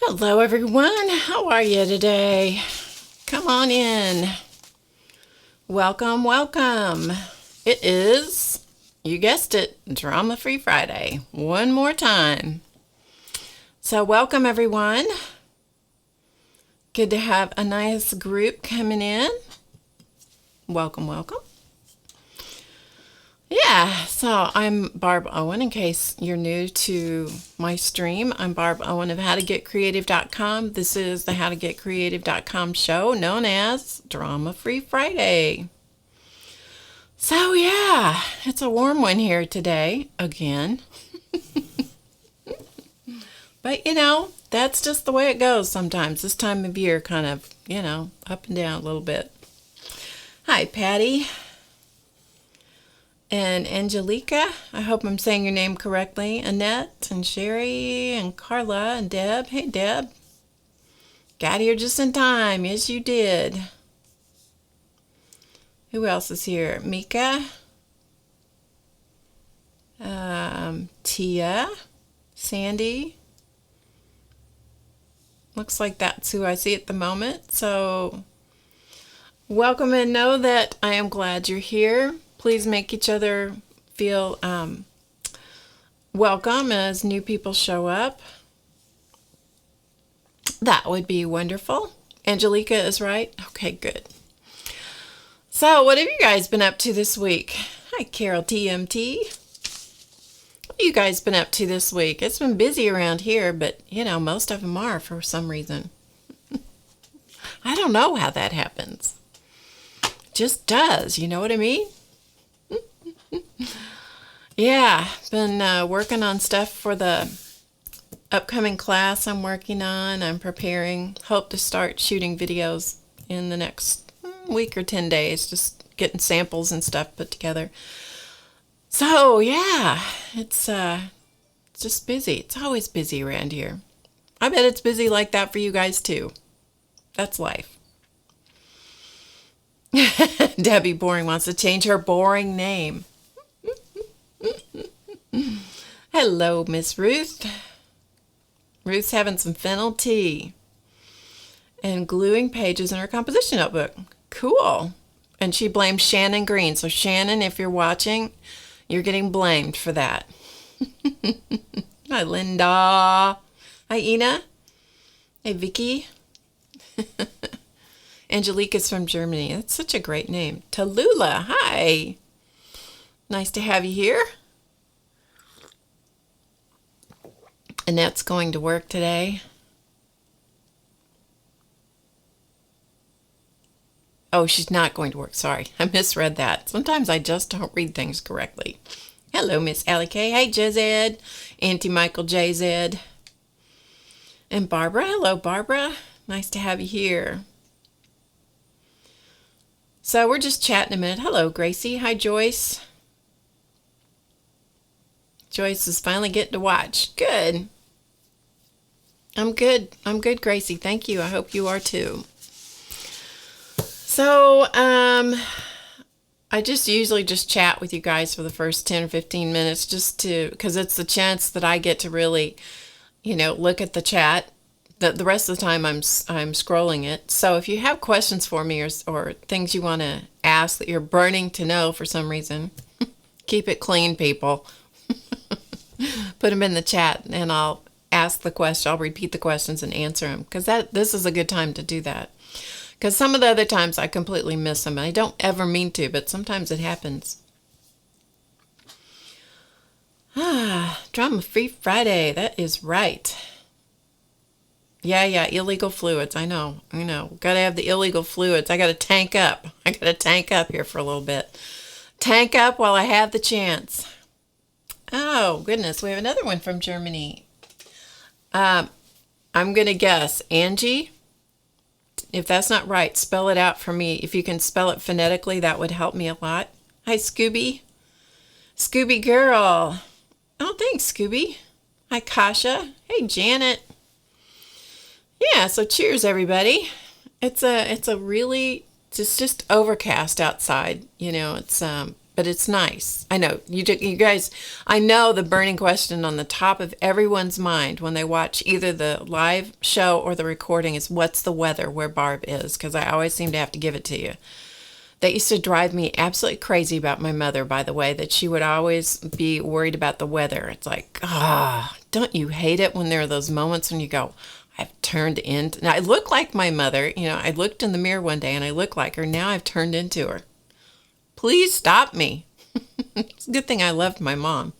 Hello, everyone. How are you today? Come on in. Welcome, welcome. It is, you guessed it, Drama Free Friday. One more time. So welcome, everyone. Good to have a nice group coming in. Welcome, welcome. Yeah, so I'm Barb Owen. In case you're new to my stream, I'm Barb Owen of HowToGetCreative.com. This is the HowToGetCreative.com show known as Drama Free Friday. So yeah, it's a warm one here today again. But you know, that's just the way it goes sometimes. This time of year kind of, up and down a little bit. Hi, Patty. And Angelica, I hope I'm saying your name correctly. Annette and Sherry and Carla and Deb. Hey, Deb. Got here just in time. Yes, you did. Who else is here? Mika. Tia. Sandy. Looks like that's who I see at the moment. So, welcome and know that I am glad you're here. Please make each other feel welcome as new people show up. That would be wonderful. Angelica is right? Okay, good. So, what have you guys been up to this week? Hi, Carol TMT. What have you guys been up to this week? It's been busy around here, but, most of them are for some reason. I don't know how that happens. It just does, you know what I mean? Yeah, been working on stuff for the upcoming class I'm working on. I'm preparing. Hope to start shooting videos in the next week or 10 days. Just getting samples and stuff put together. So, yeah, it's just busy. It's always busy around here. I bet it's busy like that for you guys, too. That's life. Debbie Boring wants to change her boring name. Hello, Miss Ruth. Ruth's having some fennel tea and gluing pages in her composition notebook. Cool. And she blames Shannon Green. So Shannon, if you're watching, you're getting blamed for that. Hi, Linda. Hi, Ina. Hey, Vicky. Angelica's from Germany. That's such a great name. Tallulah. Hi. Nice to have you here. Annette's going to work today. Oh, she's not going to work. Sorry, I misread that. Sometimes I just don't read things correctly. Hello, Miss Allie K. Hey, JZ. Auntie Michael JZ. And Barbara. Hello, Barbara. Nice to have you here. So we're just chatting a minute. Hello, Gracie. Hi, Joyce. Joyce is finally getting to watch. Good. I'm good. I'm good, Gracie. Thank you. I hope you are too. So, I just usually just chat with you guys for the first 10 or 15 minutes because it's the chance that I get to really, look at the chat. The rest of the time I'm scrolling it. So if you have questions for me or things you want to ask that you're burning to know for some reason, keep it clean, people. Put them in the chat and I'll ask the question. I'll repeat the questions and answer them because this is a good time to do that. Because some of the other times I completely miss them. I don't ever mean to, but sometimes it happens. Drama Free Friday. That is right. Yeah, illegal fluids. I know. Got to have the illegal fluids. I got to tank up. Here for a little bit. Tank up while I have the chance. Oh, goodness. We have another one from Germany. I'm going to guess. Angie? If that's not right, spell it out for me. If you can spell it phonetically, that would help me a lot. Hi, Scooby. Scooby girl. Oh, thanks, Scooby. Hi, Kasha. Hey, Janet. Yeah, so cheers, everybody. It's just overcast outside. It's but it's nice. I know you guys, I know the burning question on the top of everyone's mind when they watch either the live show or the recording is, what's the weather where Barb is? Because I always seem to have to give it to you. That used to drive me absolutely crazy about my mother, by the way, that she would always be worried about the weather. It's like, don't you hate it when there are those moments when you go, I've turned into, now I look like my mother, I looked in the mirror one day and I look like her. Now I've turned into her. Please stop me. It's a good thing I loved my mom.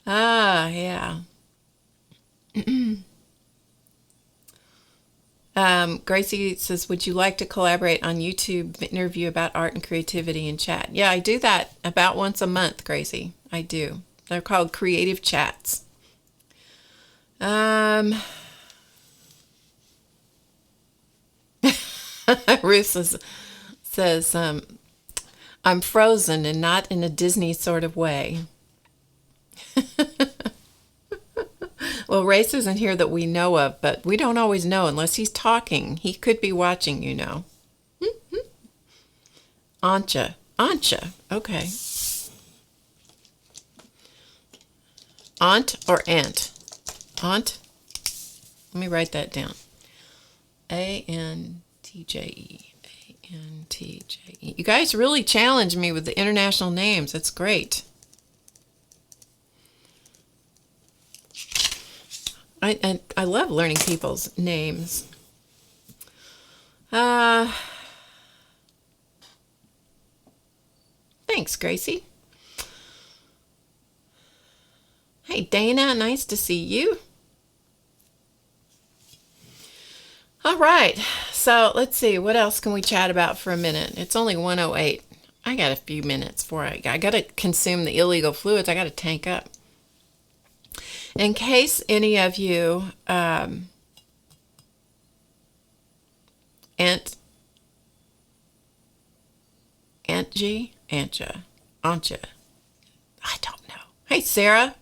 Yeah. Gracie says, would you like to collaborate on YouTube interview about art and creativity and chat? Yeah, I do that about once a month, Gracie. I do. They're called creative chats. Ruth says, I'm frozen and not in a Disney sort of way. Well, Race isn't here that we know of, but we don't always know unless he's talking. He could be watching, Ancha. Okay. Aunt or aunt? Aunt? Let me write that down. A-N-T-J-E. A-N-T-J-E. You guys really challenge me with the international names. That's great. I love learning people's names. Thanks, Gracie. Hey, Dana, nice to see you. All right, so let's see. What else can we chat about for a minute? It's only 1:08. I got a few minutes before I got to consume the illegal fluids. I got to tank up. In case any of you, Aunt G, Antja, I don't know. Hey, Sarah.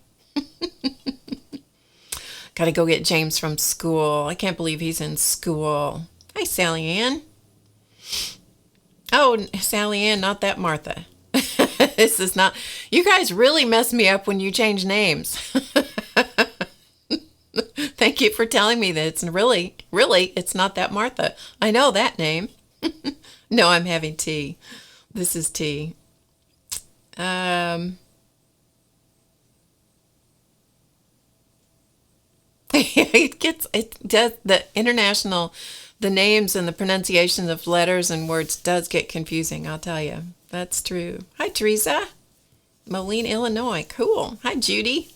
Got to go get James from school. I can't believe he's in school. Hi, Sally Ann. Oh, Sally Ann, not that Martha. This is not, you guys really mess me up when you change names. Thank you for telling me that it's really, it's not that Martha. I know that name. No, I'm having tea. This is tea. It does, the international, the names and the pronunciations of letters and words does get confusing, I'll tell you. That's true. Hi, Teresa. Moline, Illinois. Cool. Hi, Judy.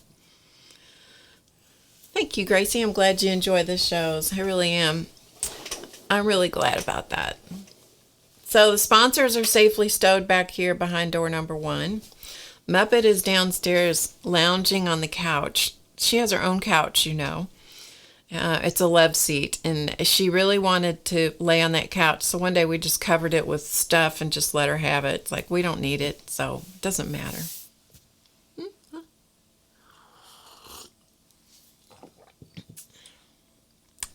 Thank you, Gracie. I'm glad you enjoy the shows. I really am. I'm really glad about that. So the sponsors are safely stowed back here behind door number 1. Muppet is downstairs lounging on the couch. She has her own couch, It's a love seat, and she really wanted to lay on that couch. So one day we just covered it with stuff and just let her have it. It's like, we don't need it, so it doesn't matter.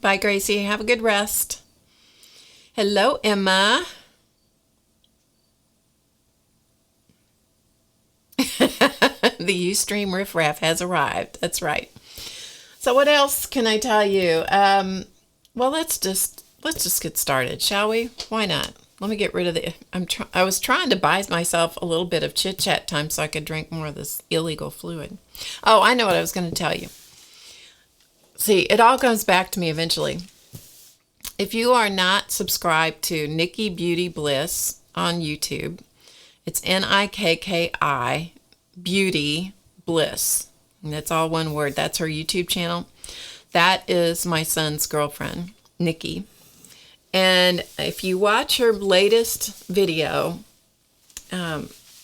Bye, Gracie. Have a good rest. Hello, Emma. The Ustream riffraff has arrived. That's right. So what else can I tell you? Well, let's just get started, shall we? Why not? Let me get rid of I was trying to buy myself a little bit of chit chat time so I could drink more of this illegal fluid. Oh, I know what I was going to tell you. See, it all comes back to me eventually. If you are not subscribed to Nikki Beauty Bliss on YouTube, it's Nikki Beauty Bliss. And that's all one word. That's her YouTube channel. That is my son's girlfriend, Nikki. And if you watch her latest video,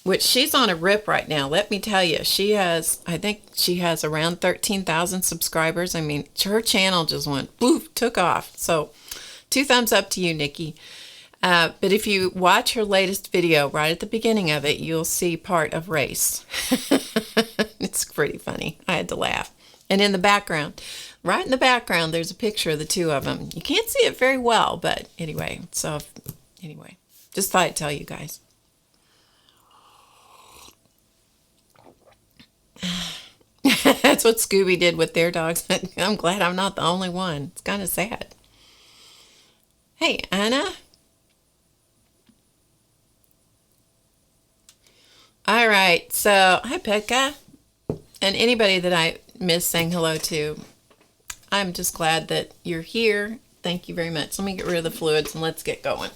which she's on a rip right now, let me tell you, I think she has around 13,000 subscribers. I mean, her channel just went, poof, took off. So 2 thumbs up to you, Nikki. But if you watch her latest video, right at the beginning of it, you'll see part of Race. It's pretty funny. I had to laugh. And in the background, right in the background, there's a picture of the 2 of them. You can't see it very well, but anyway. So, just thought I'd tell you guys. That's what Scooby did with their dogs. I'm glad I'm not the only one. It's kind of sad. Hey, Anna. All right. So, hi, Pekka. And anybody that I miss saying hello to, I'm just glad that you're here. Thank you very much. Let me get rid of the fluids and let's get going.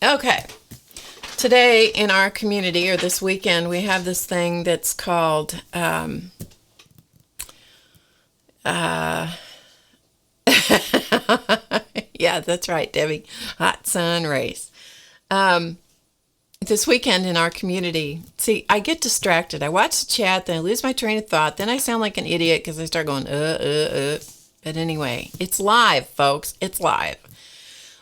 Okay. Today in our community, or this weekend, we have this thing that's called yeah, that's right, Debbie. Hot sun race. This weekend in our community, see, I get distracted. I watch the chat, then I lose my train of thought. Then I sound like an idiot because I start going, But anyway, it's live, folks. It's live.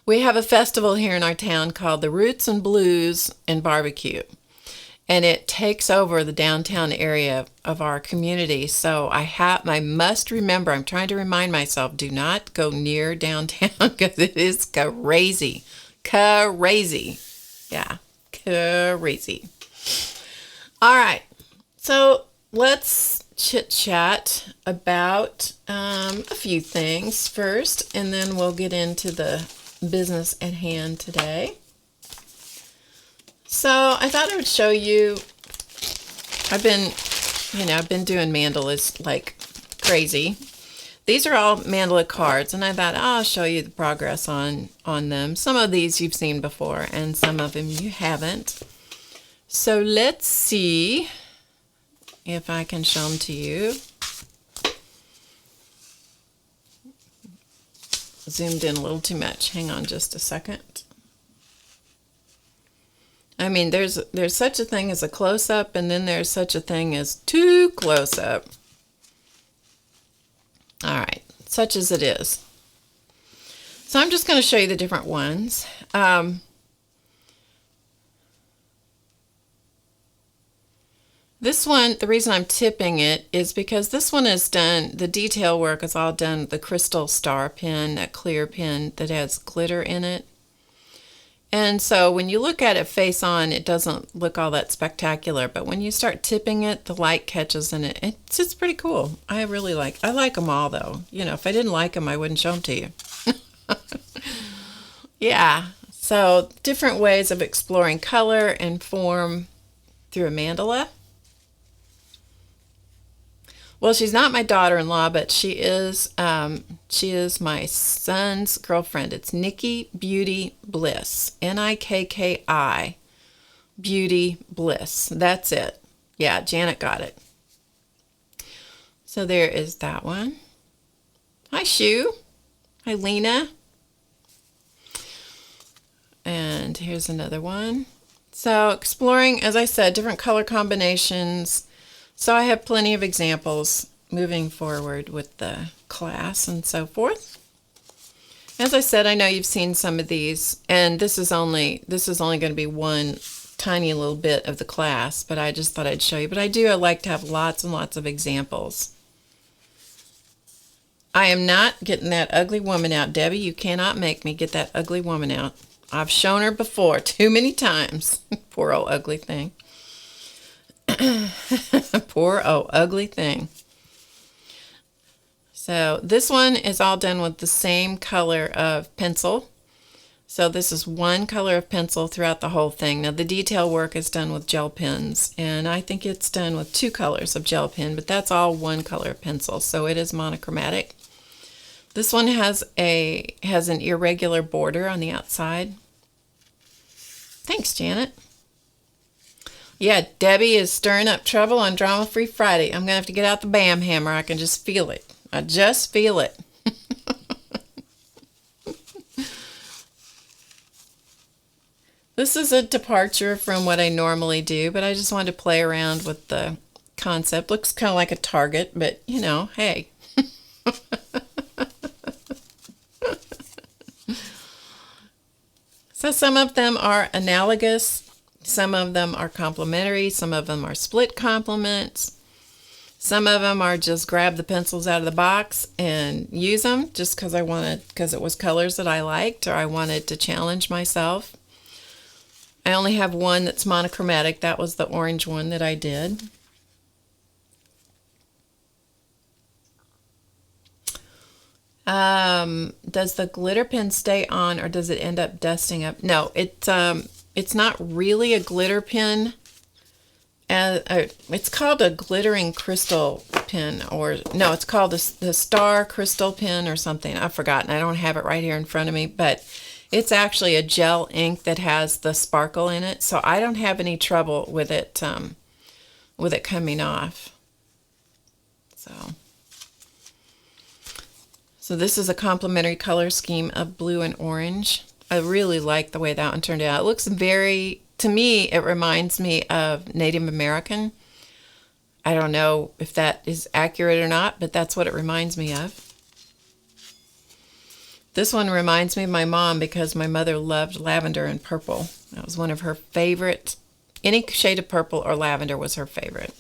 We have a festival here in our town called the Roots and Blues and Barbecue. And it takes over the downtown area of our community. So I must remember, I'm trying to remind myself, do not go near downtown because it is crazy. Crazy. Yeah, crazy. All right. So let's chit chat about a few things first, and then we'll get into the business at hand today. So I thought I would show you, I've been doing mandalas like crazy. These are all mandala cards, and I thought I'll show you the progress on them. Some of these you've seen before, and some of them you haven't. So let's see if I can show them to you. Zoomed in a little too much. Hang on just a second. I mean, there's such a thing as a close-up, and then there's such a thing as too close-up. All right, such as it is. So I'm just going to show you the different ones. This one, the reason I'm tipping it is because this one is done, the detail work is all done with the crystal star pen, that clear pen that has glitter in it. And so when you look at it face on, it doesn't look all that spectacular, but when you start tipping it, the light catches in it. It's pretty cool. I like them all though. You know, if I didn't like them, I wouldn't show them to you. Yeah, so different ways of exploring color and form through a mandala. Well, she's not my daughter-in-law, but she is my son's girlfriend. It's Nikki Beauty Bliss. Nikki Beauty Bliss. That's it. Yeah, Janet got it. So there is that one. Hi, Shu. Hi, Lena. And here's another one. So exploring, as I said, different color combinations. So I have plenty of examples moving forward with the class and so forth. As I said, I know you've seen some of these, and this is only going to be one tiny little bit of the class, but I just thought I'd show you. But I like to have lots and lots of examples. I am not getting that ugly woman out, Debbie. You cannot make me get that ugly woman out. I've shown her before too many times. Poor old ugly thing. Poor old ugly thing. So this one is all done with the same color of pencil. So this is one color of pencil throughout the whole thing. Now the detail work is done with gel pens, and I think it's done with 2 colors of gel pen, but that's all one color of pencil, so it is monochromatic. This one has an irregular border on the outside. Thanks, Janet. Yeah, Debbie is stirring up trouble on Drama Free Friday. I'm going to have to get out the BAM hammer. I can just feel it. I just feel it. This is a departure from what I normally do, but I just wanted to play around with the concept. Looks kind of like a target, but you know, hey. So some of them are analogous. Some of them are complementary, some of them are split complements. Some of them are just grab the pencils out of the box and use them just because because it was colors that I liked or I wanted to challenge myself. I only have one that's monochromatic. That was the orange one that I did. Does the glitter pen stay on or does it end up dusting up? No, it's not really a glitter pen. It's called a glittering crystal pen, or no, it's called the Star Crystal pen or something. I've forgotten. I don't have it right here in front of me, but it's actually a gel ink that has the sparkle in it, so I don't have any trouble with it coming off. So this is a complementary color scheme of blue and orange. I really like the way that one turned out. It looks to me, it reminds me of Native American. I don't know if that is accurate or not, but that's what it reminds me of. This one reminds me of my mom because my mother loved lavender and purple. That was one of her favorite. Any shade of purple or lavender was her favorite.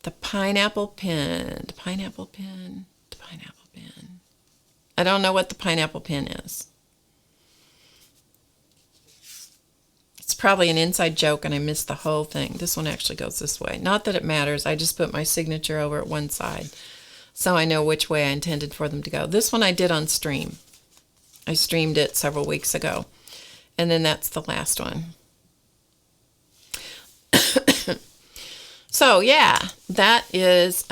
The pineapple pen. I don't know what the pineapple pen is. It's probably an inside joke and I missed the whole thing. This one actually goes this way. Not that it matters. I just put my signature over at one side so I know which way I intended for them to go. This one I did on stream. I streamed it several weeks ago. And then that's the last one. So yeah, that is,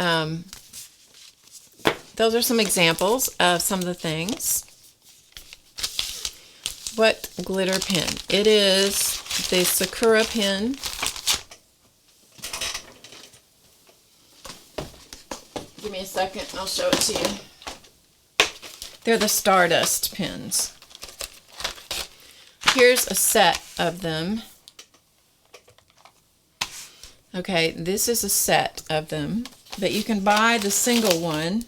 those are some examples of some of the things. What glitter pen? It is the Sakura pen. Give me a second and I'll show it to you. They're the Stardust pens. Here's a set of them. Okay, this is a set of them, but you can buy the single one,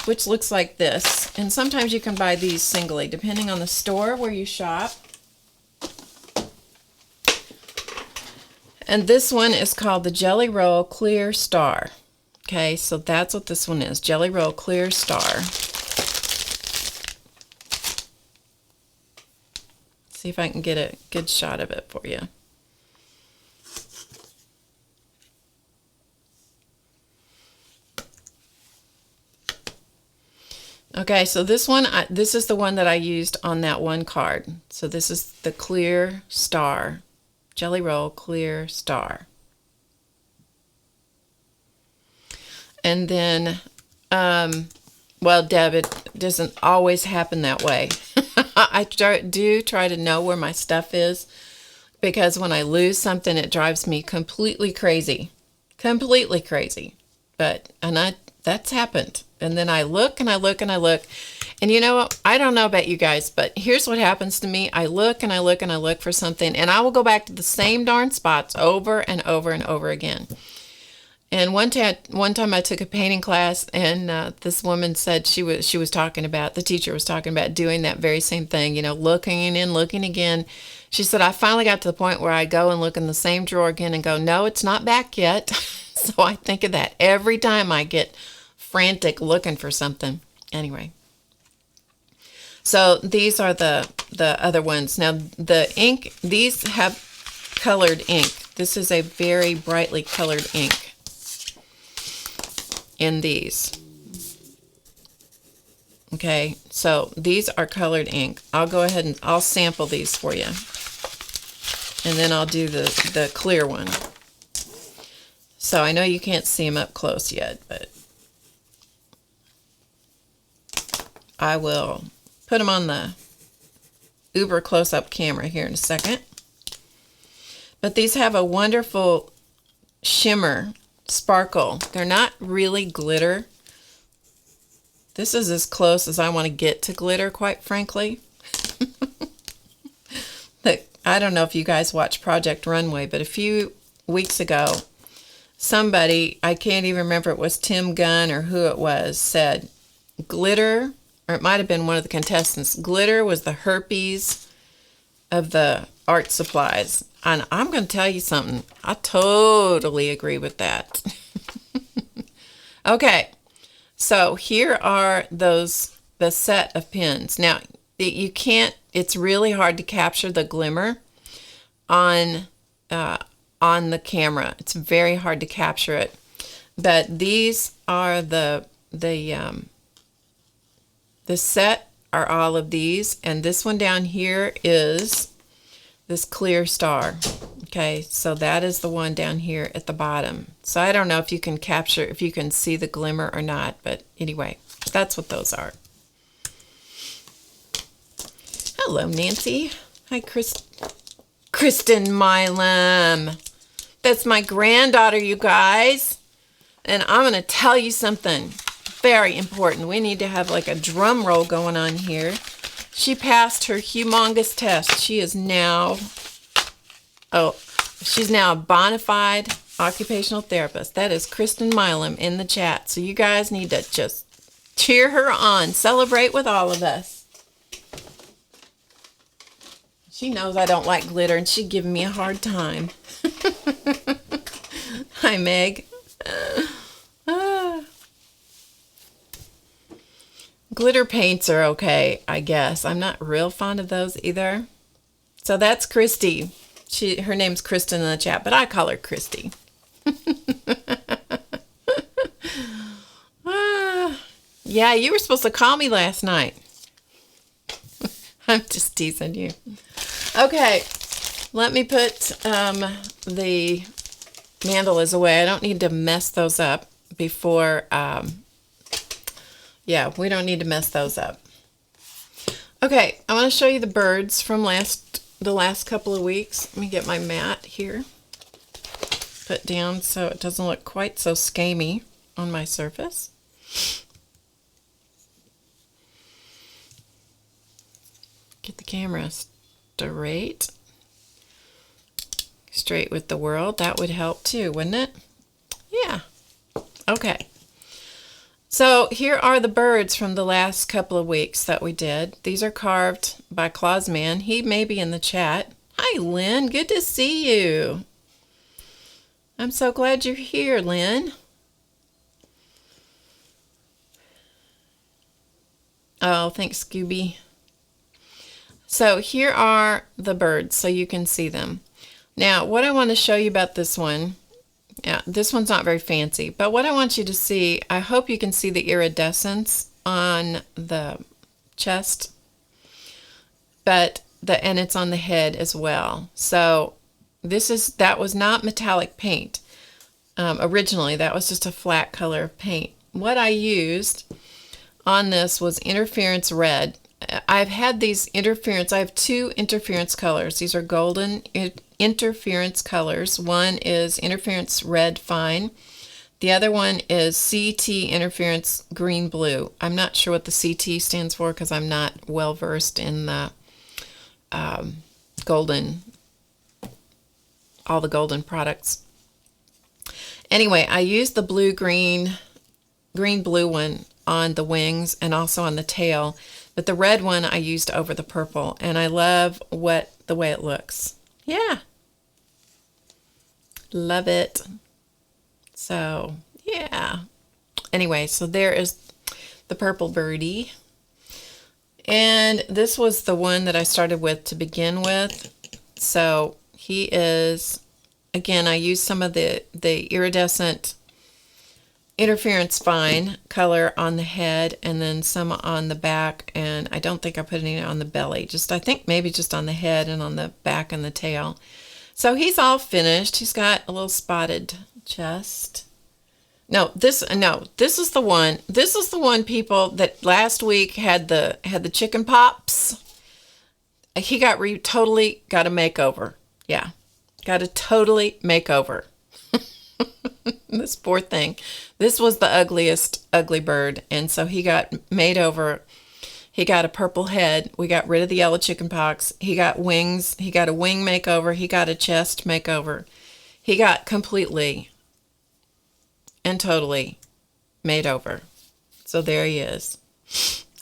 which looks like this. And sometimes you can buy these singly, depending on the store where you shop. And this one is called the Jelly Roll Clear Star. Okay, so that's what this one is, Jelly Roll Clear Star. See if I can get a good shot of it for you. Okay, so this one, this is the one that I used on that one card. So this is the Clear Star, Jelly Roll Clear Star. And then, well, Deb, it doesn't always happen that way. I do try to know where my stuff is, because when I lose something, it drives me completely crazy. Completely crazy. That's happened. And then I look and I look and I look. And you know what? I don't know about you guys, but here's what happens to me. I look and I look and I look for something, and I will go back to the same darn spots over and over and over again. And one time I took a painting class, and this woman said she was talking about, the teacher was talking about doing that very same thing, you know, looking and looking again. She said, I finally got to the point where I go and look in the same drawer again and go, no, it's not back yet. So I think of that every time I get frantic looking for something. Anyway, so these are the other ones. Now the ink, these have colored ink. This is a very brightly colored ink in these. Okay, so these are colored ink. I'll go ahead and I'll sample these for you, and then I'll do the clear one. So I know you can't see them up close yet, but I will put them on the uber close-up camera here in a second. But these have a wonderful shimmer, sparkle. They're not really glitter. This is as close as I want to get to glitter, quite frankly. Look, I don't know if you guys watch Project Runway, but a few weeks ago, somebody, I can't even remember if it was Tim Gunn or who it was, said glitter, or it might have been one of the contestants, glitter was the herpes of the art supplies. And I'm going to tell you something. I totally agree with that. Okay, so here are the set of pins. Now, you can't, it's really hard to capture the glimmer on the camera. It's very hard to capture it. But these are the set are all of these, and this one down here is this clear star. Okay, so that is the one down here at the bottom. So I don't know if you can capture, if you can see the glimmer or not, but anyway, that's what those are. Hello, Nancy. Hi, Kristen Milam. That's my granddaughter, you guys. And I'm going to tell you something very important. We need to have like a drum roll going on here. She passed her humongous test. She is now, she's now a bona fide occupational therapist. That is Kristen Milam in the chat. So you guys need to just cheer her on. Celebrate with all of us. She knows I don't like glitter, and she's giving me a hard time. Hi, Meg. Glitter paints are okay, I guess. I'm not real fond of those either. So that's Christy. Her name's Kristen in the chat, but I call her Christy. Yeah, you were supposed to call me last night. I'm just teasing you. Okay, let me put the mandalas away. I don't need to mess those up before... yeah, we don't need to mess those up. Okay, I want to show you the birds from the last couple of weeks. Let me get my mat here. Put down so it doesn't look quite so scamey on my surface. Get the camera straight with the world. That would help too, wouldn't it? Yeah. Okay. So here are the birds from the last couple of weeks that we did. These are carved by Clausman. He may be in the chat. Hi, Lynn. Good to see you. I'm so glad you're here, Lynn. Oh, thanks, Scooby. So here are the birds so you can see them. Now, what I want to show you about this one, yeah, this one's not very fancy, but what I want you to see, I hope you can see the iridescence on the chest, and it's on the head as well. So that was not metallic paint. Originally, that was just a flat color of paint. What I used on this was interference red. I've had these I have two interference colors. These are golden interference colors. One is interference red fine. The other one is CT interference green blue. I'm not sure what the CT stands for because I'm not well versed in the all the golden products. Anyway, I used the green blue one on the wings and also on the tail. But the red one I used over the purple, and I love the way it looks. Yeah. Love it. So, yeah. Anyway, so there is the purple birdie. And this was the one that I started with to begin with. So he is, again, I used some of the iridescent interference fine color on the head and then some on the back, and I don't think I put any on the belly, I think maybe just on the head and on the back and the tail. So he's all finished. He's got a little spotted chest. This is the one people that last week had the chicken pops. He totally got a makeover. Yeah. Got a totally makeover. This poor thing. This was the ugliest ugly bird, and so he got made over. He got a purple head. We got rid of the yellow chicken pox. He got wings. He got a wing makeover. He got a chest makeover. He got completely and totally made over. So there he is.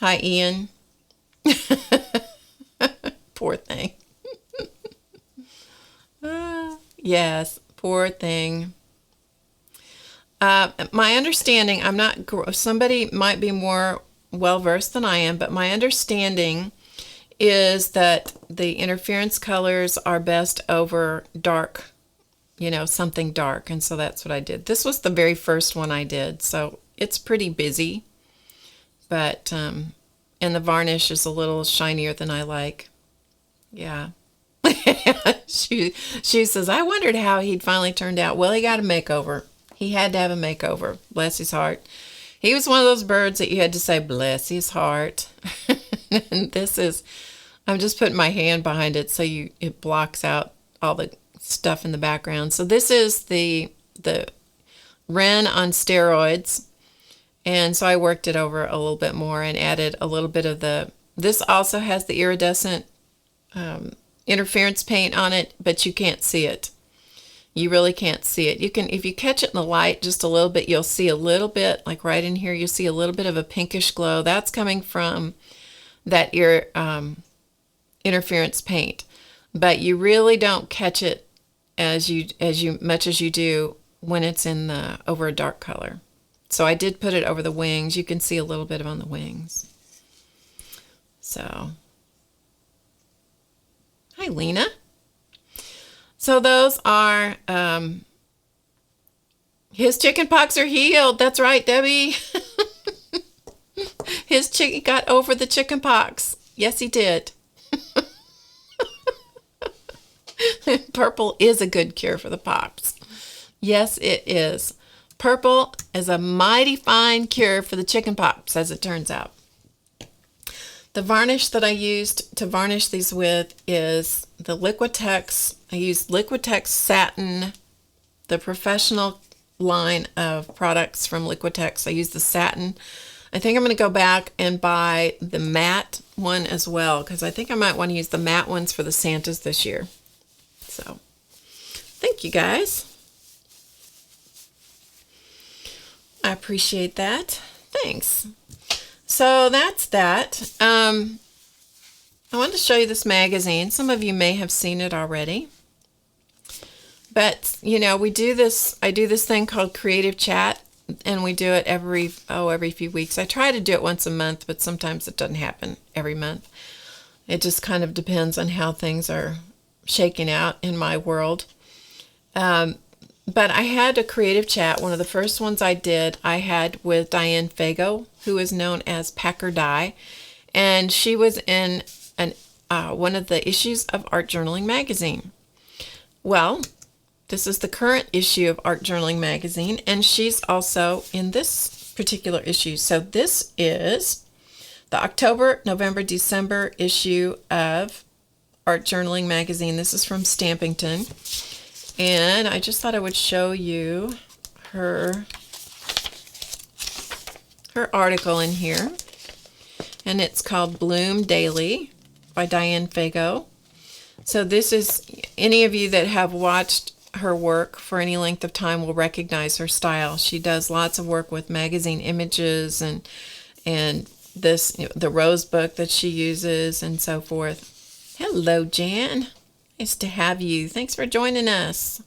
Hi, Ian. Poor thing. Yes, poor thing. My understanding, I'm not, somebody might be more well versed than I am, but my understanding is that the interference colors are best over dark, something dark. And so that's what I did. This was the very first one I did, so it's pretty busy, but, and the varnish is a little shinier than I like. Yeah. She says, I wondered how he'd finally turned out. Well, he got a makeover. He had to have a makeover. Bless his heart. He was one of those birds that you had to say, bless his heart. And this is, I'm just putting my hand behind it so it blocks out all the stuff in the background. So this is the Wren on steroids. And so I worked it over a little bit more and added a little bit of this also has the iridescent interference paint on it, but you can't see it. You really can't see it. You can, if you catch it in the light just a little bit, you'll see a little bit, like right in here, you'll see a little bit of a pinkish glow. That's coming from that interference paint. But you really don't catch it as much as you do when it's in over a dark color. So I did put it over the wings. You can see a little bit on the wings. So, hi, Lena. So those are, his chicken pox are healed. That's right, Debbie. His chicken got over the chicken pox. Yes, he did. Purple is a good cure for the pox. Yes, it is. Purple is a mighty fine cure for the chicken pox, as it turns out. The varnish that I used to varnish these with is the Liquitex. I used Liquitex Satin, the professional line of products from Liquitex. I used the satin. I think I'm going to go back and buy the matte one as well, because I think I might want to use the matte ones for the Santas this year. So, thank you guys. I appreciate that. Thanks. So that's that. I wanted to show you this magazine. Some of you may have seen it already. But, we do this, I do this thing called Creative Chat, and we do it every few weeks. I try to do it once a month, but sometimes it doesn't happen every month. It just kind of depends on how things are shaking out in my world. But I had a creative chat. One of the first ones I did, I had with Diane Fago, who is known as Packer Dye, and she was in one of the issues of Art Journaling magazine. Well, this is the current issue of Art Journaling magazine, and she's also in this particular issue. So this is the October, November, December issue of Art Journaling magazine. This is from Stampington. And I just thought I would show you her article in here. And it's called Bloom Daily by Diane Fago. So this is, any of you that have watched her work for any length of time will recognize her style. She does lots of work with magazine images and this, the rose book that she uses and so forth. Hello, Jan. Nice to have you. Thanks for joining us.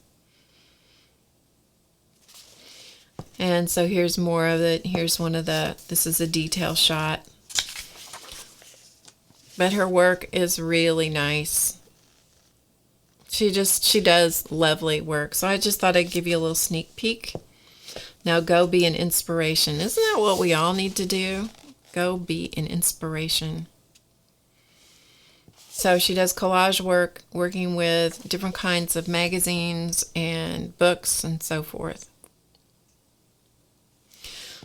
And so here's more of it. Here's this is a detail shot. But her work is really nice. She does lovely work. So I just thought I'd give you a little sneak peek. Now go be an inspiration. Isn't that what we all need to do? Go be an inspiration. So she does collage work, working with different kinds of magazines and books and so forth.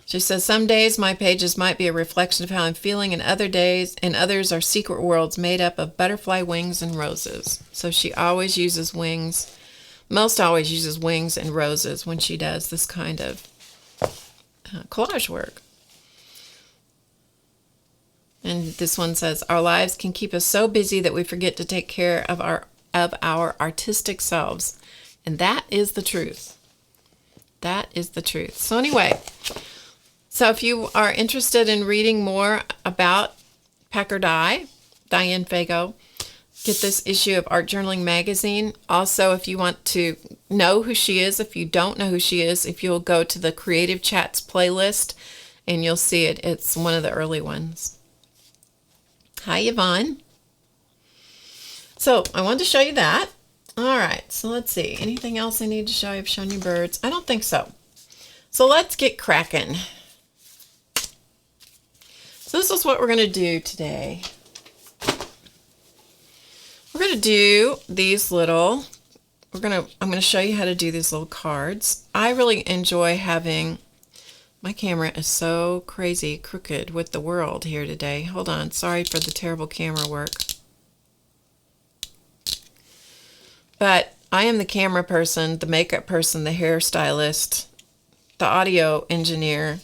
She says, some days my pages might be a reflection of how I'm feeling, and others are secret worlds made up of butterfly wings and roses. So she always uses wings, most always uses wings and roses when she does this kind of collage work. And this one says, our lives can keep us so busy that we forget to take care of our artistic selves. And that is the truth. That is the truth. So anyway, so if you are interested in reading more about Packer Dye, Diane Fago, get this issue of Art Journaling Magazine. Also, if you want to know who she is, if you don't know who she is, if you'll go to the Creative Chats playlist and you'll see it. It's one of the early ones. Hi, Yvonne. So I wanted to show you that. All right, so let's see. Anything else I need to show you? I've shown you birds. I don't think so. So let's get cracking. So this is what we're going to do today. We're going to do these little, I'm going to show you how to do these little cards. I really enjoy having, my camera is so crazy crooked with the world here today. Hold on, sorry for the terrible camera work. But I am the camera person, the makeup person, the hairstylist, the audio engineer,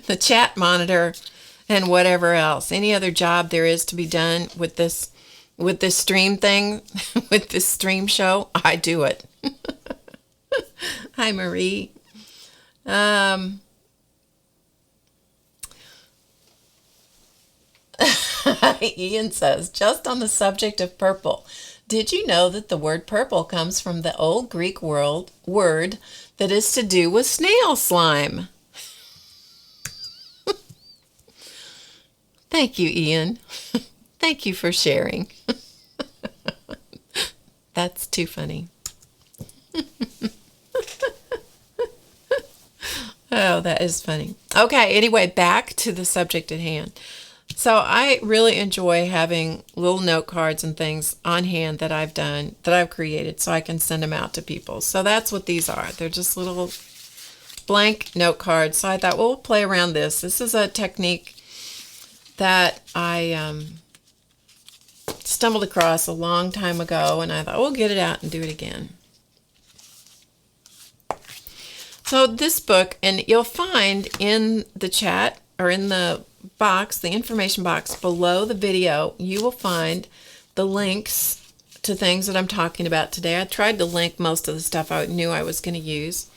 the chat monitor, and whatever else. Any other job there is to be done with this stream thing, with this stream show, I do it. Hi, Marie. Ian says, just on the subject of purple, did you know that the word purple comes from the old Greek word that is to do with snail slime? Thank you, Ian. Thank you for sharing. That's too funny. Oh, that is funny. Okay, anyway, back to the subject at hand. So I really enjoy having little note cards and things on hand that I've created so I can send them out to people. So that's what these are. They're just little blank note cards. So I thought, well, we'll play around this. This is a technique that I stumbled across a long time ago, and I thought, we'll get it out and do it again. So this book, and you'll find in the chat or in the box, the information box below the video, you will find the links to things that I'm talking about today. I tried to link most of the stuff I knew I was going to use.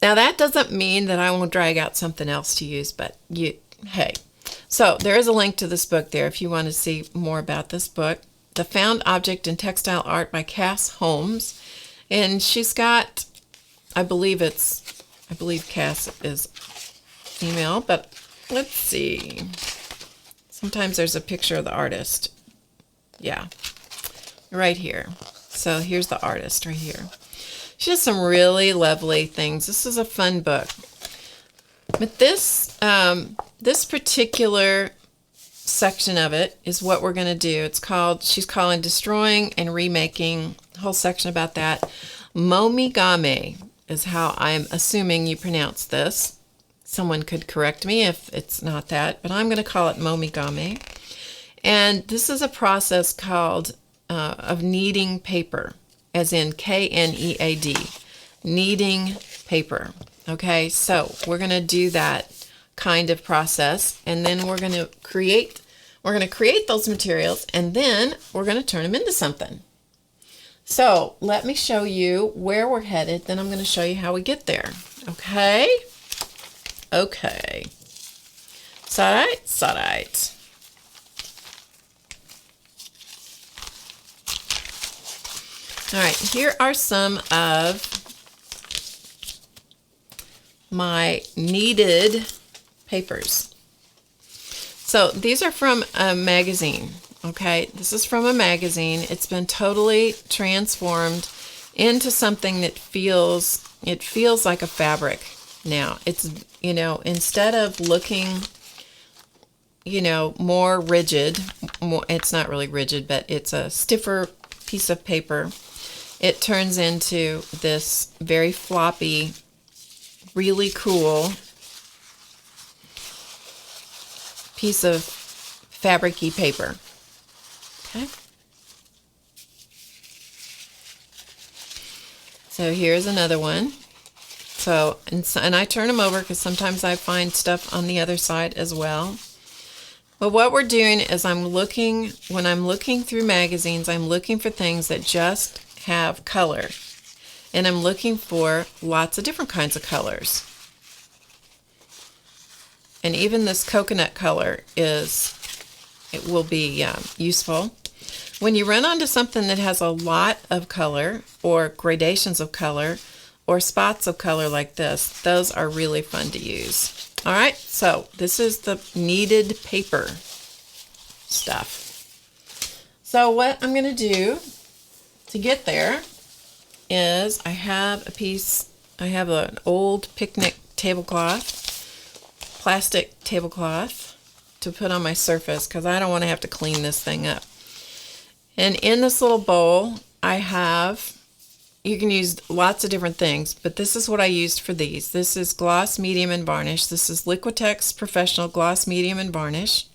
Now that doesn't mean that I won't drag out something else to use, but hey. So there is a link to this book there if you want to see more about this book. The Found Object in Textile Art by Cass Holmes. And she's got, I believe Cass is female, but let's see. Sometimes there's a picture of the artist. Yeah, right here. So here's the artist right here. She has some really lovely things. This is a fun book. But this particular section of it is what we're going to do. She's calling Destroying and Remaking, a whole section about that. Momigame is how I'm assuming you pronounce this. Someone could correct me if it's not that, but I'm going to call it momigame. And this is a process called of kneading paper, as in K-N-E-A-D, kneading paper. Okay, so we're going to do that kind of process, and then we're going to create those materials, and then we're going to turn them into something. So let me show you where we're headed, then I'm going to show you how we get there. Okay? Okay. Alright. Alright, here are some of my kneaded papers. So these are from a magazine. Okay, this is from a magazine. It's been totally transformed into something that feels like a fabric now. It's, instead of looking, more rigid, it's not really rigid, but it's a stiffer piece of paper. It turns into this very floppy, really cool piece of fabric-y paper. Okay. So here's another one. So, and I turn them over because sometimes I find stuff on the other side as well. But what we're doing is when I'm looking through magazines, I'm looking for things that just have color. And I'm looking for lots of different kinds of colors. And even this coconut color will be useful. When you run onto something that has a lot of color or gradations of color or spots of color like this, those are really fun to use. All right, so this is the kneaded paper stuff. So what I'm going to do to get there is I have an old picnic tablecloth, plastic tablecloth to put on my surface because I don't want to have to clean this thing up. And in this little bowl, you can use lots of different things, but this is what I used for these. This is gloss, medium, and varnish. This is Liquitex Professional Gloss, Medium, and Varnish.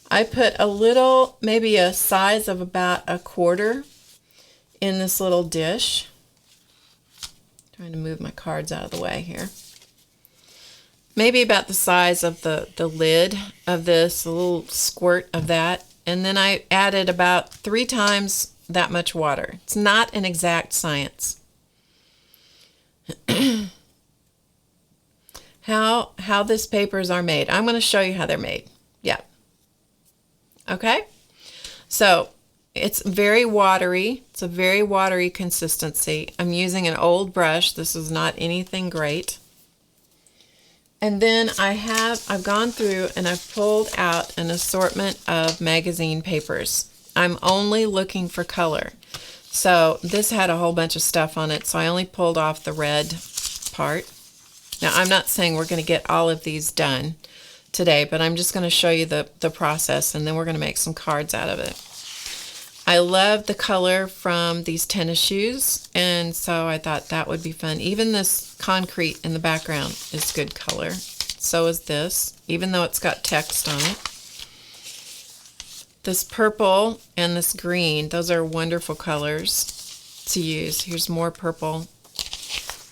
I put a little, maybe a size of about 1/4 in this little dish. Trying to move my cards out of the way here. Maybe about the size of the lid of this, a little squirt of that. And then I added about 3 times that much water. It's not an exact science. How this papers are made. I'm going to show you how they're made. Yeah. Okay? So, it's very watery. It's a very watery consistency. I'm using an old brush. This is not anything great. And then I've gone through and I've pulled out an assortment of magazine papers. I'm only looking for color. So this had a whole bunch of stuff on it, so I only pulled off the red part. Now I'm not saying we're going to get all of these done today, but I'm just going to show you the process, and then we're going to make some cards out of it. I love the color from these tennis shoes, and so I thought that would be fun. Even this concrete in the background is good color. So is this, even though it's got text on it. This purple and this green, those are wonderful colors to use. Here's more purple.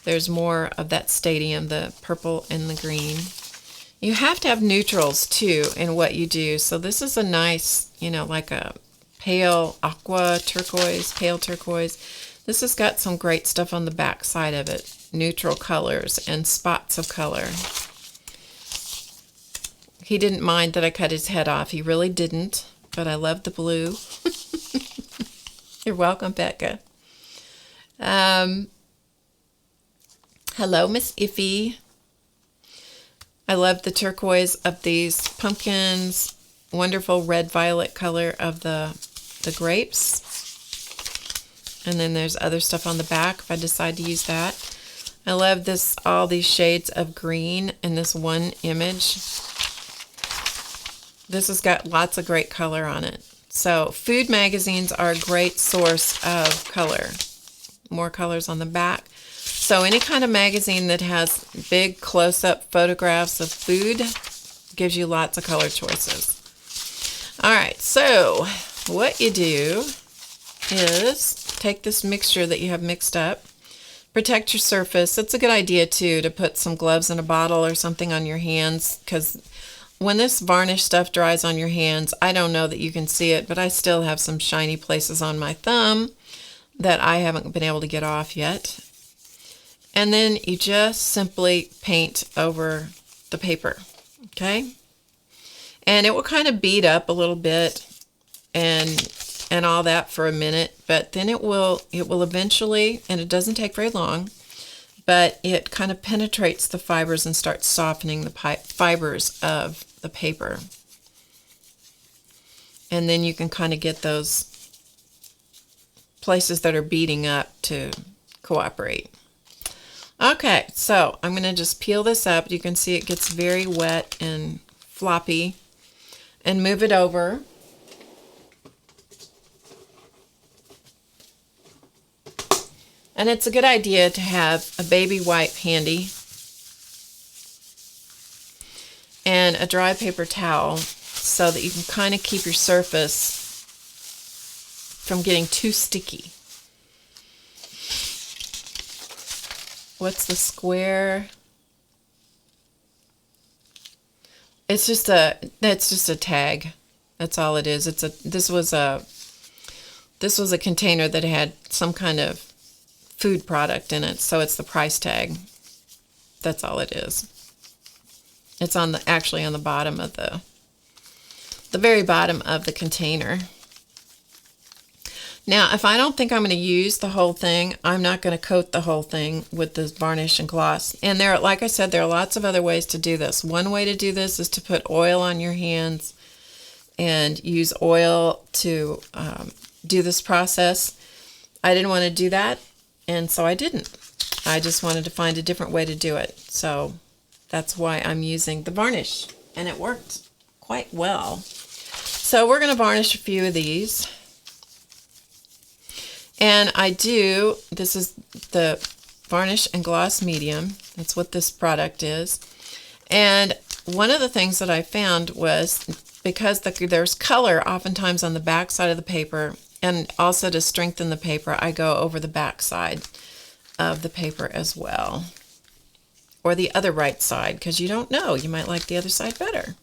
There's more of that stadium, the purple and the green. You have to have neutrals too in what you do. So this is a nice, like a pale aqua turquoise, pale turquoise. This has got some great stuff on the back side of it. Neutral colors and spots of color. He didn't mind that I cut his head off. He really didn't, but I love the blue. You're welcome, Becca. Hello, Miss Iffy. I love the turquoise of these pumpkins. Wonderful red-violet color of the grapes. And then there's other stuff on the back if I decide to use that. I love all these shades of green in this one image. This has got lots of great color on it. So food magazines are a great source of color. More colors on the back. So any kind of magazine that has big close-up photographs of food gives you lots of color choices. All right, so what you do is take this mixture that you have mixed up, protect your surface. It's a good idea too to put some gloves in a bottle or something on your hands, because when this varnish stuff dries on your hands, I don't know that you can see it, but I still have some shiny places on my thumb that I haven't been able to get off yet. And then you just simply paint over the paper, okay? And it will kind of bead up a little bit and all that for a minute, but then it will eventually, and it doesn't take very long, but it kind of penetrates the fibers and starts softening the fibers of the paper. And then you can kind of get those places that are beading up to cooperate. Okay, so I'm going to just peel this up. You can see it gets very wet and floppy, and move it over. And it's a good idea to have a baby wipe handy and a dry paper towel so that you can kind of keep your surface from getting too sticky. What's the square? It's just a tag. That's all it is. This was a container that had some kind of food product in it, so it's the price tag. That's all it is. It's actually on the bottom of the very bottom of the container. Now, if I don't think I'm going to use the whole thing, I'm not going to coat the whole thing with this varnish and gloss. And there, like I said, there are lots of other ways to do this. One way to do this is to put oil on your hands and use oil to do this process. I didn't want to do that, and so I didn't. I just wanted to find a different way to do it. So that's why I'm using the varnish, and it worked quite well. So we're going to varnish a few of these. And this is the Varnish and Gloss Medium. That's what this product is. And one of the things that I found was, because there's color oftentimes on the back side of the paper, and also to strengthen the paper, I go over the back side of the paper as well. Or the other right side, because you don't know. You might like the other side better.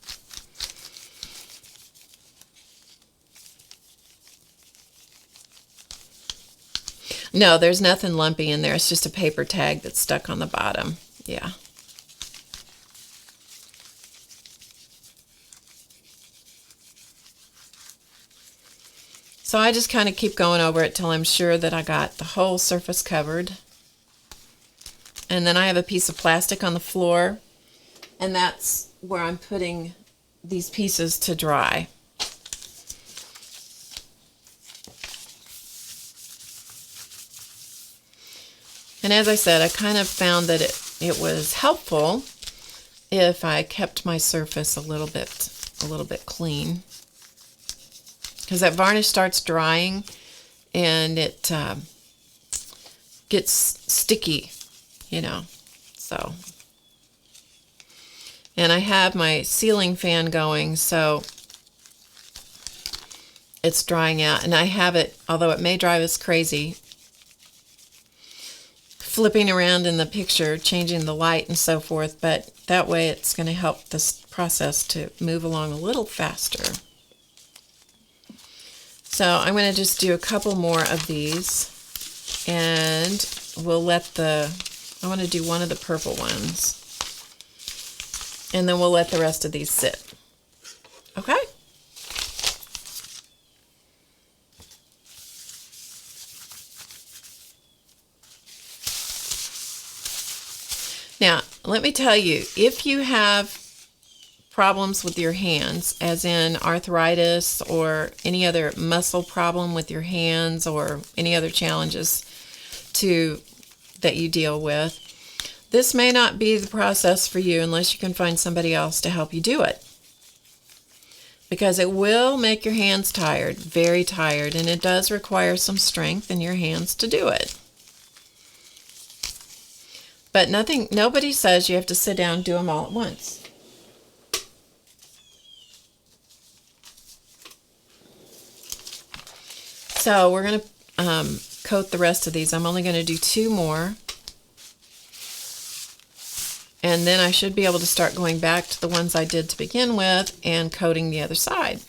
No, there's nothing lumpy in there. It's just a paper tag that's stuck on the bottom. Yeah. So I just kind of keep going over it till I'm sure that I got the whole surface covered. And then I have a piece of plastic on the floor, and that's where I'm putting these pieces to dry. And as I said, I kind of found that it was helpful if I kept my surface a little bit clean, because that varnish starts drying and it gets sticky, you know. So, and I have my ceiling fan going, so it's drying out, and I have it, although it may drive us crazy, flipping around in the picture, changing the light and so forth, but that way it's going to help this process to move along a little faster. So I'm going to just do a couple more of these, and we'll let I want to do one of the purple ones, and then we'll let the rest of these sit. Okay? Now, let me tell you, if you have problems with your hands, as in arthritis or any other muscle problem with your hands or any other challenges that you deal with, this may not be the process for you unless you can find somebody else to help you do it. Because it will make your hands tired, very tired, and it does require some strength in your hands to do it. But nobody says you have to sit down and do them all at once. So we're going to coat the rest of these. I'm only going to do 2 more. And then I should be able to start going back to the ones I did to begin with and coating the other side.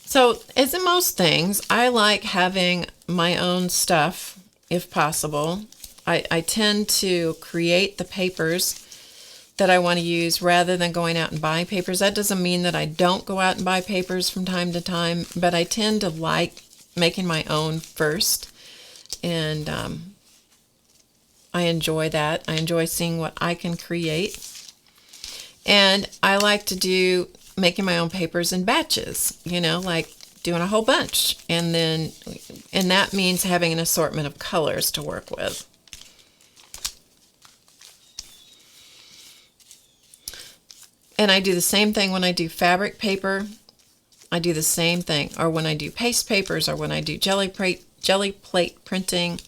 So, as in most things, I like having my own stuff. If possible, I tend to create the papers that I want to use rather than going out and buying papers. That doesn't mean that I don't go out and buy papers from time to time, but I tend to like making my own first, and I enjoy that. I enjoy seeing what I can create, and I like to do making my own papers in batches, you know, like doing a whole bunch, and that means having an assortment of colors to work with. And I do the same thing when I do fabric paper. I do the same thing, or when I do paste papers, or when I do jelly plate printing,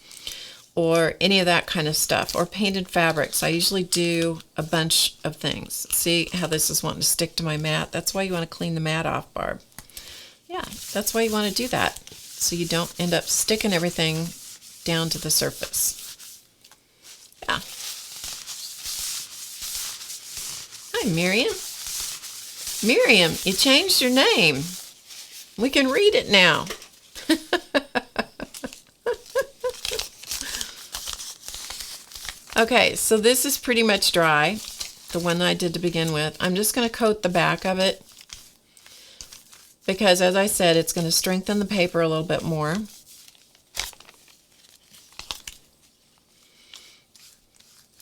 or any of that kind of stuff, or painted fabrics. I usually do a bunch of things. See how this is wanting to stick to my mat? That's why you want to clean the mat off, Barb. Yeah, that's why you want to do that, so you don't end up sticking everything down to the surface. Yeah. Hi, Miriam. Miriam, you changed your name. We can read it now. Okay, so this is pretty much dry, the one that I did to begin with. I'm just going to coat the back of it because as I said, it's going to strengthen the paper a little bit more.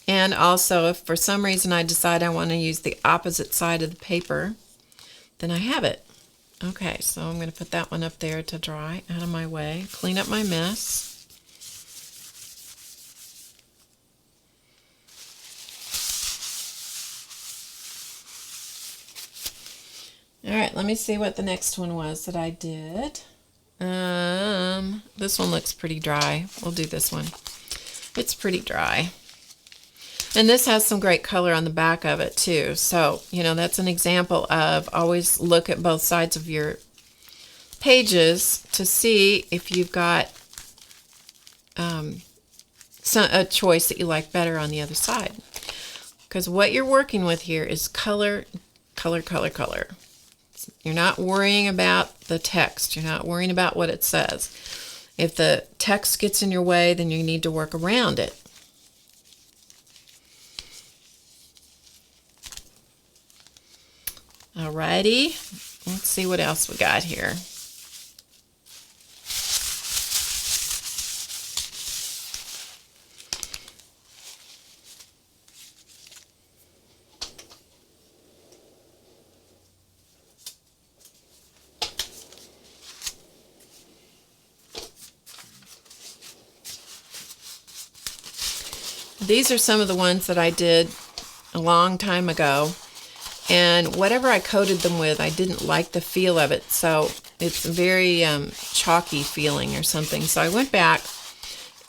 And also, if for some reason I decide I want to use the opposite side of the paper, then I have it. Okay, so I'm going to put that one up there to dry, out of my way, clean up my mess. All right, let me see what the next one was that I did. This one looks pretty dry. We'll do this one. It's pretty dry. And this has some great color on the back of it too. So, that's an example of always look at both sides of your pages to see if you've got a choice that you like better on the other side. Because what you're working with here is color, color, color, color. You're not worrying about the text. You're not worrying about what it says. If the text gets in your way, then you need to work around it. Alrighty, let's see what else we got here. These are some of the ones that I did a long time ago. And whatever I coated them with, I didn't like the feel of it. So it's a very chalky feeling or something. So I went back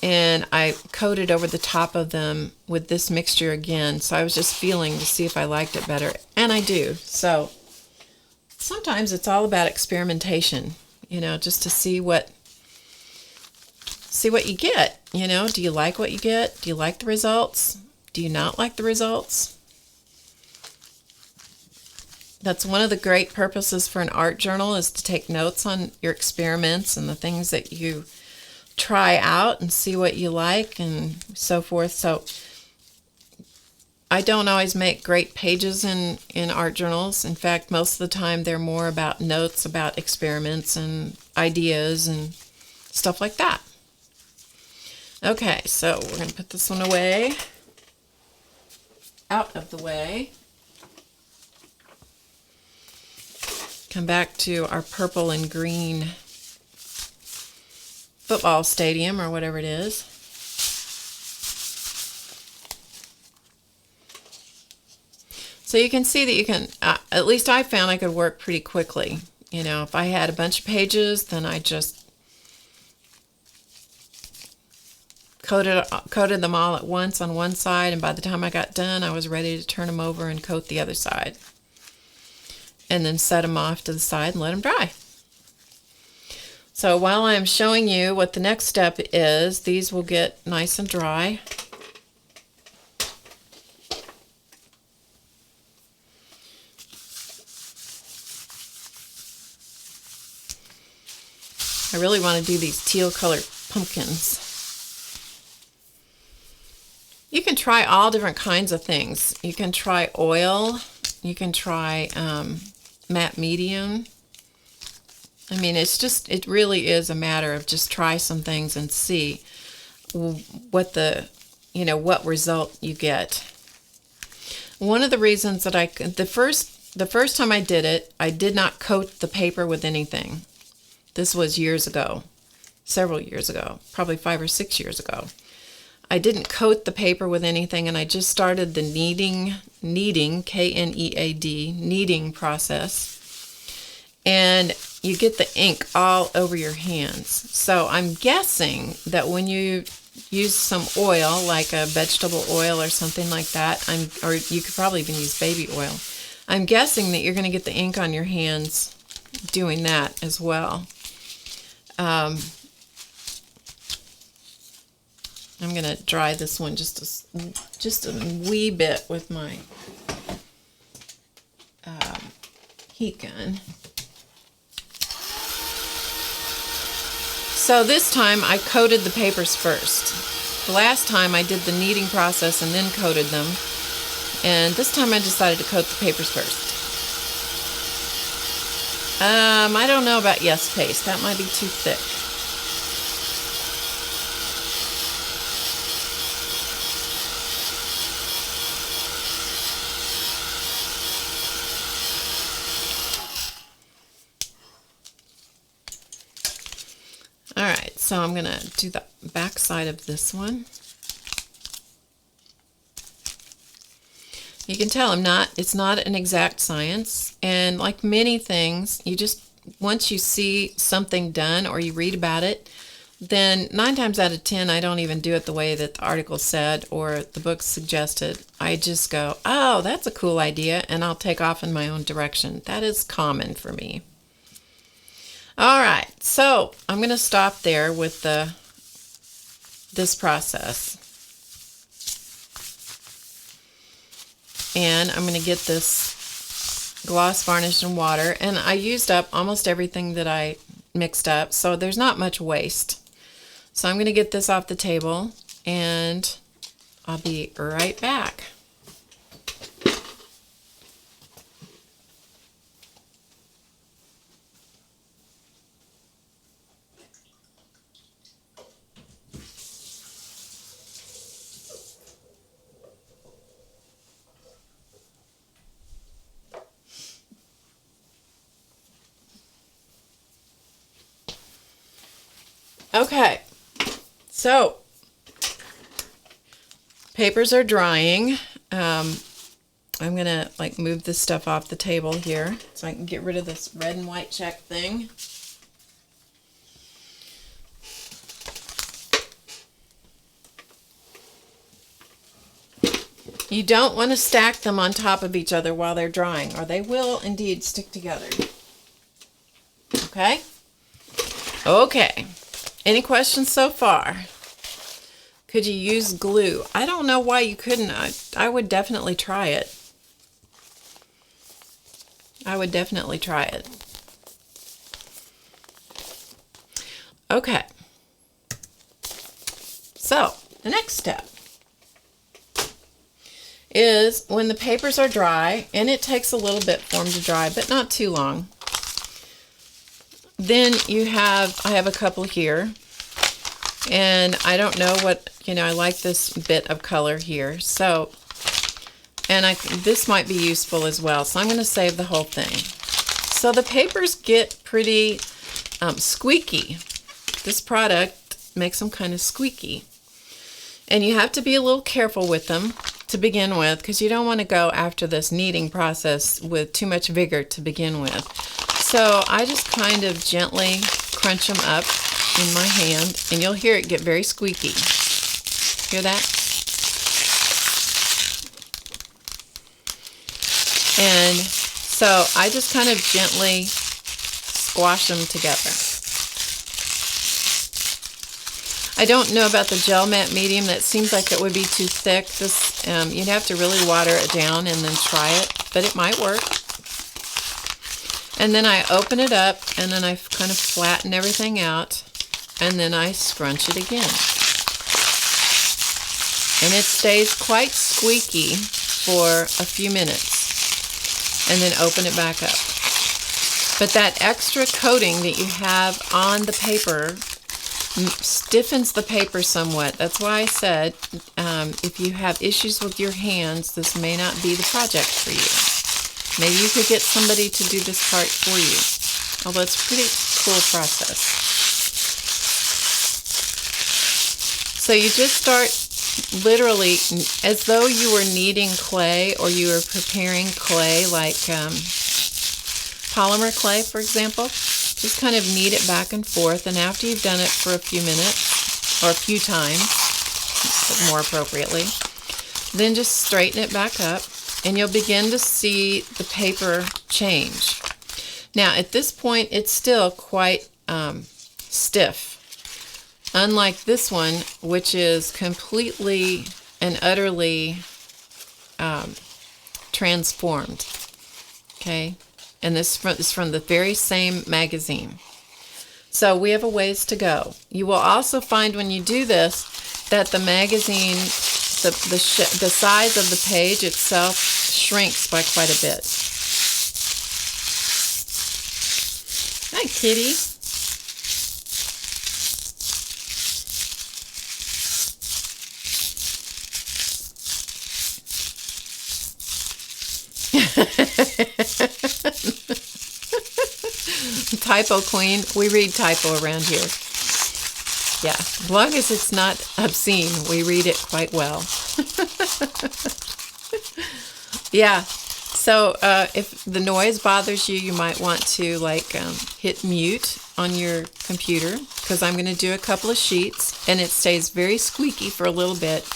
and I coated over the top of them with this mixture again. So I was just feeling to see if I liked it better. And I do. So sometimes it's all about experimentation, just to see what you get. Do you like what you get? Do you like the results? Do you not like the results? That's one of the great purposes for an art journal, is to take notes on your experiments and the things that you try out and see what you like and so forth. So I don't always make great pages in art journals. In fact, most of the time they're more about notes about experiments and ideas and stuff like that. Okay, so we're going to put this one away, out of the way. Come back to our purple and green football stadium or whatever it is. So you can see that you can, at least I found I could work pretty quickly. If I had a bunch of pages, then I just coated them all at once on one side, and by the time I got done, I was ready to turn them over and coat the other side. And then set them off to the side and let them dry. So while I'm showing you what the next step is, these will get nice and dry. I really want to do these teal colored pumpkins. You can try all different kinds of things. You can try oil. You can try matte medium. I mean, it really is a matter of just try some things and see what what result you get. One of the reasons that the first time I did it, I did not coat the paper with anything. This was years ago, several years ago, probably 5 or 6 years ago. I didn't coat the paper with anything, and I just started the kneading, K-N-E-A-D, kneading process. And you get the ink all over your hands. So I'm guessing that when you use some oil, like a vegetable oil or something like that, or you could probably even use baby oil, I'm guessing that you're going to get the ink on your hands doing that as well. I'm going to dry this one just a wee bit with my heat gun. So this time I coated the papers first. The last time I did the kneading process and then coated them. And this time I decided to coat the papers first. I don't know about Yes Paste. That might be too thick. All right, so I'm going to do the back side of this one. You can tell it's not an exact science, and like many things, once you see something done or you read about it, then 9 times out of 10 I don't even do it the way that the article said or the book suggested. I just go, oh, that's a cool idea, and I'll take off in my own direction. That is common for me. All right, so I'm going to stop there with this process. And I'm going to get this gloss varnish and water. And I used up almost everything that I mixed up, so there's not much waste. So I'm going to get this off the table, and I'll be right back. Okay, so papers are drying. I'm gonna move this stuff off the table here so I can get rid of this red and white check thing. You don't want to stack them on top of each other while they're drying, or they will indeed stick together. Okay? Okay. Any questions so far? Could you use glue? I don't know why you couldn't. I would definitely try it. I would definitely try it. Okay. So, the next step is when the papers are dry, and it takes a little bit for them to dry, but not too long. Then I have a couple here, and I don't know what, I like this bit of color here, so, and this might be useful as well, so I'm going to save the whole thing. So the papers get pretty squeaky. This product makes them kind of squeaky, and you have to be a little careful with them to begin with, because you don't want to go after this kneading process with too much vigor to begin with. So I just kind of gently crunch them up in my hand, and you'll hear it get very squeaky. Hear that? And so I just kind of gently squash them together. I don't know about the gel matte medium. That seems like it would be too thick. This you'd have to really water it down and then try it, but it might work. And then I open it up, and then I kind of flatten everything out, and then I scrunch it again. And it stays quite squeaky for a few minutes, and then open it back up. But that extra coating that you have on the paper stiffens the paper somewhat. That's why I said if you have issues with your hands, this may not be the project for you. Maybe you could get somebody to do this part for you. Although it's a pretty cool process. So you just start literally as though you were kneading clay, or you were preparing clay, like polymer clay, for example. Just kind of knead it back and forth, and after you've done it for a few minutes, or a few times, more appropriately, then just straighten it back up, and you'll begin to see the paper change. Now, at this point, it's still quite stiff, unlike this one, which is completely and utterly transformed. Okay, and this is from the very same magazine. So we have a ways to go. You will also find when you do this that the magazine, the size of the page itself shrinks by quite a bit. kitty. Typo queen. We read typo around here. Yeah, as long as it's not obscene, we read it quite well. Yeah, so if the noise bothers you, you might want to hit mute on your computer, because I'm going to do a couple of sheets, and it stays very squeaky for a little bit,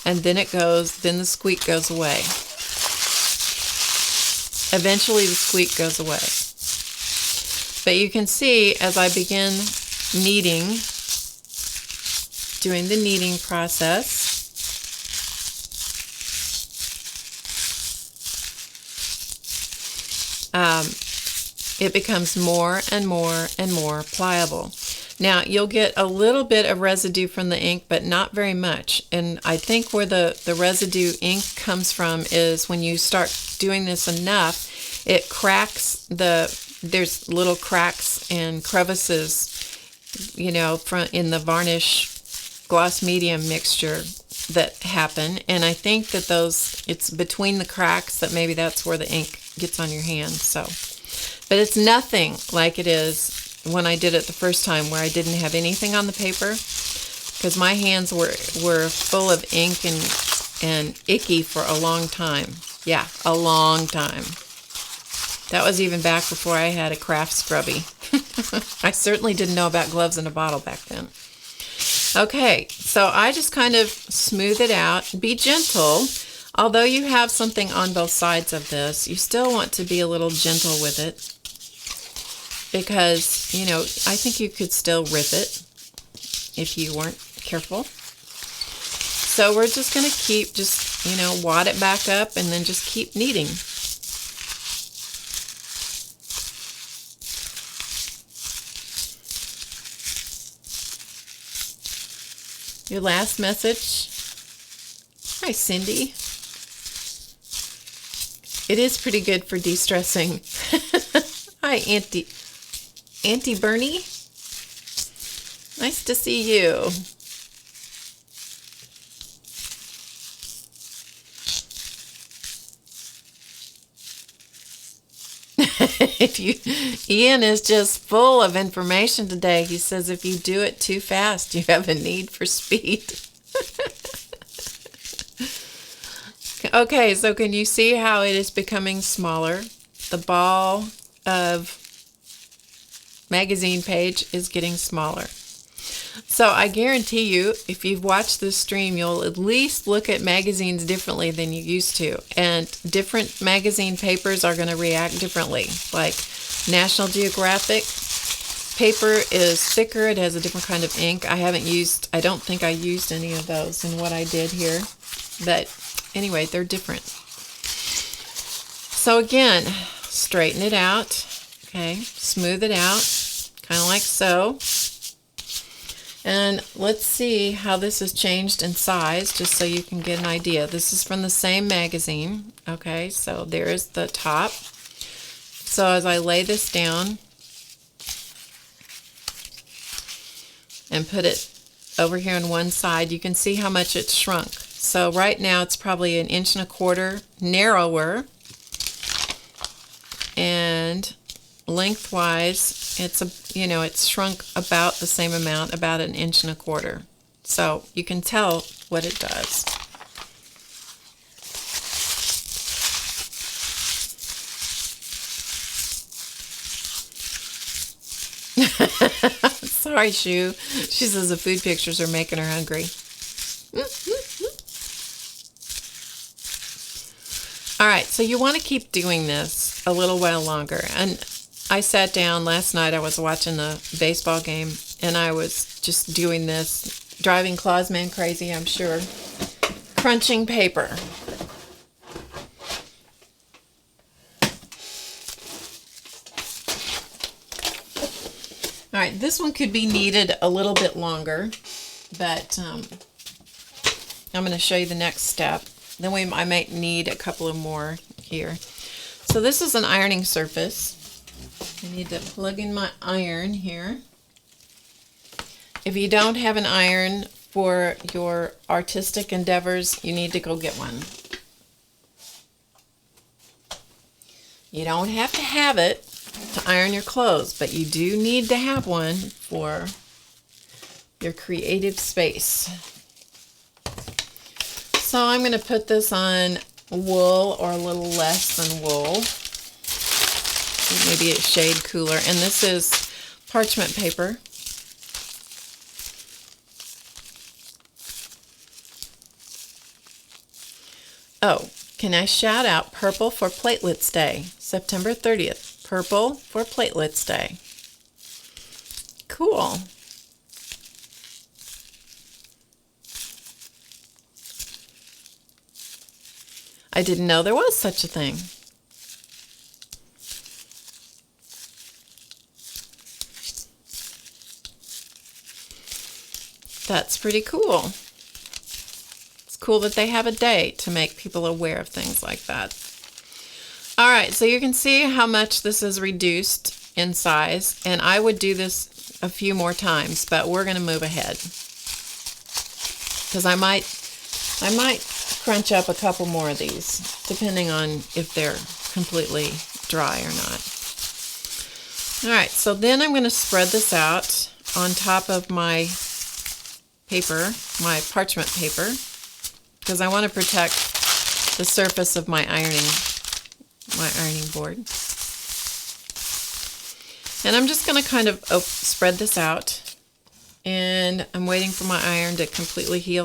and then then the squeak goes away. Eventually the squeak goes away. But you can see as I begin kneading, doing the kneading process, it becomes more and more and more pliable. Now you'll get a little bit of residue from the ink, but not very much. And I think where the residue ink comes from is when you start doing this enough, it cracks there's little cracks and crevices, in the varnish gloss medium mixture that happen. And I think that it's between the cracks that maybe that's where the ink gets on your hand. So, but it's nothing like it is when I did it the first time, where I didn't have anything on the paper, because my hands were full of ink and icky for a long time. Yeah, a long time. That was even back before I had a craft scrubby. I certainly didn't know about gloves in a bottle back then. Okay, so I just kind of smooth it out. Be gentle. Although you have something on both sides of this, you still want to be a little gentle with it, because, I think you could still rip it if you weren't careful. So we're just going to keep wad it back up and then just keep kneading. Your last message. Hi, Cindy. It is pretty good for de-stressing. Hi, Auntie Bernie. Nice to see you. Ian is just full of information today. He says if you do it too fast, you have a need for speed. Okay, so can you see how it is becoming smaller? The ball of magazine page is getting smaller. So I guarantee you, if you've watched this stream, you'll at least look at magazines differently than you used to. And different magazine papers are going to react differently. Like National Geographic paper is thicker. It has a different kind of ink. I don't think I used any of those in what I did here. But anyway, they're different. So again, straighten it out. Okay, smooth it out, kind of like so. And let's see how this has changed in size, just so you can get an idea. This is from the same magazine. Okay, so there's the top. So as I lay this down and put it over here on one side, you can see how much it's shrunk. So right now it's probably 1.25 inches narrower, and lengthwise it's shrunk about the same amount, about 1.25 inches. So you can tell what it does. Sorry, Shu. She says the food pictures are making her hungry. All right, so you want to keep doing this a little while longer. And I sat down last night, I was watching the baseball game, and I was just doing this, driving Clausman crazy, I'm sure, crunching paper. All right, this one could be kneaded a little bit longer, but I'm going to show you the next step. Then I might need a couple of more here. So this is an ironing surface. I need to plug in my iron here. If you don't have an iron for your artistic endeavors, you need to go get one. You don't have to have it to iron your clothes, but you do need to have one for your creative space. So I'm going to put this on wool or a little less than wool. Maybe a shade cooler. And this is parchment paper. Oh, can I shout out Purple for Platelets Day, September 30th. Purple for Platelets Day. Cool. I didn't know there was such a thing. That's pretty cool. It's cool that they have a day to make people aware of things like that. All right, so you can see how much this is reduced in size, and I would do this a few more times, but we're going to move ahead because I might crunch up a couple more of these, depending on if they're completely dry or not. All right, so then I'm going to spread this out on top of my paper, my parchment paper, because I want to protect the surface of my ironing board. And I'm just going to kind of spread this out, and I'm waiting for my iron to completely heat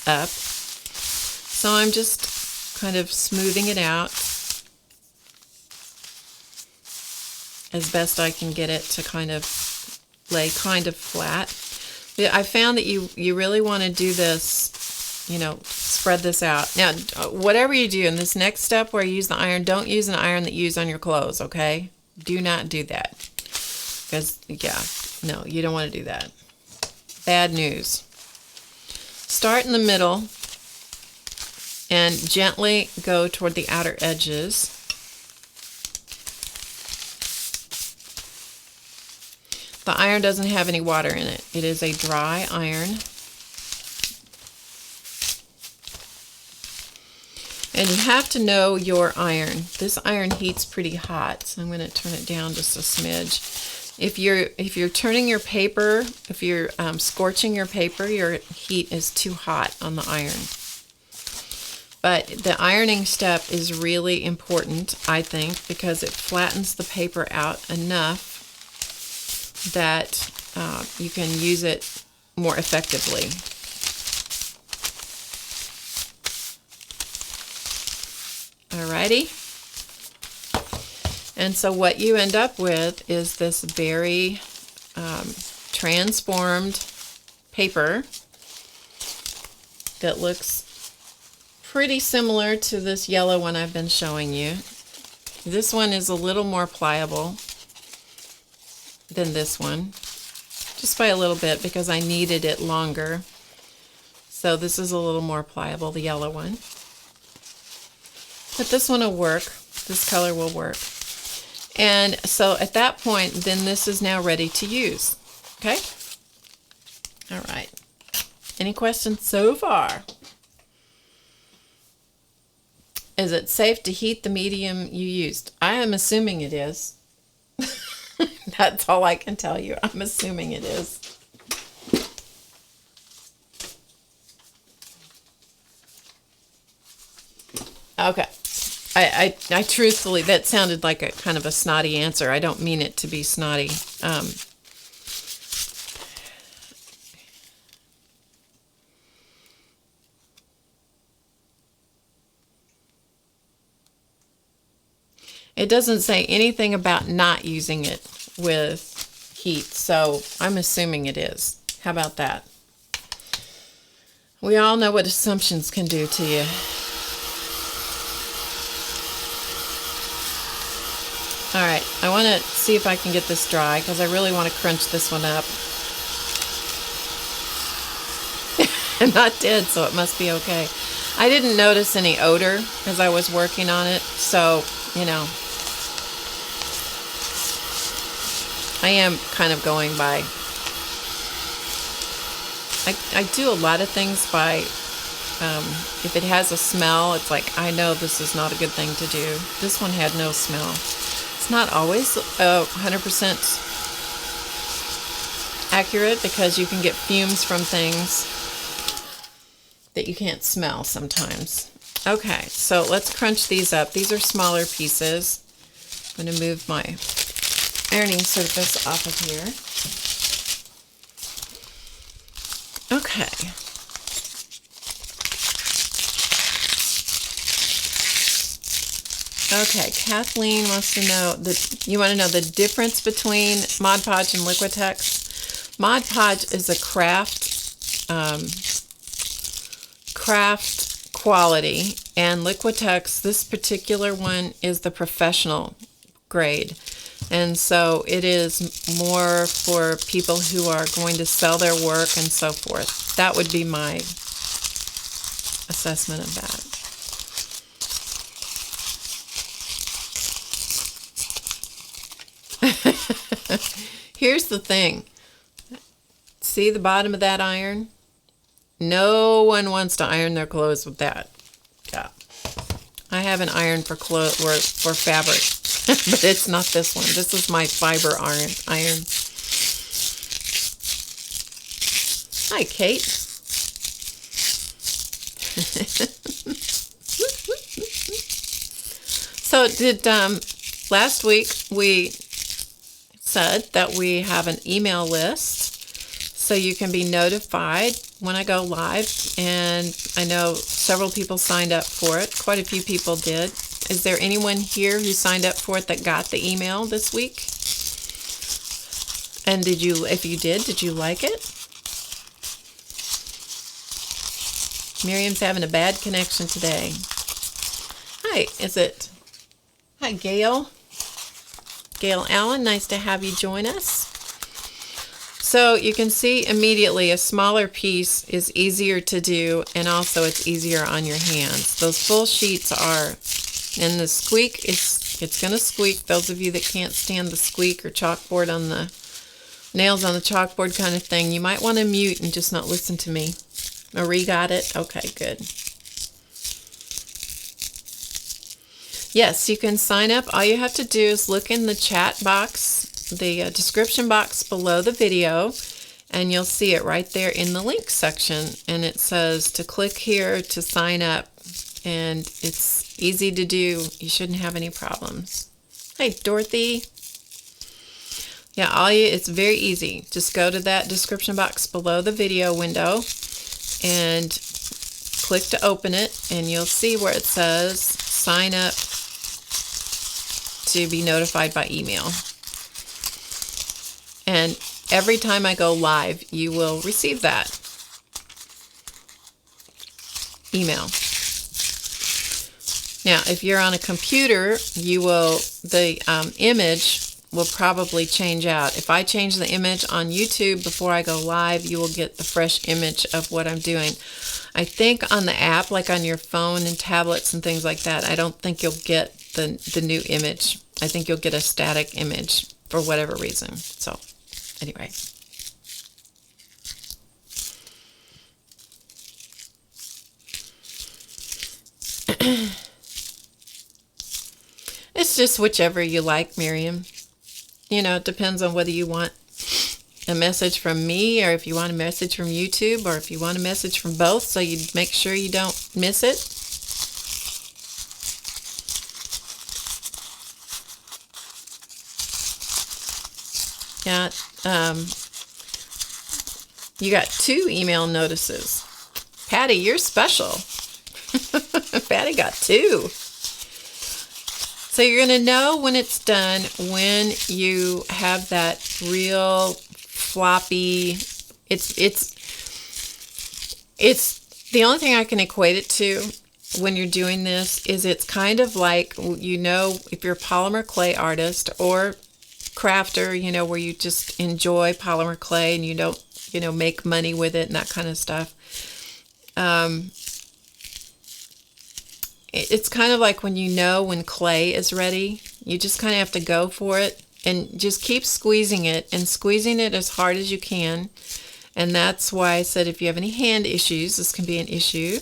up. So I'm just kind of smoothing it out as best I can get it to kind of lay kind of flat. I found that you really want to do this, you know, spread this out. Now, whatever you do in this next step where you use the iron, don't use an iron that you use on your clothes, okay? Do not do that. Because, yeah, no, you don't want to do that. Bad news. Start in the middle and gently go toward the outer edges. The iron doesn't have any water in it. It is a dry iron. And you have to know your iron. This iron heats pretty hot, so I'm going to turn it down just a smidge. If you're turning your paper, if you're scorching your paper, your heat is too hot on the iron. But the ironing step is really important, I think, because it flattens the paper out enough that you can use it more effectively. Alrighty. And so what you end up with is this very transformed paper that looks pretty similar to this yellow one I've been showing you. This one is a little more pliable than this one, just by a little bit because I kneaded it longer. So this is a little more pliable, the yellow one. But this one will work. This color will work. And so at that point, then this is now ready to use. Okay? All right. Any questions so far? Is it safe to heat the medium you used? I am assuming it is. That's all I can tell you. I'm assuming it is. Okay. I truthfully, that sounded like a kind of a snotty answer. I don't mean it to be snotty. It doesn't say anything about not using it with heat, so I'm assuming it is. How about that? We all know what assumptions can do to you. All right, I want to see if I can get this dry because I really want to crunch this one up. I'm not dead, so it must be okay. I didn't notice any odor as I was working on it, so, you know, I am kind of going by, I do a lot of things by, if it has a smell, it's like, I know this is not a good thing to do. This one had no smell. It's not always 100% accurate because you can get fumes from things that you can't smell sometimes. Okay, so let's crunch these up. These are smaller pieces. I'm going to move my ironing surface off of here. Okay. Okay, Kathleen wants to know that you want to know the difference between Mod Podge and Liquitex. Mod Podge is a craft quality, and Liquitex, this particular one, is the professional grade. And so it is more for people who are going to sell their work and so forth. That would be my assessment of that. Here's the thing. See the bottom of that iron? No one wants to iron their clothes with that. Yeah. I have an iron for clothes for fabric, but it's not this one. This is my fiber iron. Hi, Kate. So did last week we said that we have an email list so you can be notified when I go live, and I know several people signed up for it. Quite a few people did. Is there anyone here who signed up for it that got the email this week? And if you did you like it? Miriam's having a bad connection today. Hi, hi, Gail. Gail Allen, nice to have you join us. So you can see immediately a smaller piece is easier to do, and also it's easier on your hands. Those full sheets are, and the squeak, it's going to squeak. Those of you that can't stand the squeak or chalkboard on the nails on the chalkboard kind of thing, you might want to mute and just not listen to me. Marie got it? Okay, good. Yes, you can sign up. All you have to do is look in the chat box, the description box below the video, and you'll see it right there in the link section. And it says to click here to sign up. And it's easy to do. You shouldn't have any problems. Hi, Dorothy. Yeah, it's very easy. Just go to that description box below the video window and click to open it, and you'll see where it says sign up to be notified by email. And every time I go live, you will receive that email. Now, if you're on a computer, the image will probably change out. If I change the image on YouTube before I go live, you will get the fresh image of what I'm doing. I think on the app, like on your phone and tablets and things like that, I don't think you'll get the new image. I think you'll get a static image for whatever reason. So, anyway. It's just whichever you like, Miriam. You know, it depends on whether you want a message from me or if you want a message from YouTube or if you want a message from both, so you make sure you don't miss it. Yeah, you got 2 email notices. Patty, you're special. Patty got 2. So you're going to know when it's done when you have that real floppy, it's the only thing I can equate it to when you're doing this is it's kind of like, you know, if you're a polymer clay artist or crafter, you know, where you just enjoy polymer clay and you don't, you know, make money with it and that kind of stuff. It's kind of like when you know when clay is ready, you just kind of have to go for it and just keep squeezing it and squeezing it as hard as you can. And that's why I said if you have any hand issues, this can be an issue.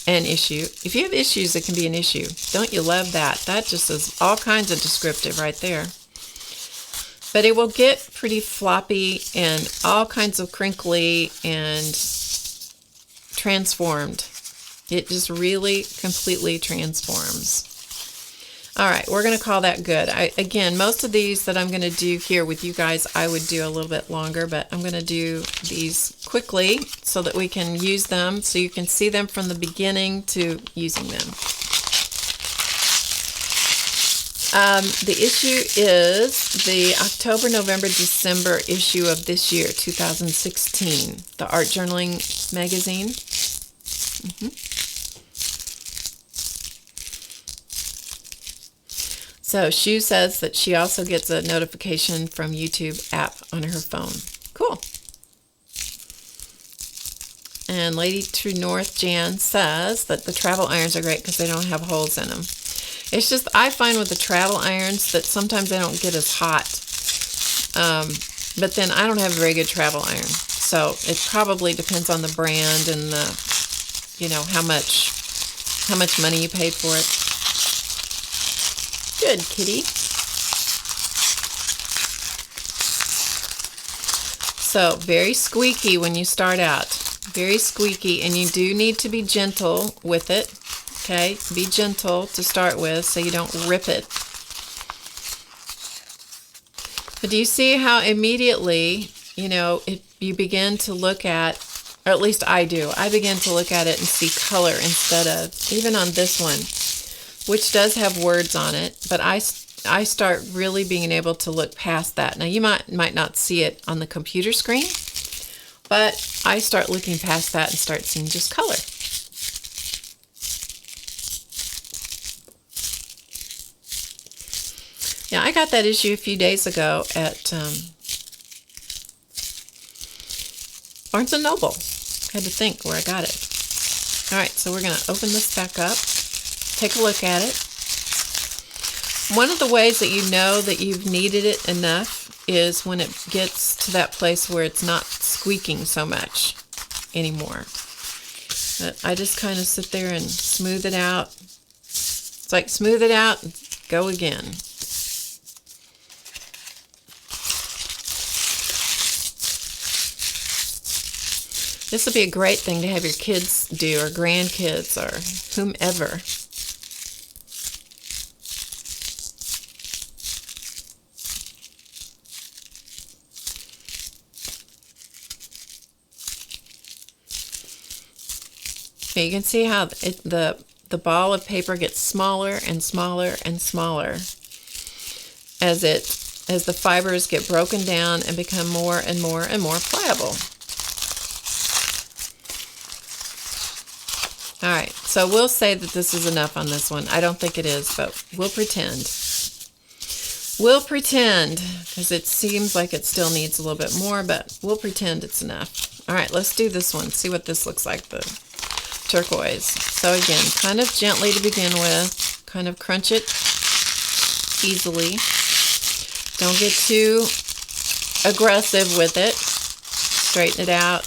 If you have issues, it can be an issue. Don't you love that? That just is all kinds of descriptive right there. But it will get pretty floppy and all kinds of crinkly and transformed. It just really completely transforms. All right, we're going to call that good. Again, most of these that I'm going to do here with you guys, I would do a little bit longer, but I'm going to do these quickly so that we can use them, so you can see them from the beginning to using them. The issue is the October, November, December issue of this year, 2016, the Art Journaling magazine. So Shu says that she also gets a notification from YouTube app on her phone. Cool. And Lady True North Jan says that the travel irons are great because they don't have holes in them. It's just, I find with the travel irons that sometimes they don't get as hot. But then I don't have a very good travel iron. So it probably depends on the brand and the, you know, how much money you paid for it. Good, kitty. So very squeaky when you start out. Very squeaky, and you do need to be gentle with it. Okay, be gentle to start with so you don't rip it. But do you see how immediately, you know, you begin to look at, or at least I do, I begin to look at it and see color instead of, even on this one, which does have words on it, but I start really being able to look past that. Now you might not see it on the computer screen, but I start looking past that and start seeing just color. Yeah, I got that issue a few days ago at Barnes & Noble. Had to think where I got it. All right, so we're going to open this back up. Take a look at it. One of the ways that you know that you've kneaded it enough is when it gets to that place where it's not squeaking so much anymore. But I just kind of sit there and smooth it out. It's like smooth it out, go again. This would be a great thing to have your kids do, or grandkids, or whomever. Okay, you can see how the ball of paper gets smaller and smaller and smaller as the fibers get broken down and become more and more and more pliable. All right, so we'll say that this is enough on this one. I don't think it is, but we'll pretend. We'll pretend, because it seems like it still needs a little bit more, but we'll pretend it's enough. All right, let's do this one. See what this looks like, the turquoise. So again, kind of gently to begin with. Kind of crunch it easily. Don't get too aggressive with it. Straighten it out.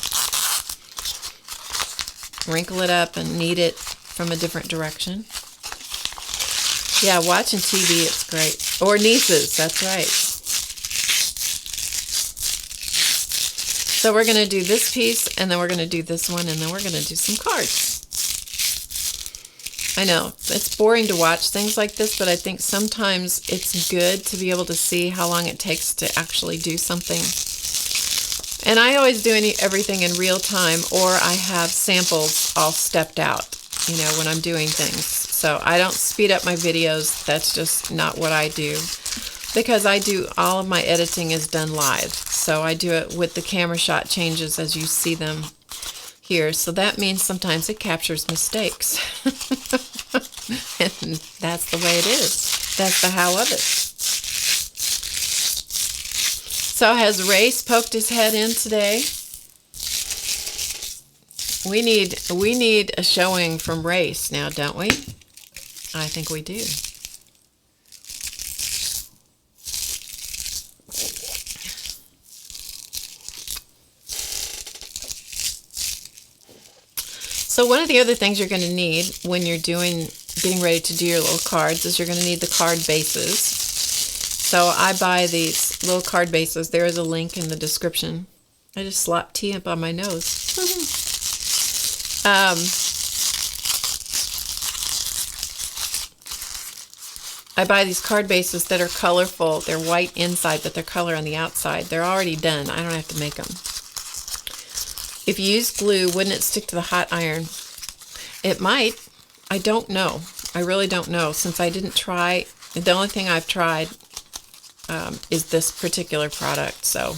Wrinkle it up and knead it from a different direction. Yeah, watching TV, it's great. Or nieces, that's right. So we're going to do this piece, and then we're going to do this one, and then we're going to do some cards. I know, it's boring to watch things like this, but I think sometimes it's good to be able to see how long it takes to actually do something. And I always do everything in real time, or I have samples all stepped out, you know, when I'm doing things. So I don't speed up my videos. That's just not what I do, because I do all of my editing is done live. So I do it with the camera shot changes as you see them here. So that means sometimes it captures mistakes. And that's the way it is. That's the how of it. So has Race poked his head in today? We need a showing from Race now, don't we? I think we do. So one of the other things you're going to need when you're getting ready to do your little cards is you're going to need the card bases. So I buy these little card bases. There is a link in the description. I just slapped tea up on my nose. I buy these card bases that are colorful. They're white inside, but they're color on the outside. They're already done. I don't have to make them. If you use glue, wouldn't it stick to the hot iron? It might. I don't know. I really don't know. Since I didn't try, the only thing I've tried is this particular product. So,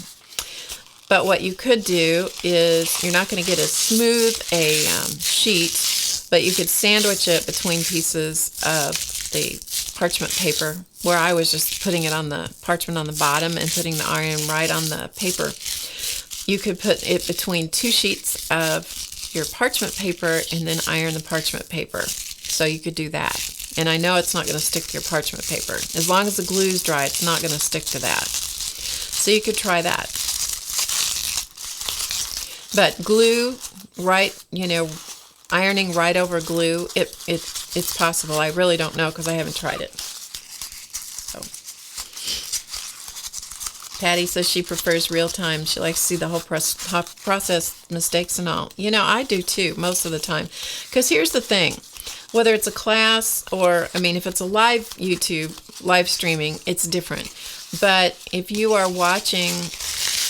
but what you could do is, you're not going to get as smooth a sheet, but you could sandwich it between pieces of the parchment paper, where I was just putting it on the parchment on the bottom and putting the iron right on the paper. You could put it between two sheets of your parchment paper and then iron the parchment paper. So you could do that. And I know it's not going to stick to your parchment paper. As long as the glue's dry, it's not going to stick to that. So you could try that. But glue, right, ironing right over glue, it's possible. I really don't know because I haven't tried it. So Patty says she prefers real time. She likes to see the whole process, mistakes and all. I do too, most of the time. Because here's the thing. Whether it's a class or, if it's a live YouTube, live streaming, it's different. But if you are watching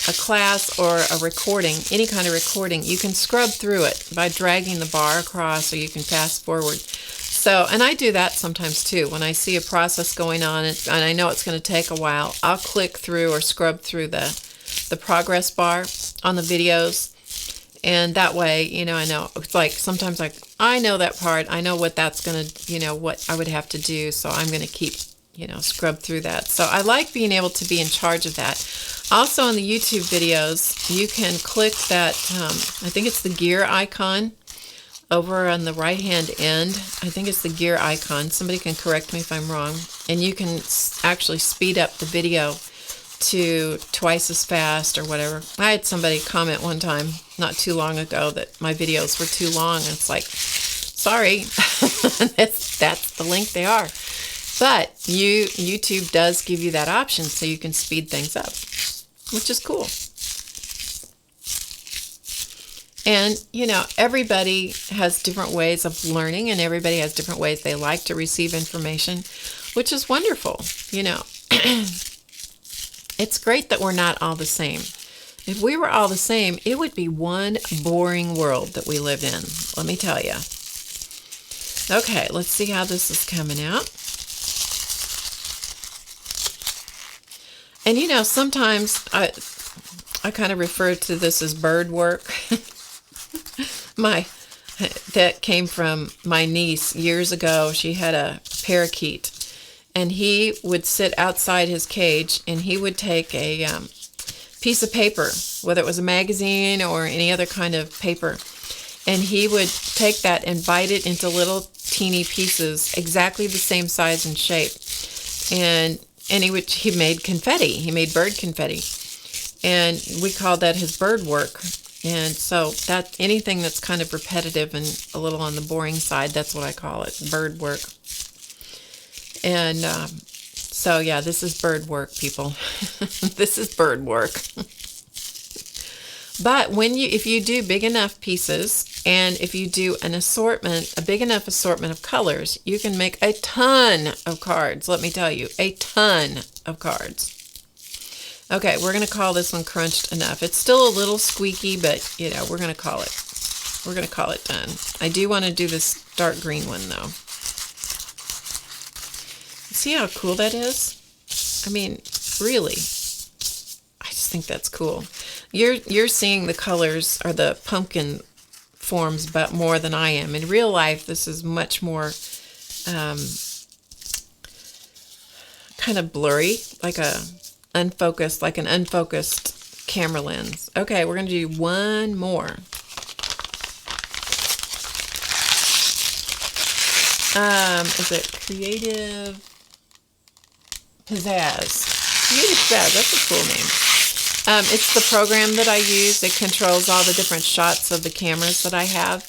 a class or a recording, any kind of recording, you can scrub through it by dragging the bar across, or you can fast forward. So, and I do that sometimes too. When I see a process going on and I know it's going to take a while, I'll click through or scrub through the progress bar on the videos. And that way, I know, it's like sometimes I know that part. I know what that's going to, what I would have to do. So I'm going to keep, scrub through that. So I like being able to be in charge of that. Also on the YouTube videos, you can click that, I think it's the gear icon over on the right hand end. I think it's the gear icon. Somebody can correct me if I'm wrong. And you can actually speed up the video to twice as fast or whatever. I had somebody comment one time not too long ago that my videos were too long. And it's like, sorry, that's the length they are. But YouTube does give you that option so you can speed things up, which is cool. And, everybody has different ways of learning, and everybody has different ways they like to receive information, which is wonderful. It's great that we're not all the same. If we were all the same, it would be one boring world that we live in, let me tell you. Okay, let's see how this is coming out. And sometimes I kind of refer to this as bird work. That came from my niece years ago. She had a parakeet, and he would sit outside his cage, and he would take a piece of paper, whether it was a magazine or any other kind of paper, and he would take that and bite it into little teeny pieces, exactly the same size and shape, and he made confetti. He made bird confetti, and we called that his bird work. And so that anything that's kind of repetitive and a little on the boring side, that's what I call it, bird work. And so yeah, this is bird work, people. This is bird work. But if you do big enough pieces, and if you do a big enough assortment of colors, you can make a ton of cards. Let me tell you, a ton of cards. Okay, we're going to call this one crunched enough. It's still a little squeaky, but, we're going to call it done. I do want to do this dark green one, though. See how cool that is? Really. I just think that's cool. You're seeing the colors or the pumpkin forms, but more than I am. In real life, this is much more kind of blurry, like an unfocused camera lens. Okay, we're going to do one more. Is it Creative Pizzazz? Creative Pizzazz, that's a cool name. It's the program that I use. It controls all the different shots of the cameras that I have.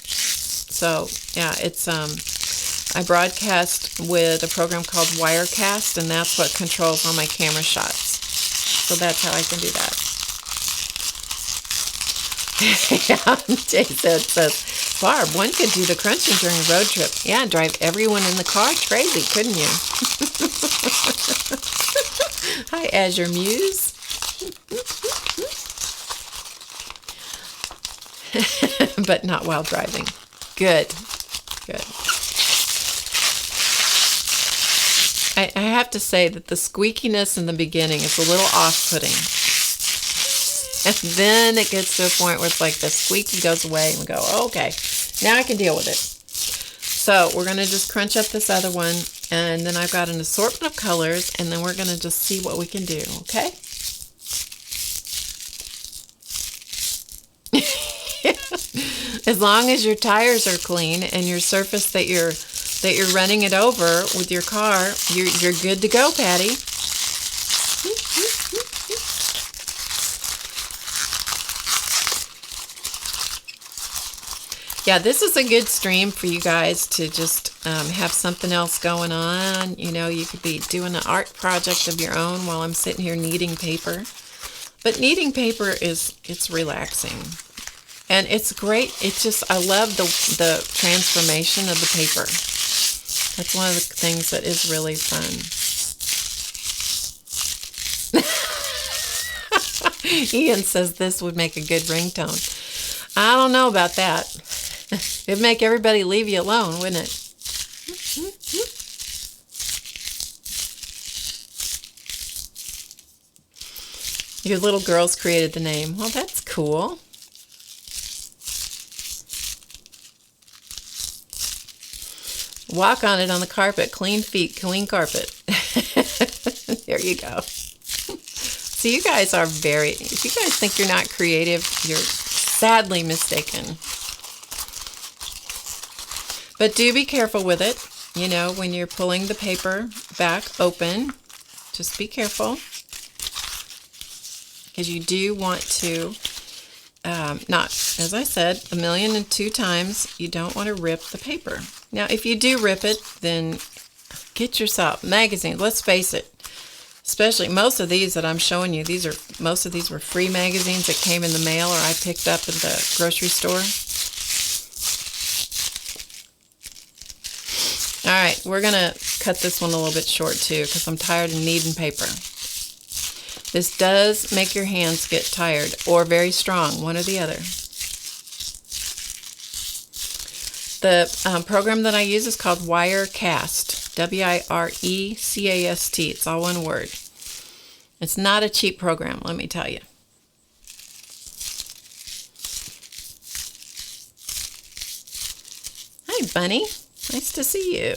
So yeah, it's I broadcast with a program called Wirecast, and that's what controls all my camera shots. So that's how I can do that. Yeah, Jason says, Barb, one could do the crunching during a road trip. Yeah, drive everyone in the car crazy, couldn't you? Hi, Azure Muse. But not while driving. Good. Good. I have to say that the squeakiness in the beginning is a little off-putting. And then it gets to a point where it's like the squeaky goes away and we go, oh, okay, now I can deal with it. So we're going to just crunch up this other one, and then I've got an assortment of colors, and then we're going to just see what we can do, okay? As long as your tires are clean and your surface that you're running it over with your car, you're good to go, Patty. Yeah, this is a good stream for you guys to just have something else going on. You know, you could be doing an art project of your own while I'm sitting here kneading paper. But kneading paper it's relaxing. And it's great. It's just, I love the transformation of the paper. That's one of the things that is really fun. Ian says this would make a good ringtone. I don't know about that. It'd make everybody leave you alone, wouldn't it? Your little girls created the name. Well, that's cool. Walk on it on the carpet. Clean feet, clean carpet. There you go. So you guys are if you guys think you're not creative, you're sadly mistaken. But do be careful with it. You know, when you're pulling the paper back open, just be careful. Because you do want to, not, as I said, 1,000,002 times, you don't want to rip the paper. Now, if you do rip it, then get yourself magazines. Let's face it, especially most of these that I'm showing you, most of these were free magazines that came in the mail or I picked up at the grocery store. All right, we're going to cut this one a little bit short too because I'm tired of kneading paper. This does make your hands get tired or very strong, one or the other. The program that I use is called Wirecast, W-I-R-E-C-A-S-T. It's all one word. It's not a cheap program, let me tell you. Hi, Bunny. Nice to see you.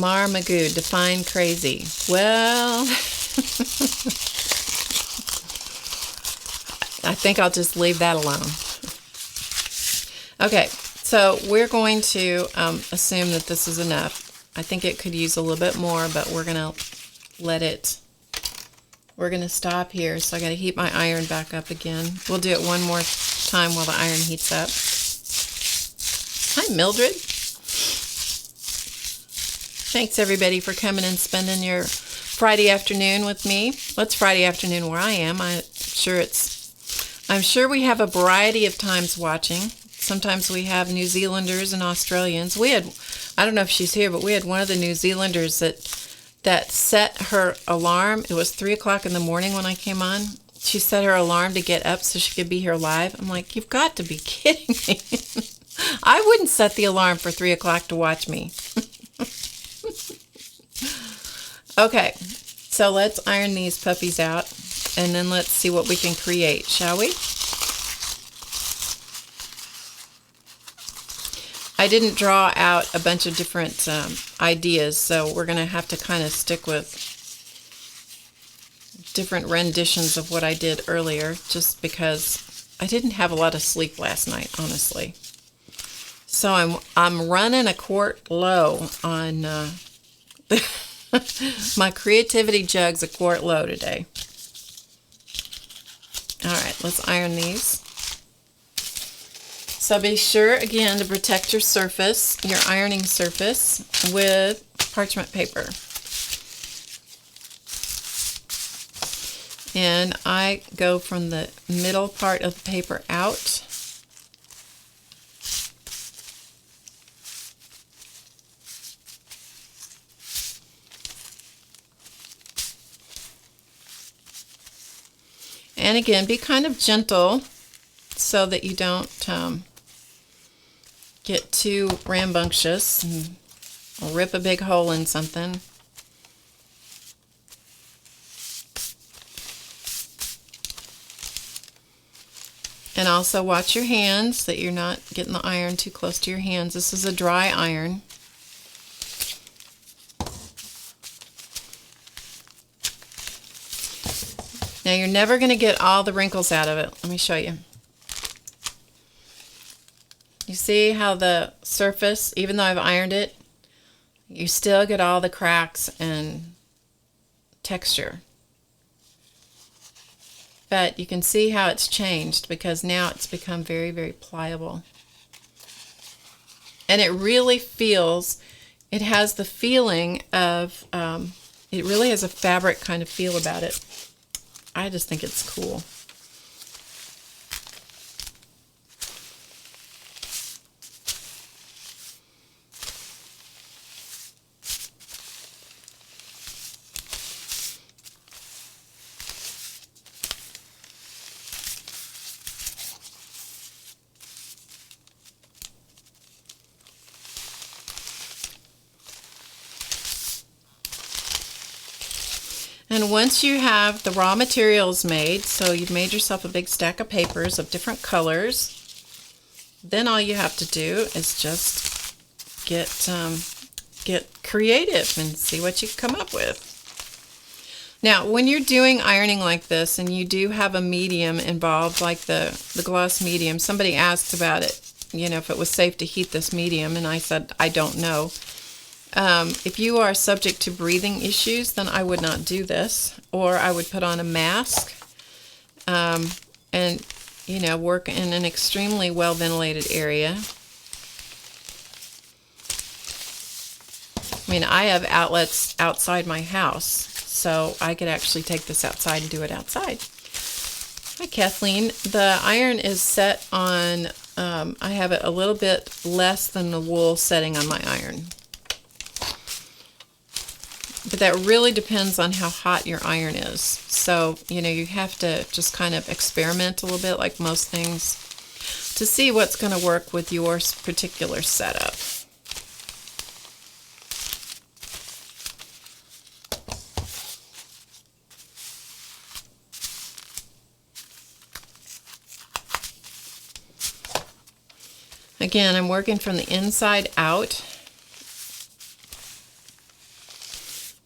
Mar Magoo, define crazy. Well, I think I'll just leave that alone. Okay, so we're going to assume that this is enough. I think it could use a little bit more, but we're going to stop here. So I got to heat my iron back up again. We'll do it one more time while the iron heats up. Hi, Mildred. Thanks everybody for coming and spending your Friday afternoon with me. Well, it's Friday afternoon where I am. I'm sure we have a variety of times watching. Sometimes we have New Zealanders and Australians. I don't know if she's here, but we had one of the New Zealanders that set her alarm. It was 3 o'clock in the morning when I came on. She set her alarm to get up so she could be here live. I'm like, you've got to be kidding me. I wouldn't set the alarm for 3 o'clock to watch me. Okay, so let's iron these puppies out, and then let's see what we can create, shall we? I didn't draw out a bunch of different ideas, so we're going to have to kind of stick with different renditions of what I did earlier, just because I didn't have a lot of sleep last night, honestly. So I'm running a quart low on my creativity jug's a quart low today. All right, let's iron these. So be sure again to protect your surface, your ironing surface, with parchment paper. And I go from the middle part of the paper out. And again, be kind of gentle so that you don't get too rambunctious and rip a big hole in something. And also watch your hands, that you're not getting the iron too close to your hands. This is a dry iron. Now you're never going to get all the wrinkles out of it. Let me show you. You see how the surface, even though I've ironed it, you still get all the cracks and texture. But you can see how it's changed because now it's become very, very pliable. And it really feels, it has the feeling of, it really has a fabric kind of feel about it. I just think it's cool. And once you have the raw materials made, so you've made yourself a big stack of papers of different colors, then all you have to do is just get creative and see what you can come up with. Now, when you're doing ironing like this and you do have a medium involved, like the gloss medium, somebody asked about it, you know, if it was safe to heat this medium, and I said, I don't know. If you are subject to breathing issues, then I would not do this, or I would put on a mask and, you know, work in an extremely well ventilated area. I mean, I have outlets outside my house, so I could actually take this outside and do it outside. Hi, Kathleen. The iron is set on, I have it a little bit less than the wool setting on my iron. But that really depends on how hot your iron is. So, you know, you have to just kind of experiment a little bit, like most things, to see what's going to work with your particular setup. Again, I'm working from the inside out.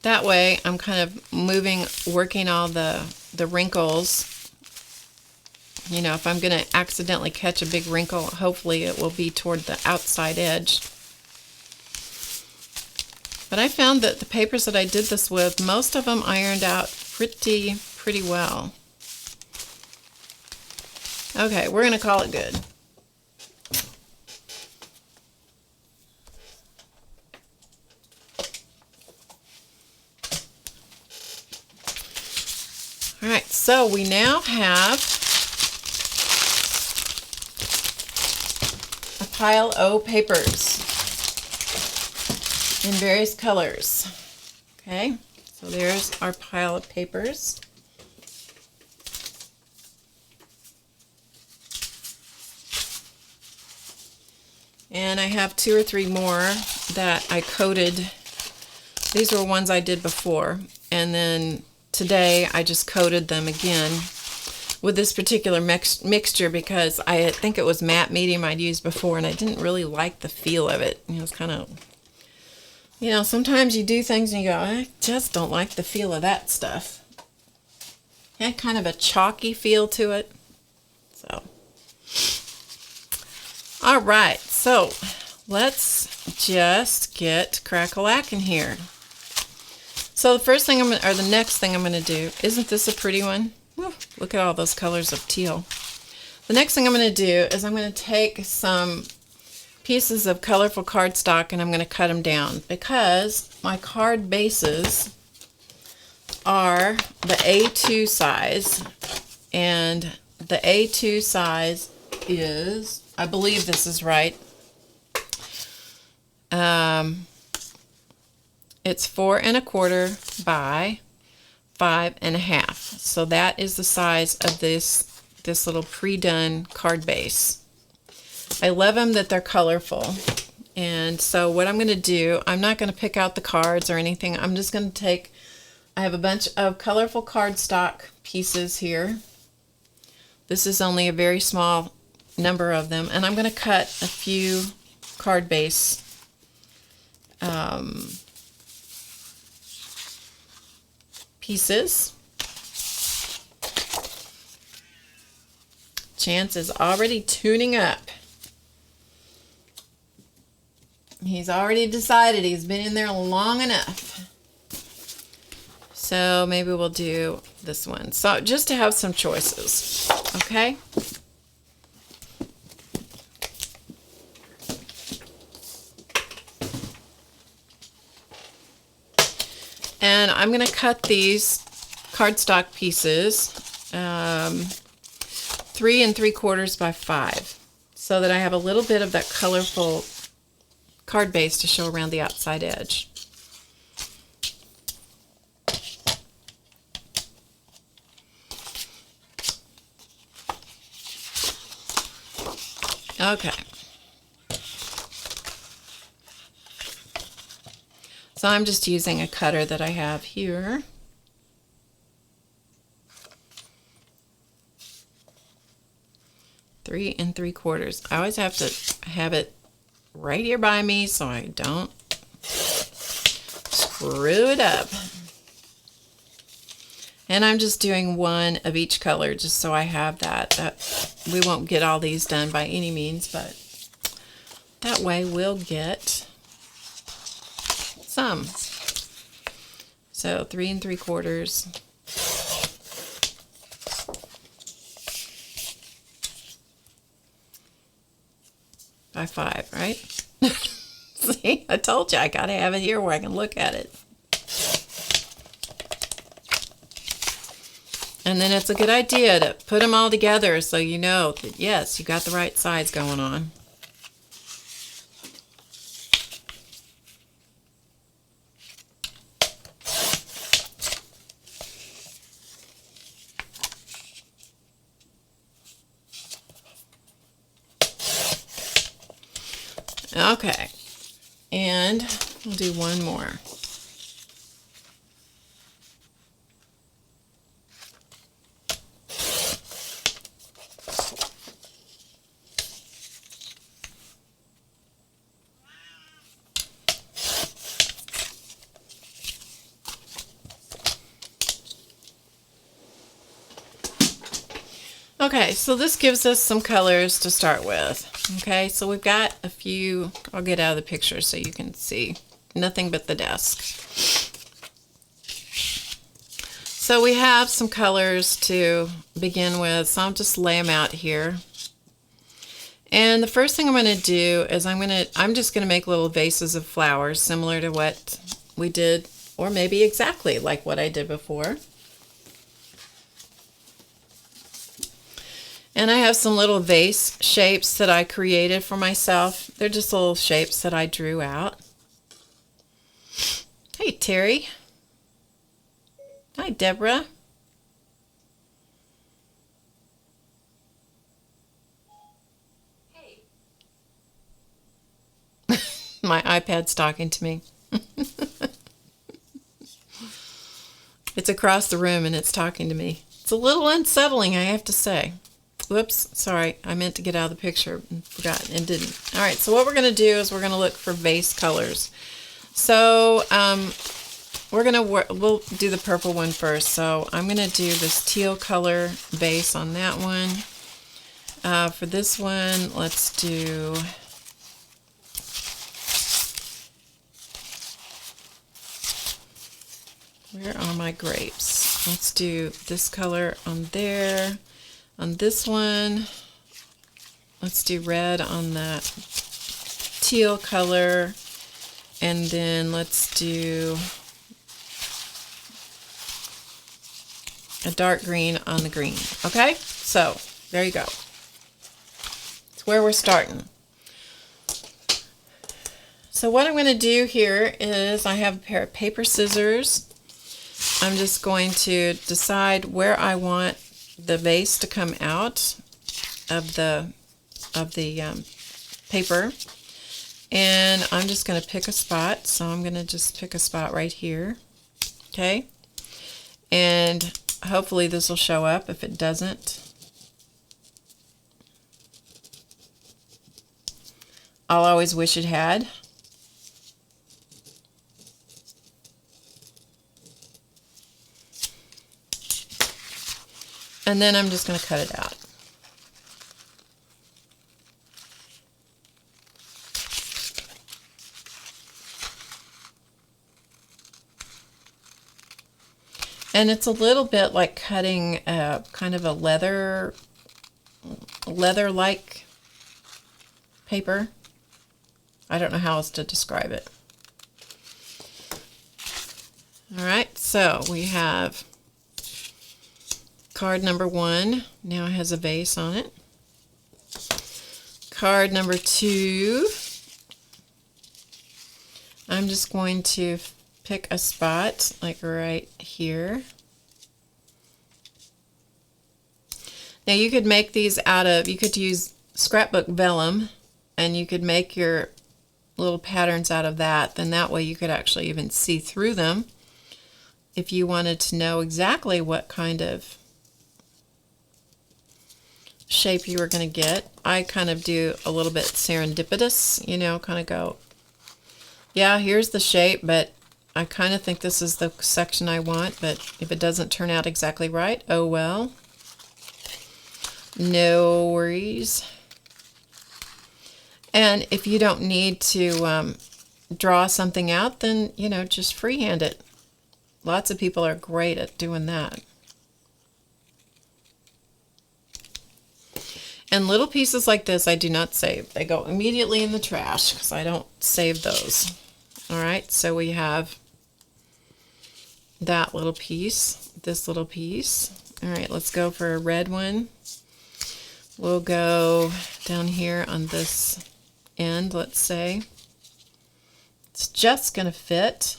That way, I'm kind of working all the wrinkles. You know, if I'm going to accidentally catch a big wrinkle, hopefully it will be toward the outside edge. But I found that the papers that I did this with, most of them ironed out pretty well. Okay, we're going to call it good. All right, so we now have a pile of papers in various colors. Okay, so there's our pile of papers. And I have 2 or 3 more that I coated. These were ones I did before, and then today I just coated them again with this particular mixture because I think it was matte medium I'd used before, and I didn't really like the feel of it. You know, it's kind of, you know, sometimes you do things and you go, I just don't like the feel of that stuff. It had kind of a chalky feel to it. So, all right, so let's just get crack-a-lackin' here. So the first thing the next thing I'm going to do, isn't this a pretty one? Woo, look at all those colors of teal. The next thing I'm going to do is I'm going to take some pieces of colorful cardstock and I'm going to cut them down because my card bases are the A2 size, and the A2 size is, I believe this is right, it's 4 1/4 by 5 1/2. So that is the size of this little pre-done card base. I love them that they're colorful. And so what I'm going to do, I'm not going to pick out the cards or anything. I'm just going to take, I have a bunch of colorful cardstock pieces here. This is only a very small number of them. And I'm going to cut a few card base pieces. Chance is already tuning up. He's already decided he's been in there long enough. So maybe we'll do this one. So just to have some choices, okay? And I'm going to cut these cardstock pieces 3 3/4 by 5 so that I have a little bit of that colorful card base to show around the outside edge. Okay. So I'm just using a cutter that I have here. Three 3/4. I always have to have it right here by me so I don't screw it up. And I'm just doing one of each color just so I have that. We won't get all these done by any means, but that way we'll get some. So 3 3/4 by 5, right? See, I told you I gotta have it here where I can look at it. And then it's a good idea to put them all together so you know that yes, you got the right size going on. Okay, and we'll do one more. Okay, so this gives us some colors to start with. Okay, so we've got a few, I'll get out of the picture so you can see. Nothing but the desk. So we have some colors to begin with, so I'll just lay them out here. And the first thing I'm going to do is I'm just going to make little vases of flowers similar to what we did, or maybe exactly like what I did before. And I have some little vase shapes that I created for myself. They're just little shapes that I drew out. Hey, Terry. Hi, Deborah. Hey. My iPad's talking to me. It's across the room and it's talking to me. It's a little unsettling, I have to say. Whoops, sorry, I meant to get out of the picture and forgot and didn't. All right, so what we're going to do is we're going to look for vase colors. So we'll do the purple one first. So I'm going to do this teal color base on that one. For this one, let's do where are my grapes? Let's do this color on there. On this one, let's do red on that teal color, and then let's do a dark green on the green. Okay, so there you go. It's where we're starting. So what I'm going to do here is I have a pair of paper scissors. I'm just going to decide where I want the vase to come out of the paper, and I'm just going to pick a spot. So I'm going to just pick a spot right here. Okay, and hopefully this will show up. If it doesn't, I'll always wish it had. And then I'm just going to cut it out. And it's a little bit like cutting kind of a leather-like paper. I don't know how else to describe it. All right, so we have card number 1 now has a vase on it. Card number 2, I'm just going to pick a spot like right here. Now you could make these out of, you could use scrapbook vellum, and you could make your little patterns out of that. Then that way you could actually even see through them if you wanted to know exactly what kind of shape you were going to get. I kind of do a little bit serendipitous, you know, kind of go, yeah, here's the shape, but I kind of think this is the section I want, but if it doesn't turn out exactly right, oh well. No worries. And if you don't need to draw something out, then, you know, just freehand it. Lots of people are great at doing that. And little pieces like this I do not save. They go immediately in the trash because I don't save those. All right, so we have that little piece, this little piece. All right, let's go for a red one. We'll go down here on this end, let's say. It's just going to fit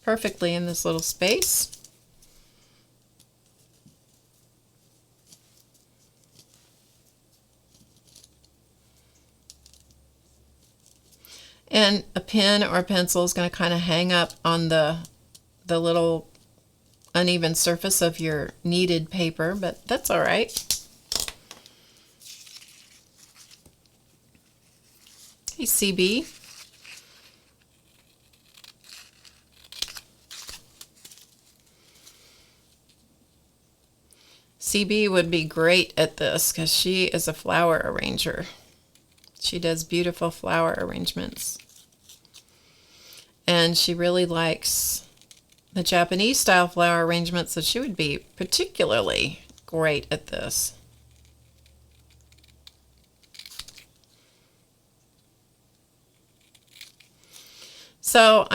perfectly in this little space. And a pen or a pencil is going to kind of hang up on the little uneven surface of your kneaded paper, but that's all right. Hey, CB. CB would be great at this because she is a flower arranger. She does beautiful flower arrangements. And she really likes the Japanese style flower arrangements, so she would be particularly great at this. So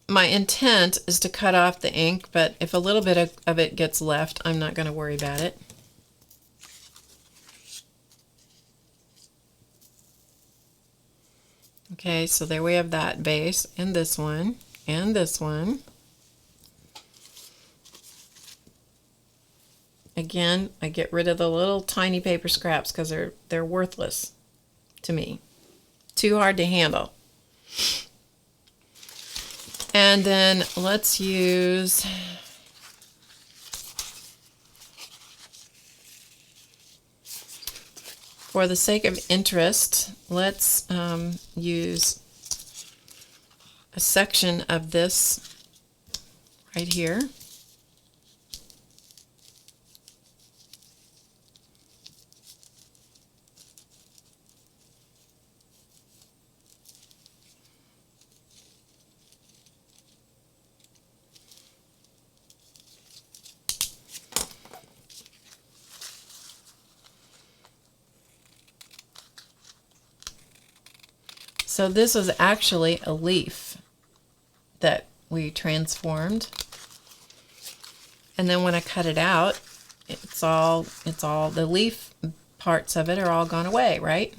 my intent is to cut off the ink, but if a little bit of it gets left, I'm not going to worry about it. Okay, so there we have that base, and this one, and this one. Again, I get rid of the little tiny paper scraps because they're worthless to me. Too hard to handle. And then let's use for the sake of interest, let's use a section of this right here. So this was actually a leaf that we transformed. And then when I cut it out, it's all the leaf parts of it are all gone away, right?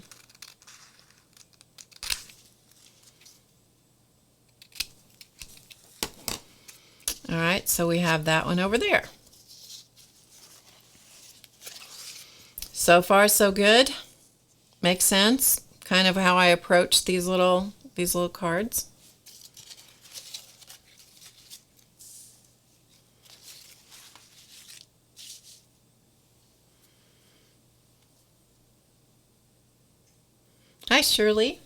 All right, so we have that one over there. So far, so good. Makes sense. Kind of how I approach these little cards. Hi, Shirley.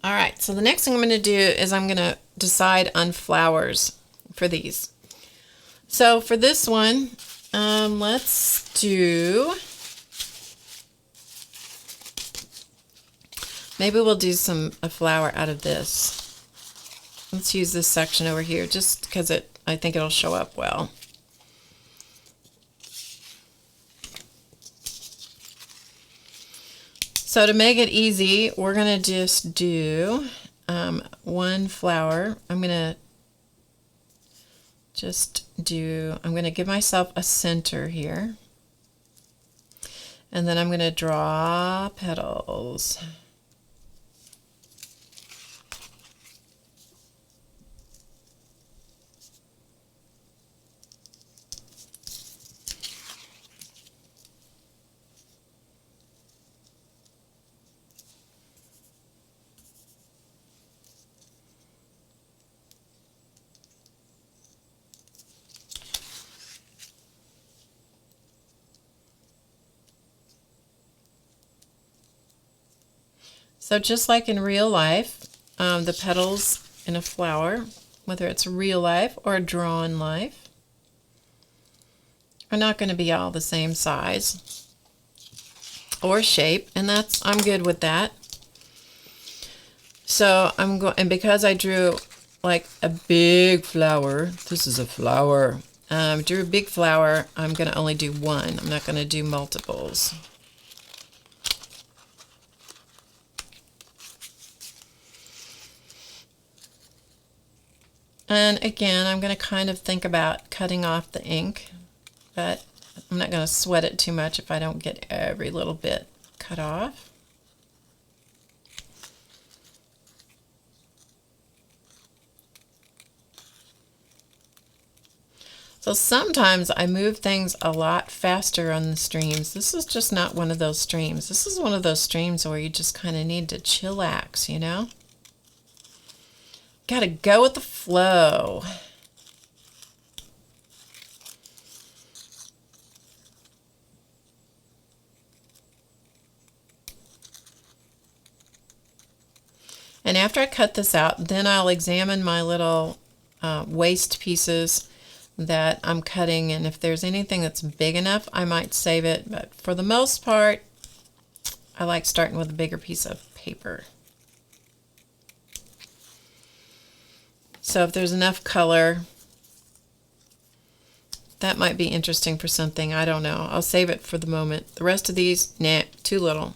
All right, so the next thing I'm going to do is I'm going to decide on flowers for these. So for this one, let's do, maybe we'll do a flower out of this. Let's use this section over here just because I think it'll show up well. So to make it easy, we're going to just do one flower. I'm going to give myself a center here. And then I'm going to draw petals. So just like in real life, the petals in a flower, whether it's real life or drawn life, are not going to be all the same size or shape, and I'm good with that. So and because I drew like a big flower, this is a flower, drew a big flower, I'm going to only do one. I'm not going to do multiples. And again, I'm going to kind of think about cutting off the ink, but I'm not going to sweat it too much if I don't get every little bit cut off. So sometimes I move things a lot faster on the streams. This is just not one of those streams. This is one of those streams where you just kind of need to chillax, you know? Gotta go with the flow. And after I cut this out, then I'll examine my little waste pieces that I'm cutting, and if there's anything that's big enough, I might save it, but for the most part, I like starting with a bigger piece of paper. So if there's enough color, that might be interesting for something. I don't know. I'll save it for the moment. The rest of these, nah, too little.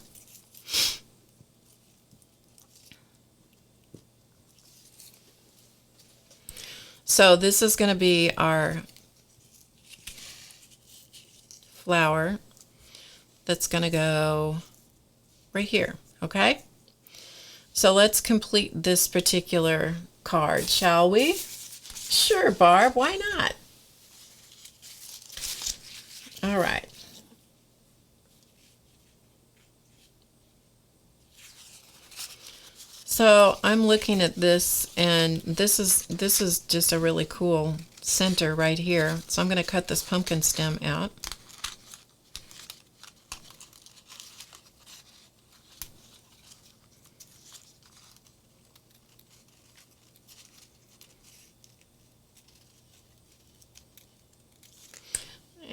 So this is going to be our flower that's going to go right here, okay? So let's complete this particular card, shall we? Sure, Barb, why not? All right. So I'm looking at this, and this is just a really cool center right here. So I'm going to cut this pumpkin stem out.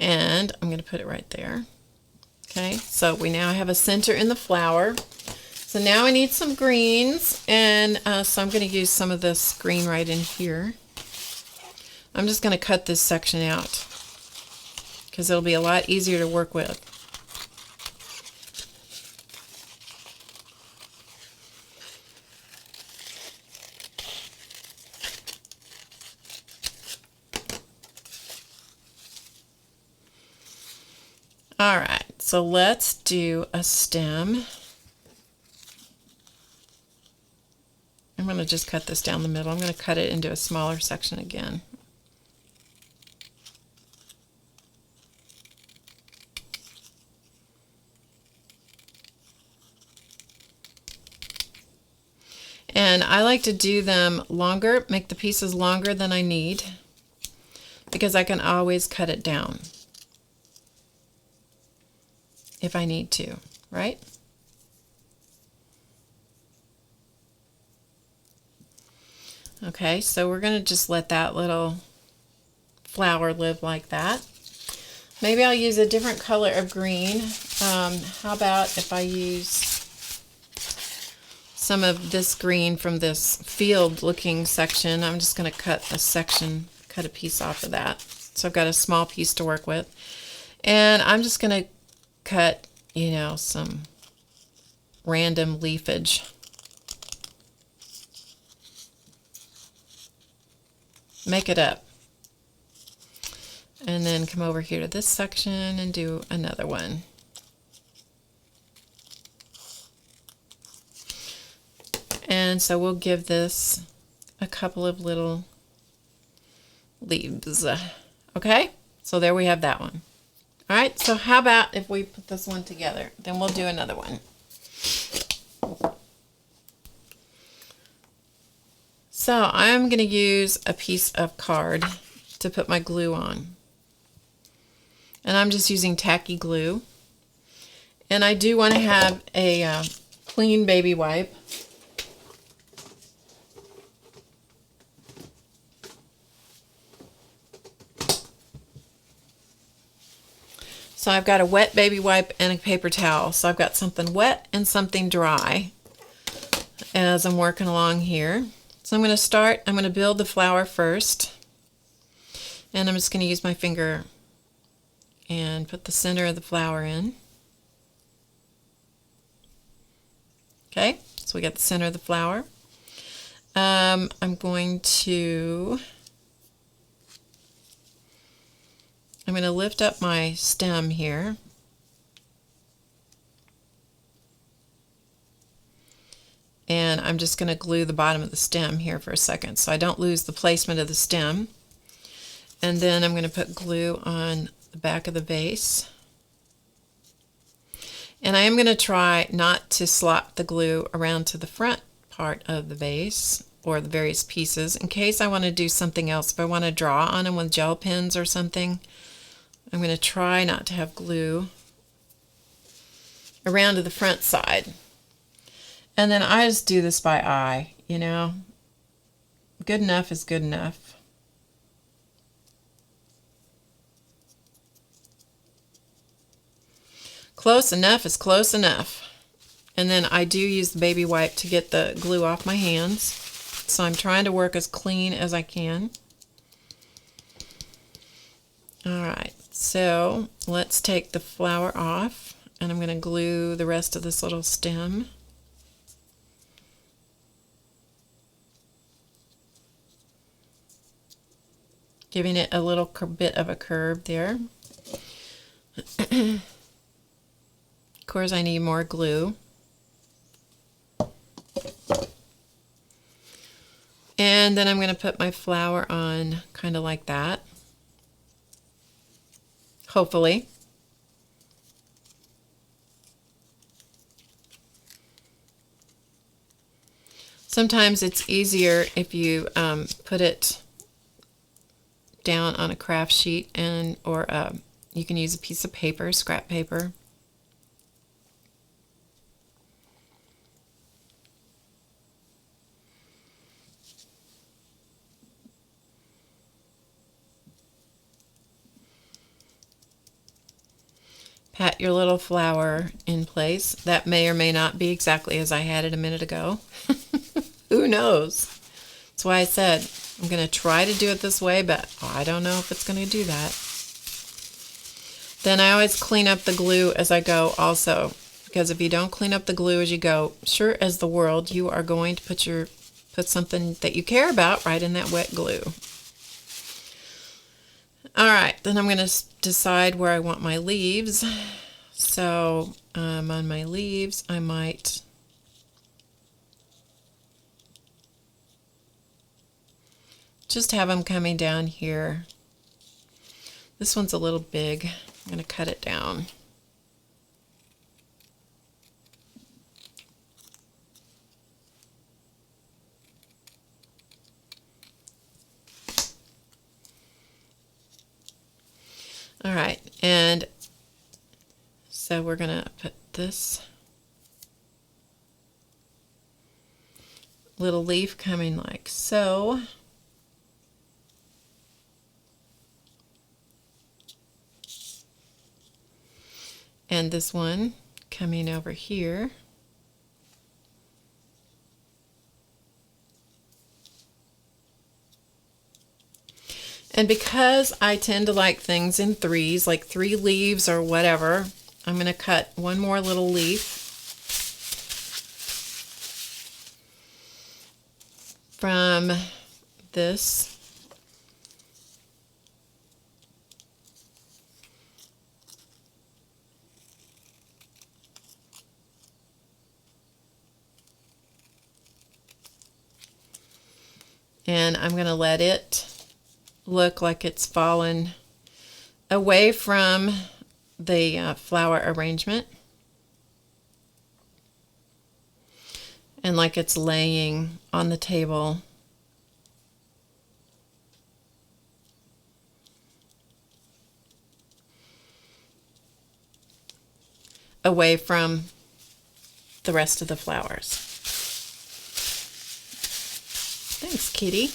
And I'm going to put it right there. Okay, so we now have a center in the flower. So now I need some greens, and so I'm going to use some of this green right in here. I'm just going to cut this section out because it'll be a lot easier to work with. All right, so let's do a stem. I'm going to just cut this down the middle. I'm going to cut it into a smaller section again. And I like to do them longer, make the pieces longer than I need, because I can always cut it down if I need to, right? Okay, so we're going to just let that little flower live like that. Maybe I'll use a different color of green. How about if I use some of this green from this field looking section? I'm just going to cut a piece off of that. So I've got a small piece to work with. And I'm just going to cut, you know, some random leafage. Make it up. And then come over here to this section and do another one. And so we'll give this a couple of little leaves. Okay, so there we have that one. All right, so how about if we put this one together? Then we'll do another one. So I'm going to use a piece of card to put my glue on. And I'm just using tacky glue. And I do want to have a clean baby wipe. So I've got a wet baby wipe and a paper towel. So I've got something wet and something dry as I'm working along here. So I'm going to build the flower first. And I'm just going to use my finger and put the center of the flower in. Okay, so we got the center of the flower. I'm going to lift up my stem here. And I'm just going to glue the bottom of the stem here for a second so I don't lose the placement of the stem. And then I'm going to put glue on the back of the vase. And I am going to try not to slop the glue around to the front part of the vase or the various pieces in case I want to do something else. If I want to draw on them with gel pens or something, I'm going to try not to have glue around to the front side. And then I just do this by eye, you know. Good enough is good enough. Close enough is close enough. And then I do use the baby wipe to get the glue off my hands. So I'm trying to work as clean as I can. Alright, so let's take the flower off. And I'm going to glue the rest of this little stem. Giving it a little bit of a curve there. Of course, I need more glue. And then I'm going to put my flower on kind of like that. Hopefully. Sometimes it's easier if you put it down on a craft sheet or you can use a piece of paper, scrap paper. Pat your little flower in place. That may or may not be exactly as I had it a minute ago. Who knows? That's why I said I'm going to try to do it this way, but I don't know if it's going to do that. Then I always clean up the glue as I go also, because if you don't clean up the glue as you go, sure as the world, you are going to put something that you care about right in that wet glue. All right, then I'm going to decide where I want my leaves. So on my leaves, I might just have them coming down here. This one's a little big. I'm going to cut it down. All right, and so we're going to put this little leaf coming like so. And this one coming over here. And because I tend to like things in threes, like 3 leaves or whatever, I'm going to cut one more little leaf from this. And I'm going to let it look like it's fallen away from the flower arrangement and like it's laying on the table. Away from the rest of the flowers. Thanks, kitty.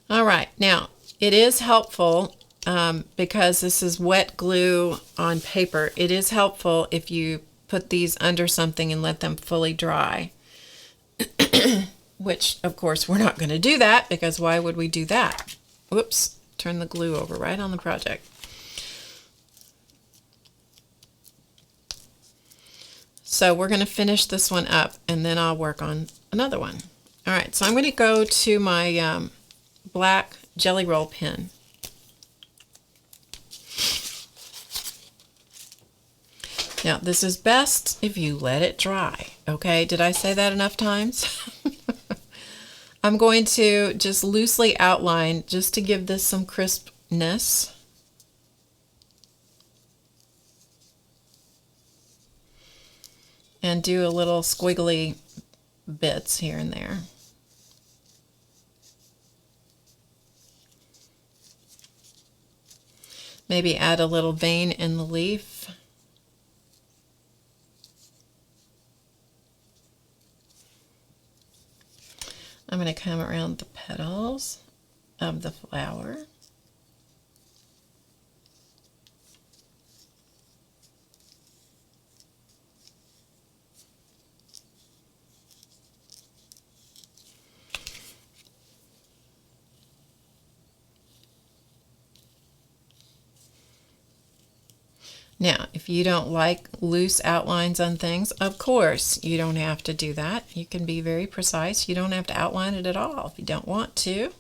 All right, now it is helpful because this is wet glue on paper. It is helpful if you put these under something and let them fully dry, which of course we're not going to do that because why would we do that? Whoops, turn the glue over right on the project. So we're going to finish this one up and then I'll work on another one. All right, so I'm going to go to my black jelly roll pen. Now this is best if you let it dry. Okay, did I say that enough times? I'm going to just loosely outline just to give this some crispness. And do a little squiggly bits here and there. Maybe add a little vein in the leaf. I'm going to come around the petals of the flower. Now, if you don't like loose outlines on things, of course, you don't have to do that. You can be very precise. You don't have to outline it at all if you don't want to.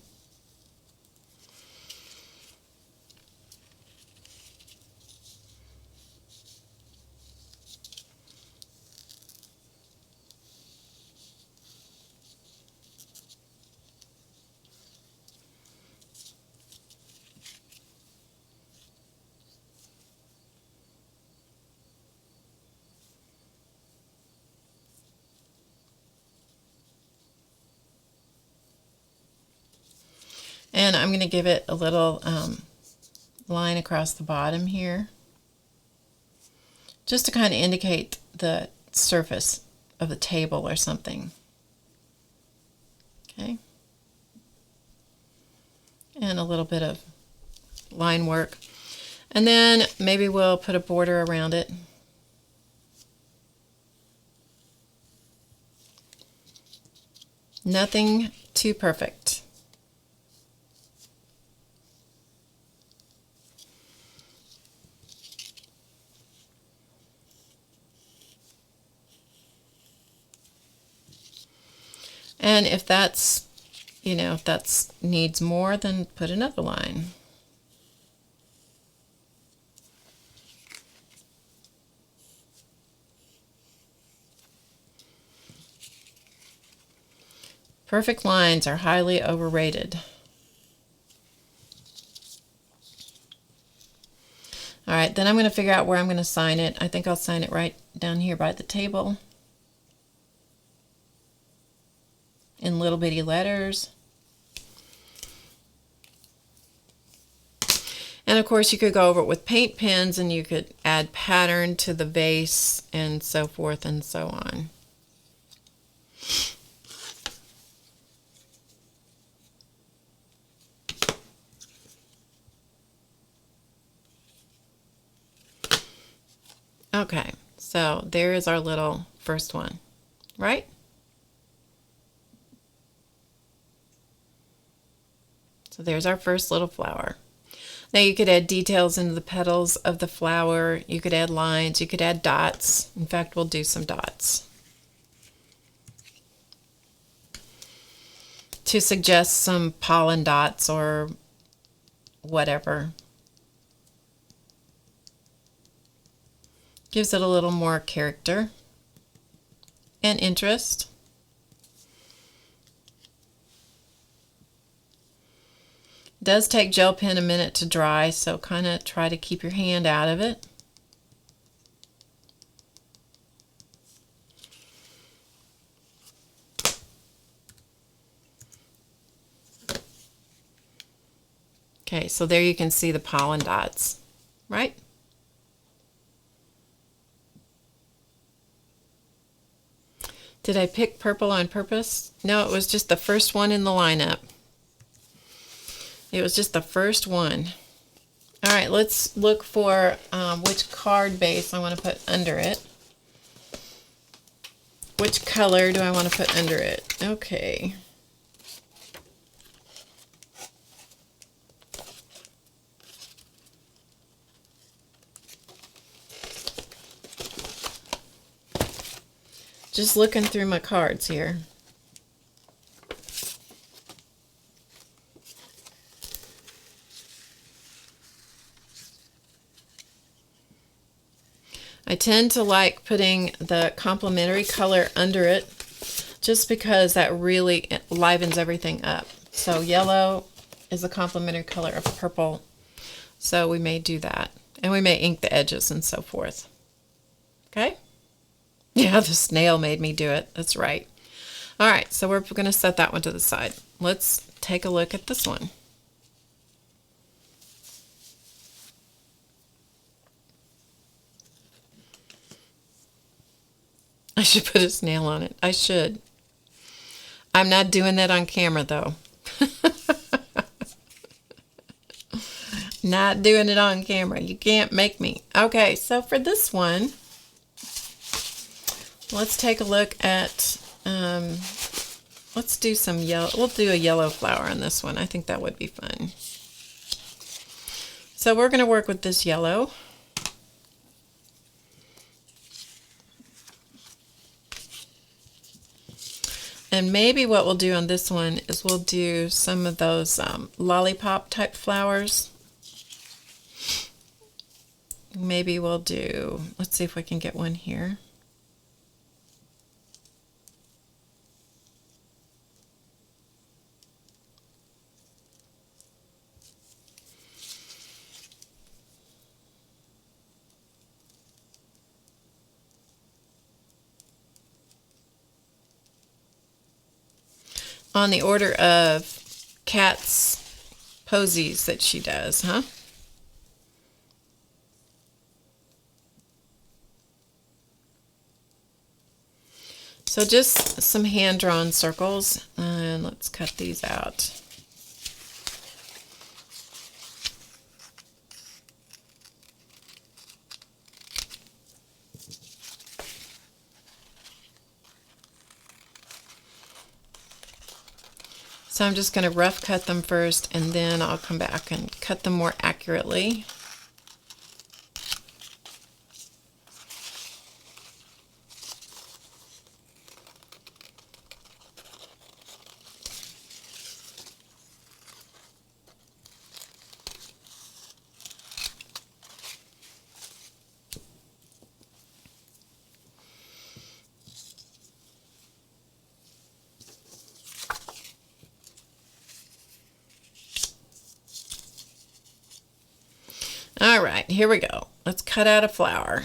And I'm going to give it a little line across the bottom here, just to kind of indicate the surface of the table or something. Okay. And a little bit of line work. And then maybe we'll put a border around it. Nothing too perfect. And if that's, if that's needs more, then put another line. Perfect lines are highly overrated. All right, then I'm going to figure out where I'm going to sign it. I think I'll sign it right down here by the table in little bitty letters. And of course you could go over it with paint pens and you could add pattern to the base and so forth and so on. Okay, so there is our little first one, right? So there's our first little flower. Now you could add details into the petals of the flower. You could add lines. You could add dots. In fact, we'll do some dots to suggest some pollen dots or whatever. Gives it a little more character and interest. It does take gel pen a minute to dry, so kind of try to keep your hand out of it. Okay, so there you can see the pollen dots, right? Did I pick purple on purpose? No, it was just the first one in the lineup. It was just the first one. All right, let's look for which card base I want to put under it. Which color do I want to put under it? Okay. Just looking through my cards here. I tend to like putting the complementary color under it just because that really livens everything up. So yellow is a complementary color of purple, so we may do that. And we may ink the edges and so forth. Okay? Yeah, the snail made me do it. That's right. All right, so we're going to set that one to the side. Let's take a look at this one. I should put a snail on it. I should. I'm not doing that on camera, though. Not doing it on camera. You can't make me. Okay, so for this one, let's take a look at, let's do some yellow. We'll do a yellow flower on this one. I think that would be fun. So we're going to work with this yellow. And maybe what we'll do on this one is we'll do some of those lollipop type flowers. Maybe we'll do, let's see if we can get one here. On the order of Kat's posies that she does, huh? So just some hand-drawn circles, and let's cut these out. So I'm just going to rough cut them first, and then I'll come back and cut them more accurately. All right, here we go. Let's cut out a flower.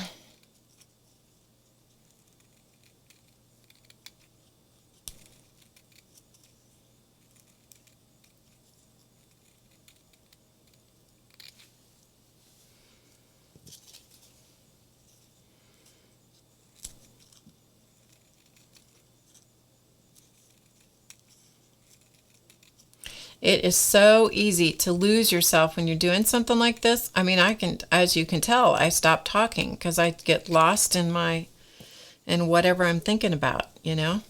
It is so easy to lose yourself when you're doing something like this. I mean, I can, as you can tell, I stop talking because I get lost in whatever I'm thinking about, you know?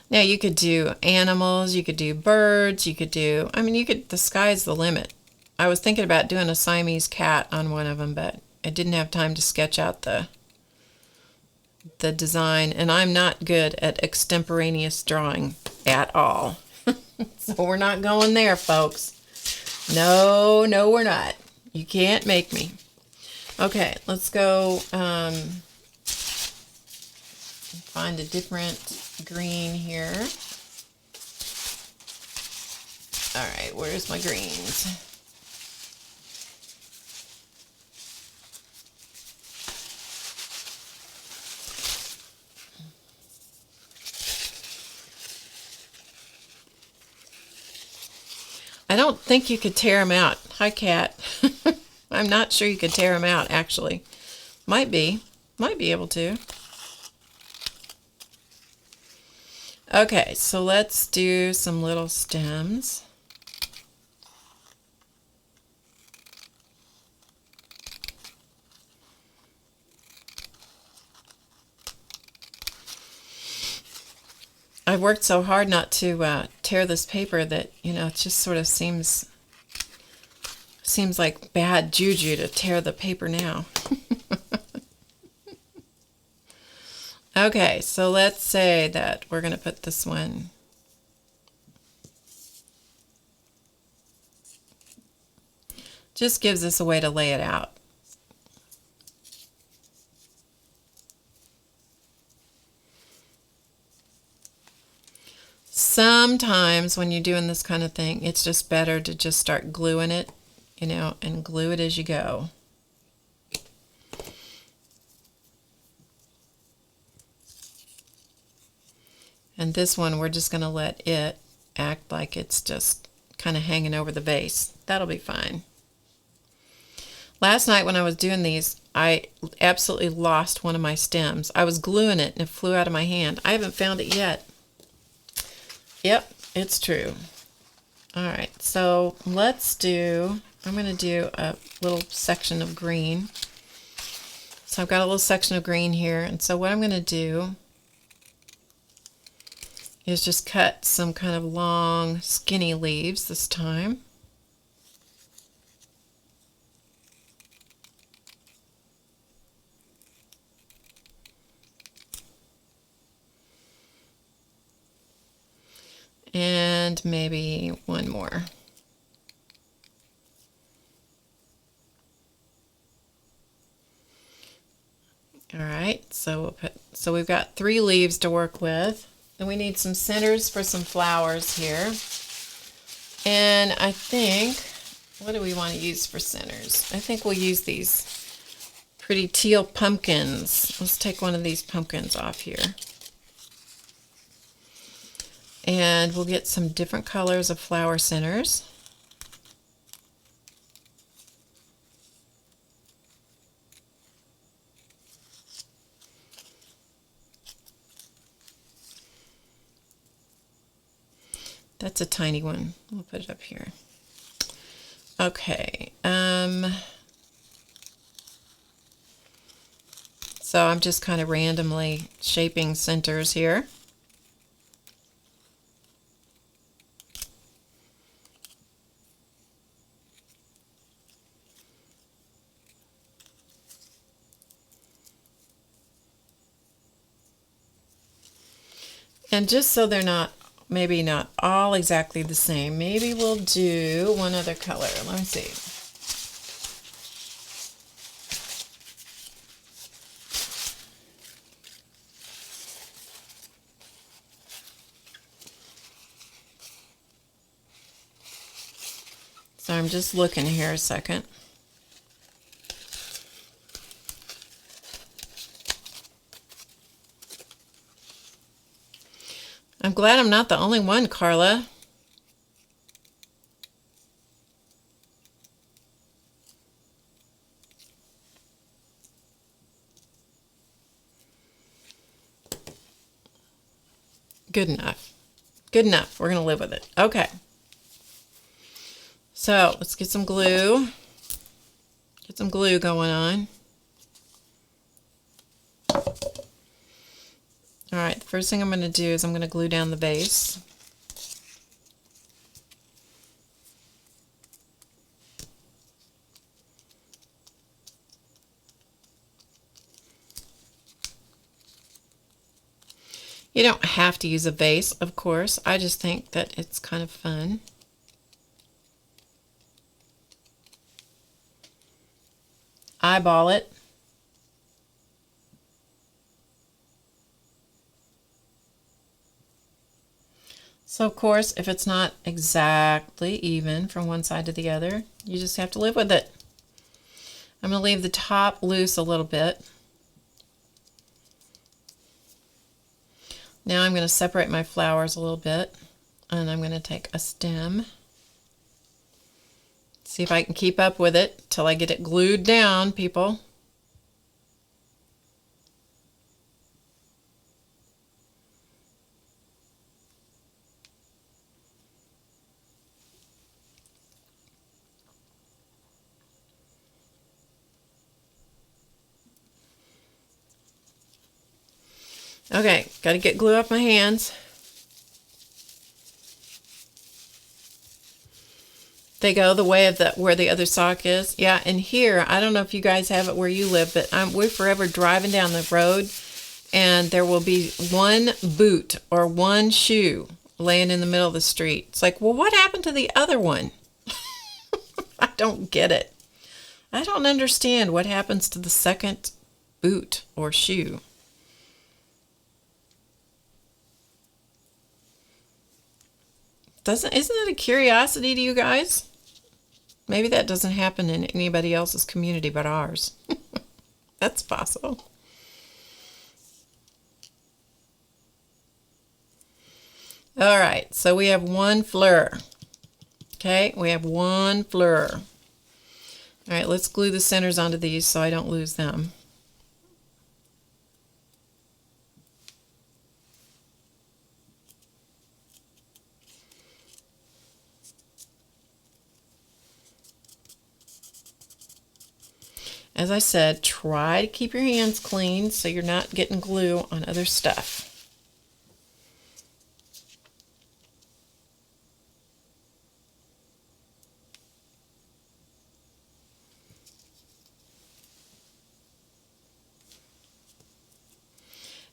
Now you could do animals, you could do birds, you could do, I mean, the sky's the limit. I was thinking about doing a Siamese cat on one of them, but I didn't have time to sketch out the design, and I'm not good at extemporaneous drawing at all. So we're not going there, folks. No, we're not. You can't make me. Okay, let's go find a different green here. All right, where's my greens? I don't think you could tear them out. Hi, cat. I'm not sure you could tear them out, actually. Might be able to. Okay, so let's do some little stems. I worked so hard not to tear this paper that, you know, it just sort of seems like bad juju to tear the paper now. Okay, so let's say that we're going to put this one. Just gives us a way to lay it out. Sometimes when you're doing this kind of thing, it's just better to just start gluing it, you know, and glue it as you go. And this one, we're just going to let it act like it's just kind of hanging over the vase. That'll be fine. Last night when I was doing these, I absolutely lost one of my stems. I was gluing it and it flew out of my hand. I haven't found it yet. Yep, it's true. All right, so I'm going to do a little section of green. So I've got a little section of green here, and so what I'm going to do is just cut some kind of long, skinny leaves this time. And maybe one more. All right, so we've got 3 leaves to work with. And we need some centers for some flowers here. And I think, what do we want to use for centers? I think we'll use these pretty teal pumpkins. Let's take one of these pumpkins off here. And we'll get some different colors of flower centers. That's a tiny one. We'll put it up here. Okay. So I'm just kind of randomly shaping centers here. And just so they're not, maybe not all exactly the same, maybe we'll do one other color. Let me see. So I'm just looking here a second. I'm glad I'm not the only one, Carla. Good enough. Good enough. We're going to live with it. Okay. So let's get some glue. Get some glue going on. All right, the first thing I'm going to do is I'm going to glue down the base. You don't have to use a vase, of course. I just think that it's kind of fun. Eyeball it. So of course, if it's not exactly even from one side to the other, you just have to live with it. I'm going to leave the top loose a little bit. Now I'm going to separate my flowers a little bit, and I'm going to take a stem. See if I can keep up with it till I get it glued down, people. Okay, got to get glue off my hands. They go the way of where the other sock is. Yeah, and here, I don't know if you guys have it where you live, but we're forever driving down the road, and there will be one boot or one shoe laying in the middle of the street. It's like, well, what happened to the other one? I don't get it. I don't understand what happens to the second boot or shoe. Isn't that a curiosity to you guys? Maybe that doesn't happen in anybody else's community but ours. That's possible. All right, so we have one fleur. Okay, we have one fleur. All right, let's glue the centers onto these so I don't lose them. As I said, try to keep your hands clean so you're not getting glue on other stuff.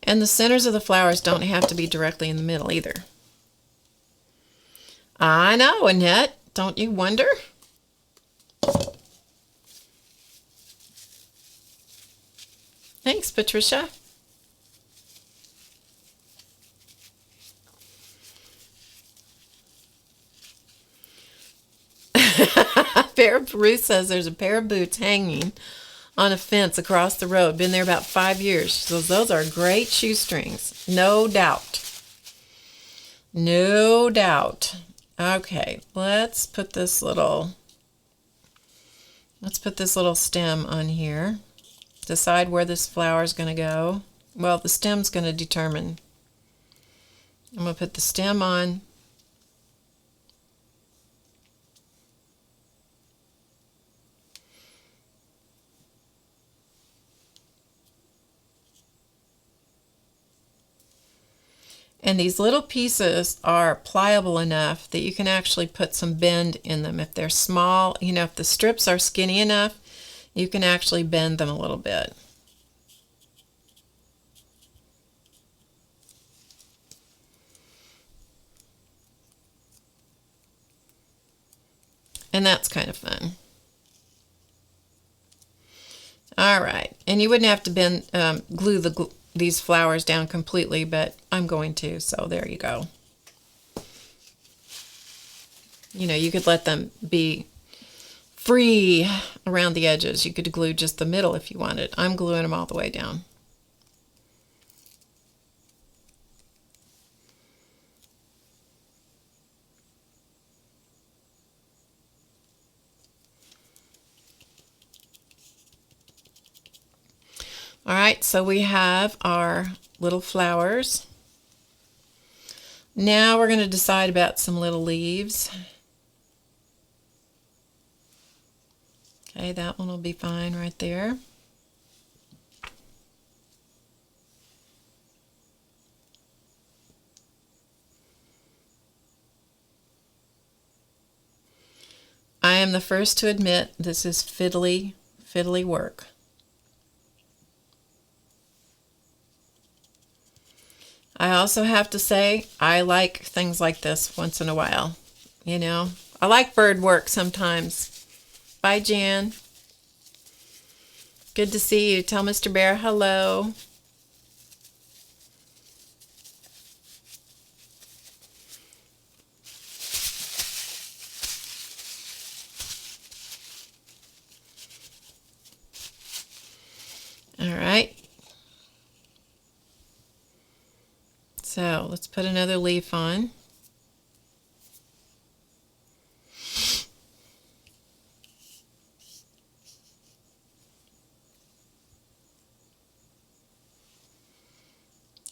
And the centers of the flowers don't have to be directly in the middle either. I know, Annette. Don't you wonder? Thanks, Patricia. Ruth says there's a pair of boots hanging on a fence across the road. Been there about 5 years. So those are great shoestrings. No doubt. No doubt. Okay, let's put this little stem on here. Decide where this flower is going to go. Well, the stem's going to determine. I'm going to put the stem on. And these little pieces are pliable enough that you can actually put some bend in them. If they're small, you know, if the strips are skinny enough, you can actually bend them a little bit. And that's kind of fun. All right, and you wouldn't have to bend, glue these flowers down completely, but I'm going to, so there you go. You know, you could let them be free around the edges. You could glue just the middle if you wanted. I'm gluing them all the way down. All right, so we have our little flowers. Now we're going to decide about some little leaves. Okay, that one will be fine right there. I am the first to admit this is fiddly work. I also have to say I like things like this once in a while. You know, I like bird work sometimes. Bye, Jan. Good to see you. Tell Mr. Bear hello. All right. So let's put another leaf on.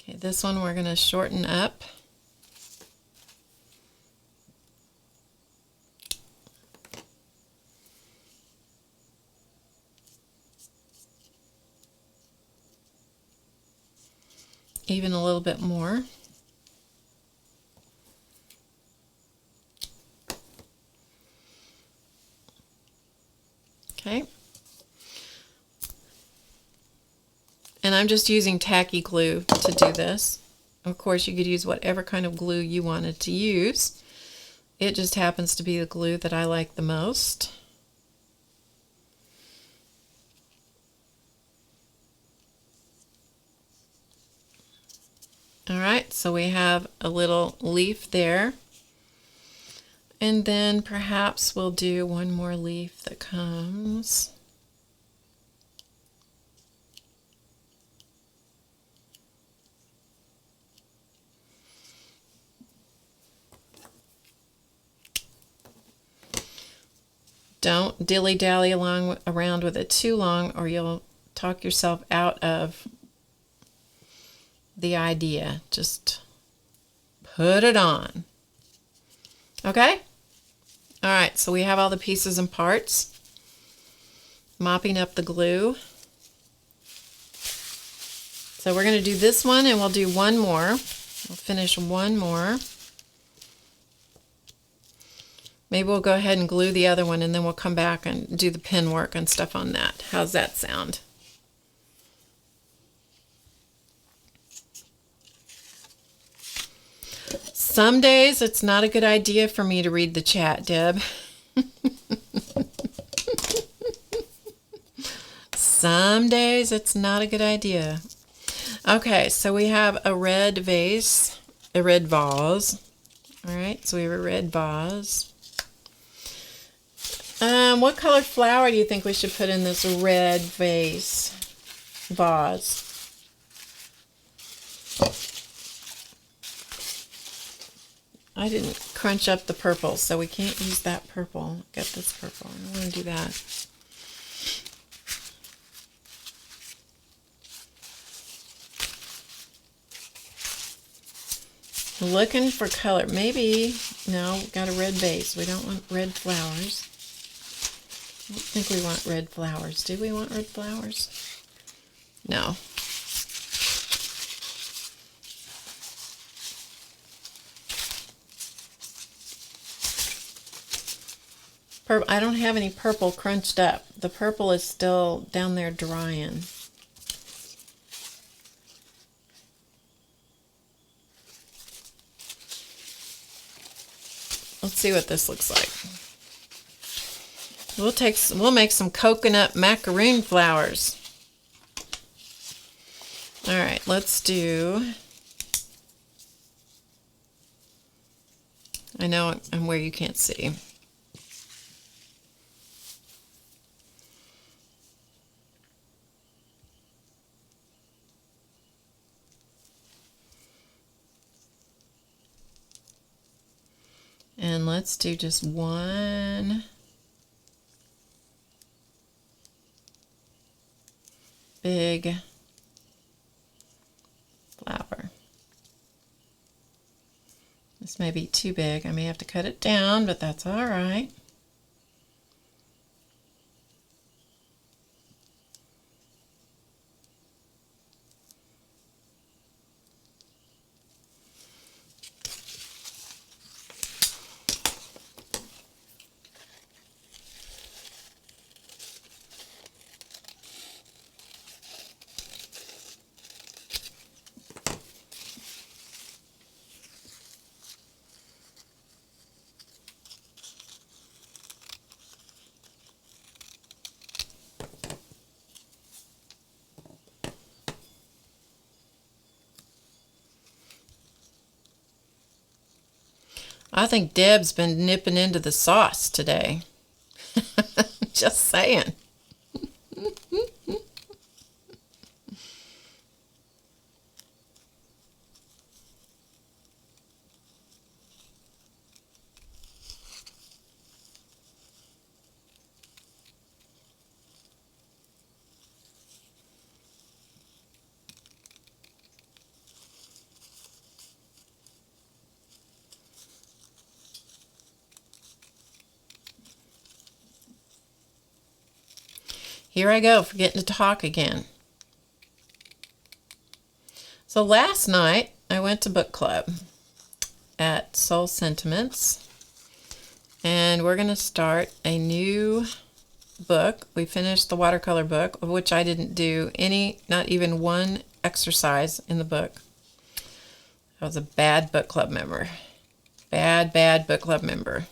Okay, this one we're going to shorten up. Even a little bit more. Okay. And I'm just using tacky glue to do this. Of course, you could use whatever kind of glue you wanted to use. It just happens to be the glue that I like the most. All right, so we have a little leaf there. And then perhaps we'll do one more leaf that comes. Don't dilly-dally around with it too long, or you'll talk yourself out of the idea. Just put it on. Okay? All right, so we have all the pieces and parts. Mopping up the glue. So we're going to do this one, and we'll do one more. We'll finish one more. Maybe we'll go ahead and glue the other one, and then we'll come back and do the pin work and stuff on that. How's that sound? Some days it's not a good idea for me to read the chat, Deb. Some days it's not a good idea. Okay, so we have a red vase, a red vase. All right, so we have a red vase. What color flower do you think we should put in this red vase? I didn't crunch up the purple, so we can't use that purple. Get this purple. I don't want to do that. Looking for color. Maybe, no, got a red vase. We don't want red flowers. I don't think we want red flowers. Do we want red flowers? No. I don't have any purple crunched up. The purple is still down there drying. Let's see what this looks like. We'll make some coconut macaroon flowers. All right, let's do. I know I'm where you can't see. And let's do just one big flower. This may be too big. I may have to cut it down, but that's all right. I think Deb's been nipping into the sauce today. Just saying. Here I go, forgetting to talk again. So last night, I went to book club at Soul Sentiments, and we're going to start a new book. We finished the watercolor book, of which I didn't do any, not even one exercise in the book. I was a bad book club member. Bad book club member.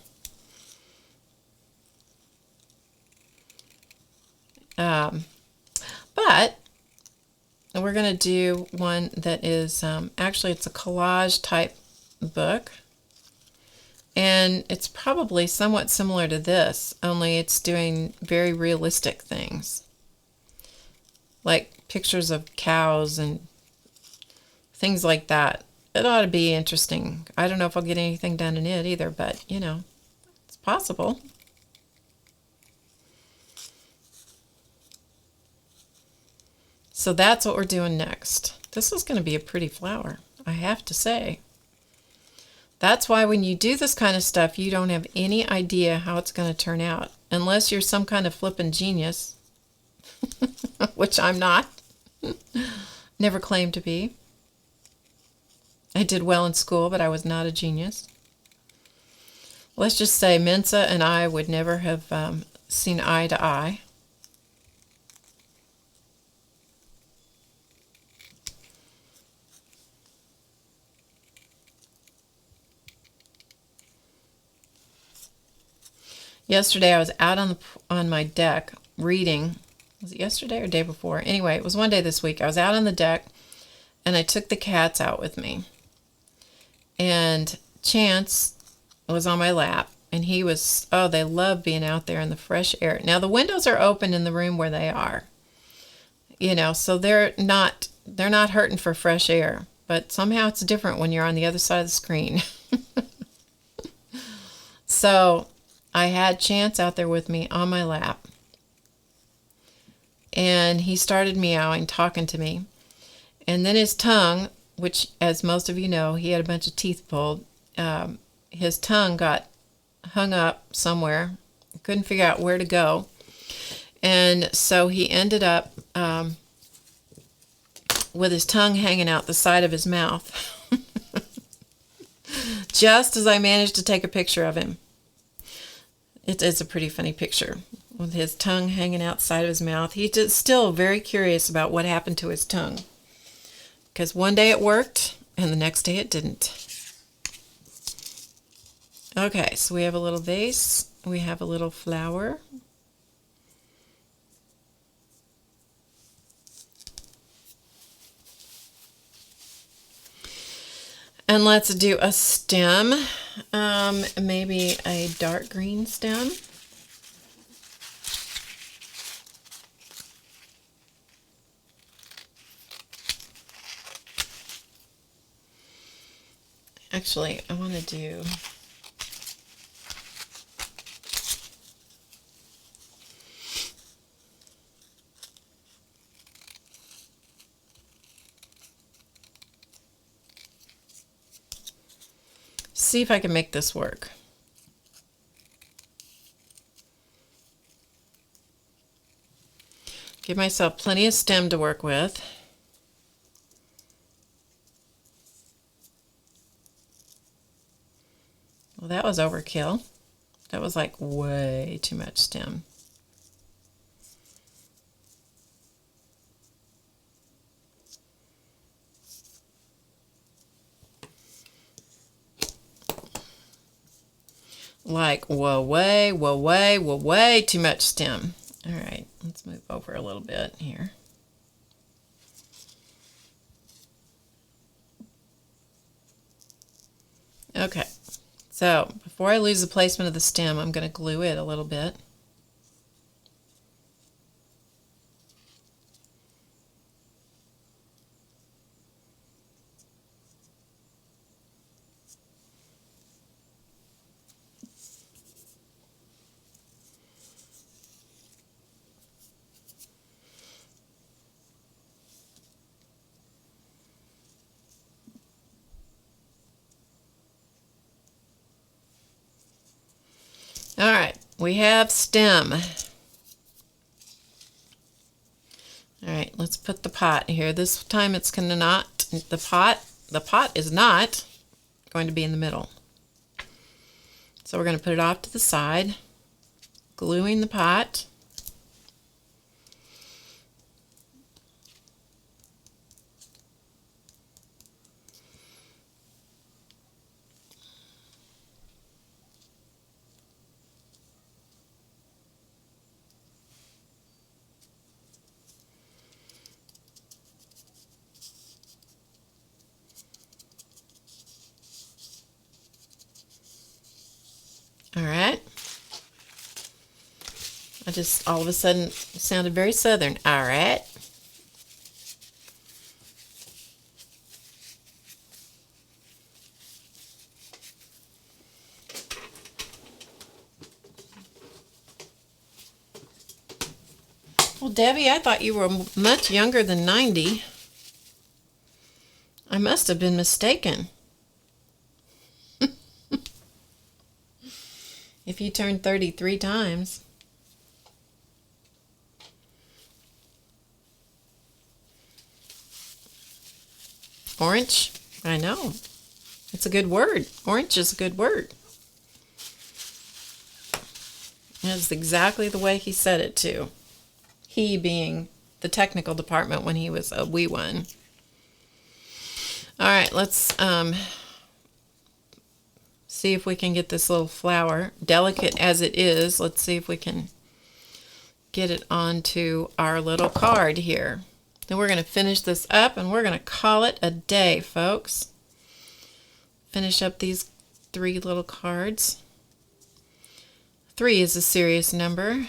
But we're going to do one that is, actually it's a collage type book. And it's probably somewhat similar to this, only it's doing very realistic things. Like pictures of cows and things like that. It ought to be interesting. I don't know if I'll get anything done in it either, but you know, it's possible. So that's what we're doing next. This is going to be a pretty flower, I have to say. That's why when you do this kind of stuff, you don't have any idea how it's going to turn out, unless you're some kind of flippin' genius, which I'm not. Never claimed to be. I did well in school, but I was not a genius. Let's just say Mensa and I would never have seen eye to eye. Yesterday I was out on my deck reading. Was it yesterday or day before? Anyway, it was one day this week. I was out on the deck and I took the cats out with me. And Chance was on my lap and he was, oh, they love being out there in the fresh air. Now the windows are open in the room where they are. You know, so they're not hurting for fresh air, but somehow it's different when you're on the other side of the screen. So I had Chance out there with me on my lap, and he started meowing, talking to me, and then his tongue, which, as most of you know, he had a bunch of teeth pulled, his tongue got hung up somewhere, couldn't figure out where to go, and so he ended up with his tongue hanging out the side of his mouth, just as I managed to take a picture of him. It is a pretty funny picture with his tongue hanging outside of his mouth. He's just still very curious about what happened to his tongue. Because one day it worked and the next day it didn't. Okay, so we have a little vase. We have a little flower. And let's do a stem, maybe a dark green stem. Actually, I want to do see if I can make this work. Give myself plenty of stem to work with. Well, that was overkill. That was like way too much stem. Like way too much stem. All right, let's move over a little bit here. Okay, so before I lose the placement of the stem, I'm going to glue it a little bit. All right, we have stem. All right, let's put the pot here. This time it's going to not, the pot is not going to be in the middle. So we're going to put it off to the side, gluing the pot. All right. I just all of a sudden sounded very southern. All right. Well, Debbie, I thought you were much younger than 90. I must have been mistaken. If you turned 33 times. Orange? I know. It's a good word. Orange is a good word. That's exactly the way he said it, too. He being the technical department when he was a wee one. All right, let's see if we can get this little flower, delicate as it is. Let's see if we can get it onto our little card here. Then we're going to finish this up and we're going to call it a day, folks. Finish up these 3 little cards. 3 is a serious number.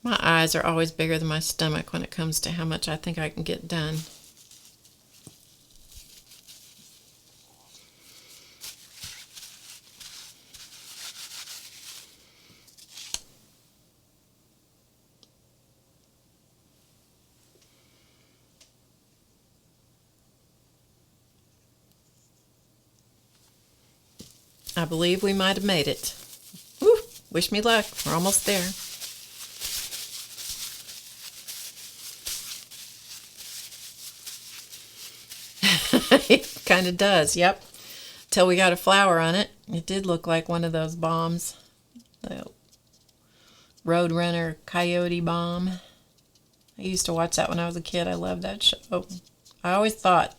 My eyes are always bigger than my stomach when it comes to how much I think I can get done. I believe we might have made it. Woo, wish me luck. We're almost there. It kind of does, yep. Till we got a flower on it. It did look like one of those bombs. The Roadrunner Coyote bomb. I used to watch that when I was a kid. I loved that show. I always thought,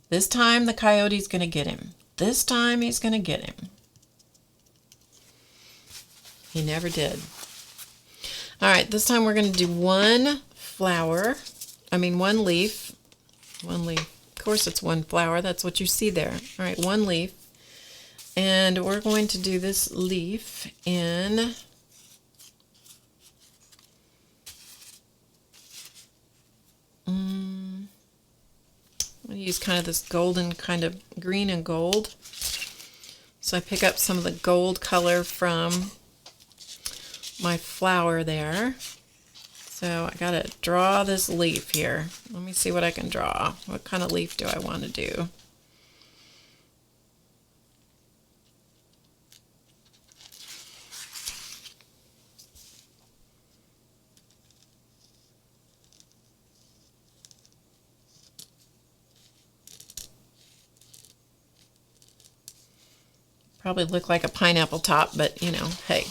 this time the coyote's going to get him. This time he's going to get him. He never did. All right, this time we're going to do one leaf. One leaf. Of course it's one flower. That's what you see there. All right, one leaf. And we're going to do this leaf in I'm going to use kind of this golden kind of green and gold. So I pick up some of the gold color from my flower there. So I got to draw this leaf here. Let me see what I can draw. What kind of leaf do I want to do? Probably look like a pineapple top, but you know, hey.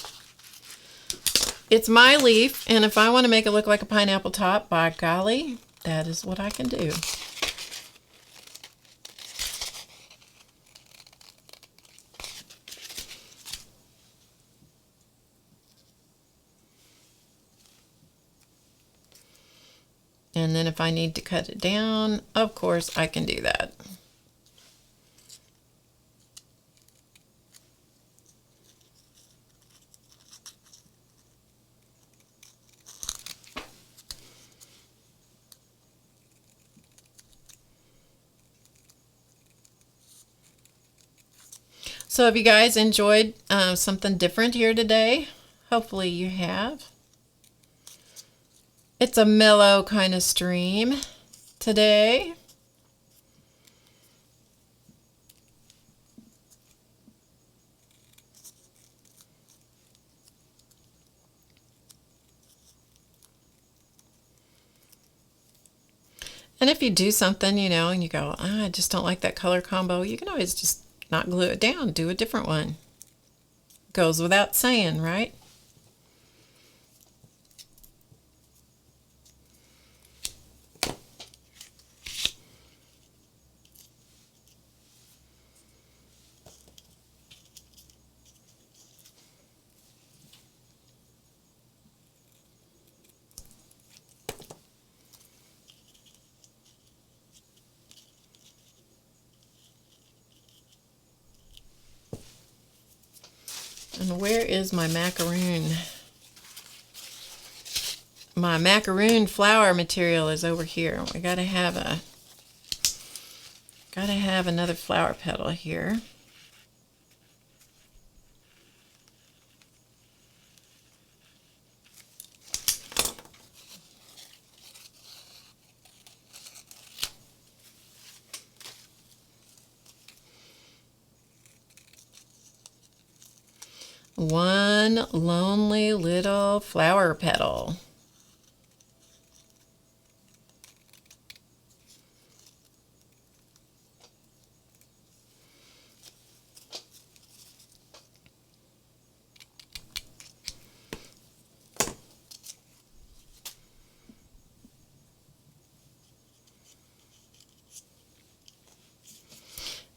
It's my leaf, and if I want to make it look like a pineapple top, by golly, that is what I can do. And then if I need to cut it down, of course I can do that. So have you guys enjoyed something different here today? Hopefully you have. It's a mellow kind of stream today. And if you do something, you know, and you go, oh, I just don't like that color combo, you can always just not glue it down, do a different one. Goes without saying, right? And where is my macaroon? My macaroon flower material is over here. We gotta have another flower petal here. One lonely little flower petal.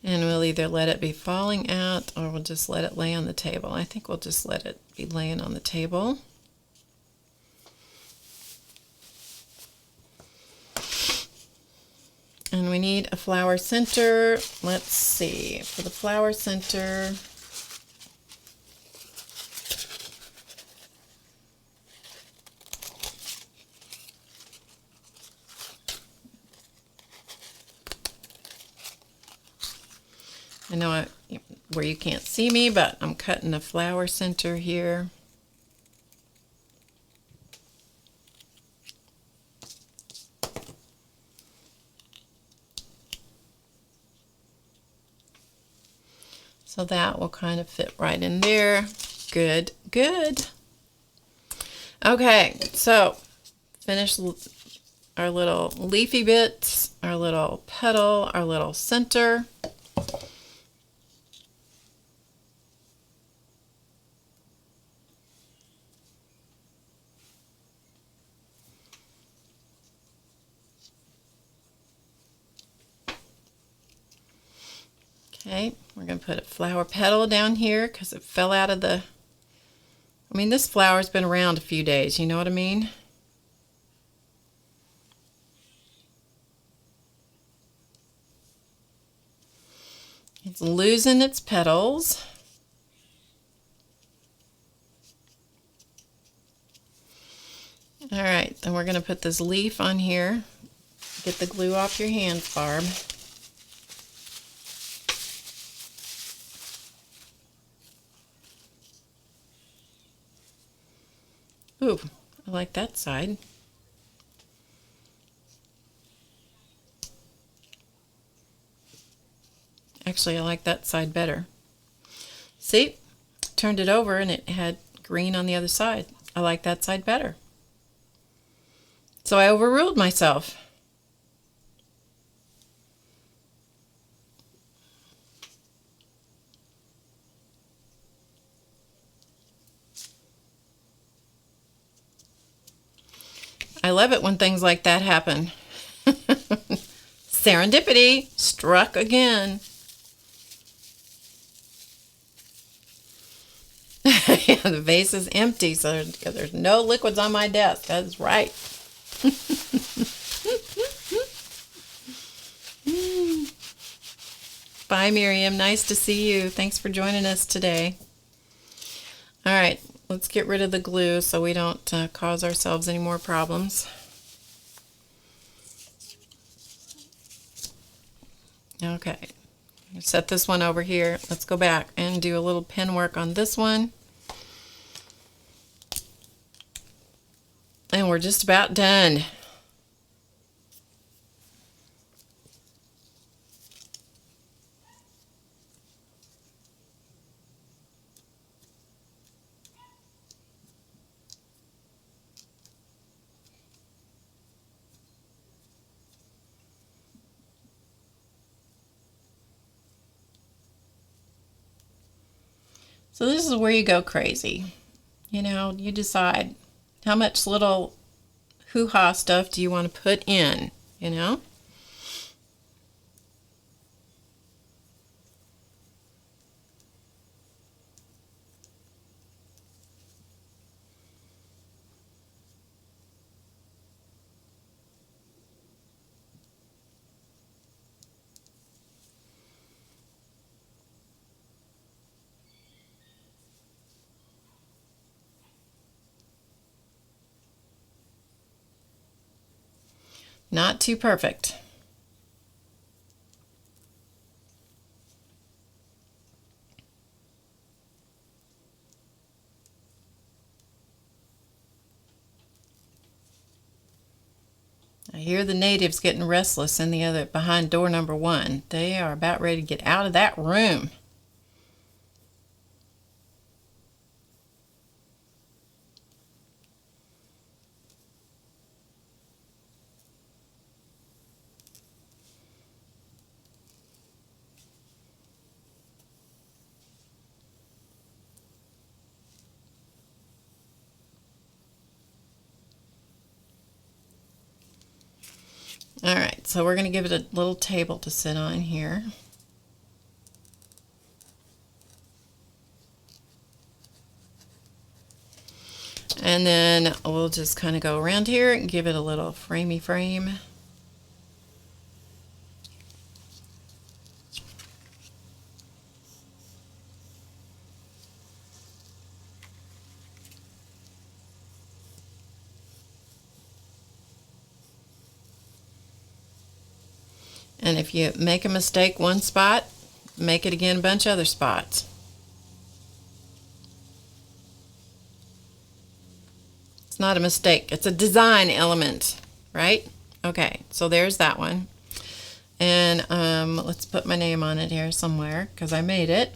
And we'll either let it be falling out or we'll just let it lay on the table. I think we'll just let it be laying on the table. And we need a flower center. Let's see, for the flower center, I know where you can't see me, but I'm cutting a flower center here. So that will kind of fit right in there. Good, good. Okay, so our little leafy bits, our little petal, our little center. Okay, we're going to put a flower petal down here because it fell out of the... I mean, this flower's been around a few days, you know what I mean? It's losing its petals. All right, then we're going to put this leaf on here. Get the glue off your hands, Barb. Ooh, I like that side. Actually, I like that side better. See? Turned it over and it had green on the other side. I like that side better. So I overruled myself. I love it when things like that happen. Serendipity struck again. Yeah, the vase is empty, so there's no liquids on my desk. That's right. Bye, Miriam. Nice to see you. Thanks for joining us today. All right, let's get rid of the glue so we don't cause ourselves any more problems. Okay, set this one over here. Let's go back and do a little pen work on this one. And we're just about done. So this is where you go crazy. You know, you decide how much little hoo-ha stuff do you want to put in, you know? Not too perfect. I hear the natives getting restless in the other behind door number 1. They are about ready to get out of that room. All right, so we're going to give it a little table to sit on here. And then we'll just kind of go around here and give it a little framey frame. And if you make a mistake one spot, make it again a bunch of other spots. It's not a mistake. It's a design element, right? Okay, so there's that one. And let's put my name on it here somewhere because I made it.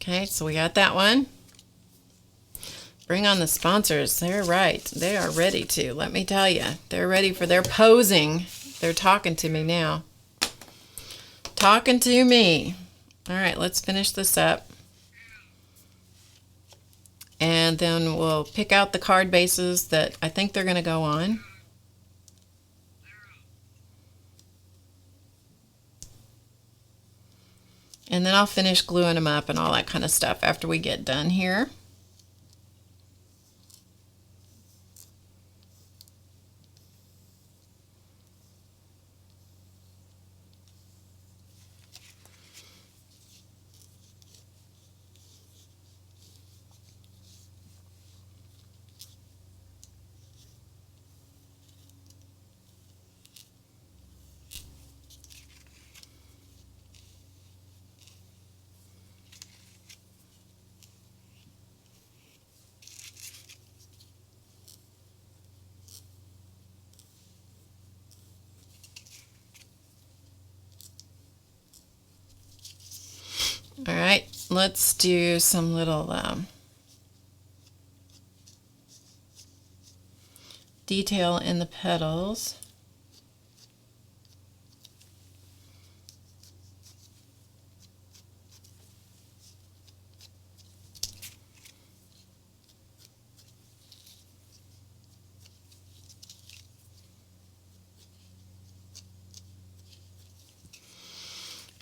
Okay, so we got that one. Bring on the sponsors. They're right. They are ready to. Let me tell you. They're ready for their posing. They're talking to me now. Talking to me. All right, let's finish this up. And then we'll pick out the card bases that I think they're going to go on. And then I'll finish gluing them up and all that kind of stuff after we get done here. All right, let's do some little detail in the petals.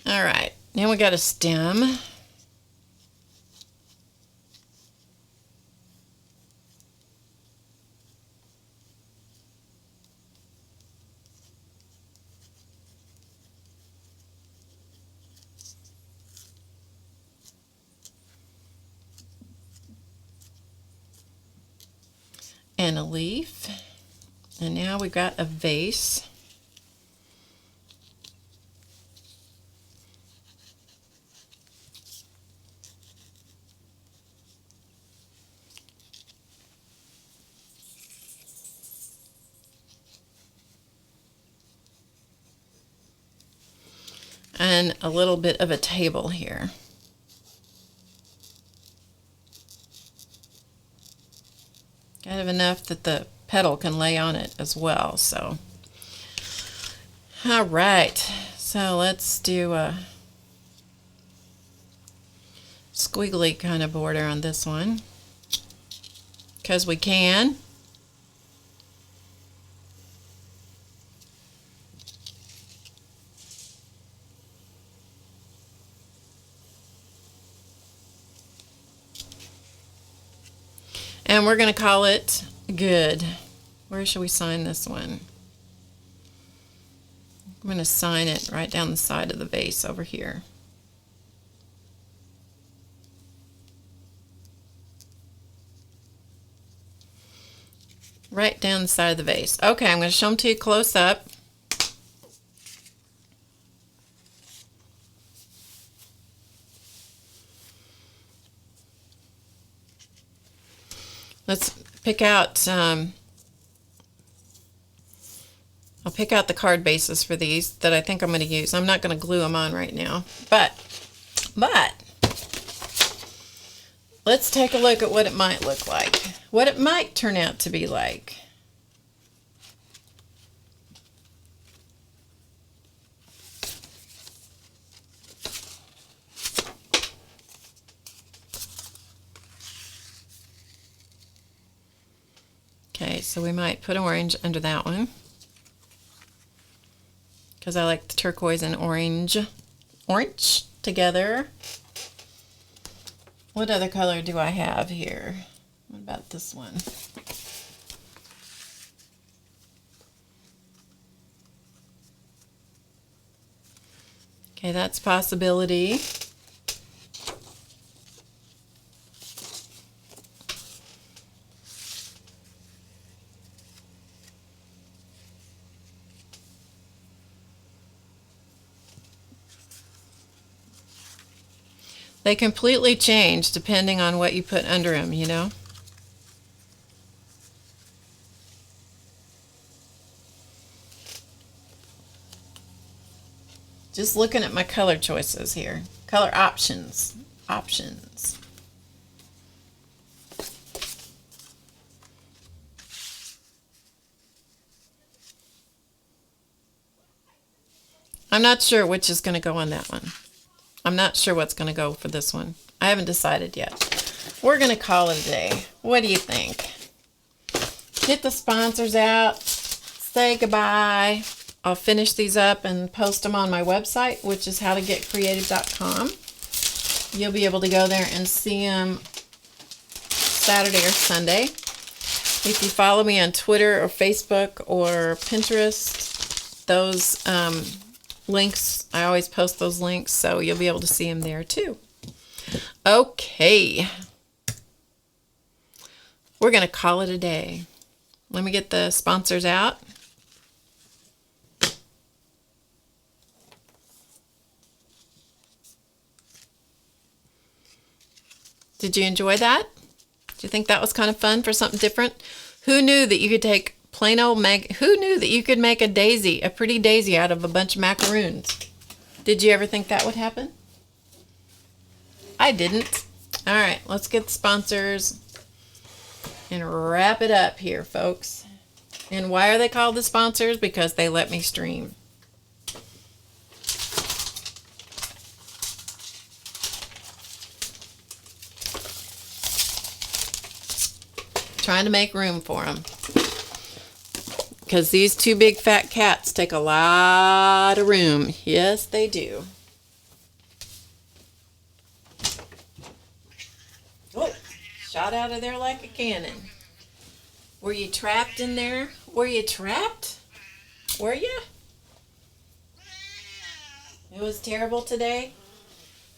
All right, now we got a stem. And a leaf. And now we've got a vase. And a little bit of a table here. Kind of enough that the petal can lay on it as well. So, all right. So let's do a squiggly kind of border on this one, because we can. And we're going to call it good. Where should we sign this one? I'm going to sign it right down the side of the vase over here. Right down the side of the vase. Okay, I'm going to show them to you close up. Let's pick out, I'll pick out the card bases for these that I think I'm going to use. I'm not going to glue them on right now, but let's take a look at what it might look like, what it might turn out to be like. Okay, so we might put orange under that one, because I like the turquoise and orange together. What other color do I have here? What about this one? Okay, that's a possibility. They completely change depending on what you put under them, you know? Just looking at my color choices here. Color options. I'm not sure which is going to go on that one. I'm not sure what's going to go for this one. I haven't decided yet. We're going to call it a day. What do you think? Get the sponsors out. Say goodbye. I'll finish these up and post them on my website, which is HowToGetCreative.com. You'll be able to go there and see them Saturday or Sunday. If you follow me on Twitter or Facebook or Pinterest, those links, I always post those links, so you'll be able to see them there too. Okay. We're going to call it a day. Let me get the sponsors out. Did you enjoy that? Do you think that was kind of fun for something different? Who knew that you could take plain old who knew that you could make a daisy, a pretty daisy out of a bunch of macaroons? Did you ever think that would happen? I didn't. All right, let's get the sponsors and wrap it up here, folks. And why are they called the sponsors? Because they let me stream. Trying to make room for them, because these two big fat cats take a lot of room. Yes, they do. Oh, shot out of there like a cannon. Were you trapped in there? Were you trapped? Were you? It was terrible today.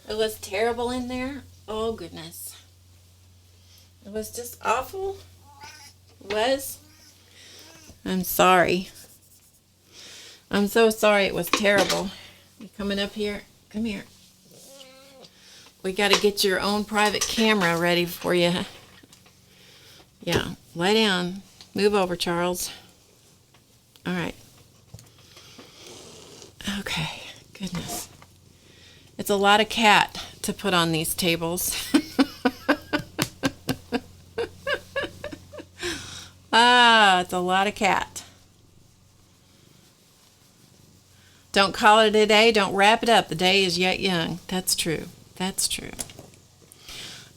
It was terrible in there. Oh, goodness. It was just awful. Was? I'm sorry. I'm so sorry. It was terrible. You coming up here? Come here. We got to get your own private camera ready for you. Yeah, lay down. Move over, Charles. All right. Okay, goodness. It's a lot of cat to put on these tables. It's a lot of cat. Don't call it a day. Don't wrap it up. The day is yet young. That's true. That's true.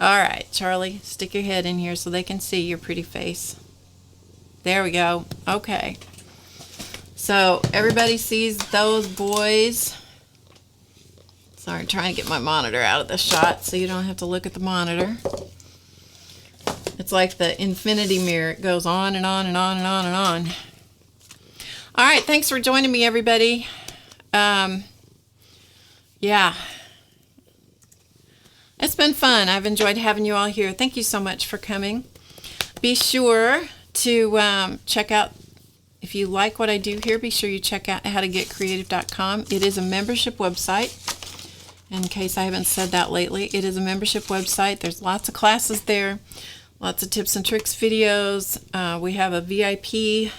All right, Charlie, stick your head in here so they can see your pretty face. There we go. Okay. So everybody sees those boys. Sorry, I'm trying to get my monitor out of the shot so you don't have to look at the monitor. It's like the infinity mirror. It goes on and on and on and on and on. All right, thanks for joining me, everybody. Yeah. It's been fun. I've enjoyed having you all here. Thank you so much for coming. Be sure to check out, if you like what I do here, be sure you check out HowToGetCreative.com. It is a membership website. In case I haven't said that lately, it is a membership website. There's lots of classes there. Lots of tips and tricks videos. We have a VIP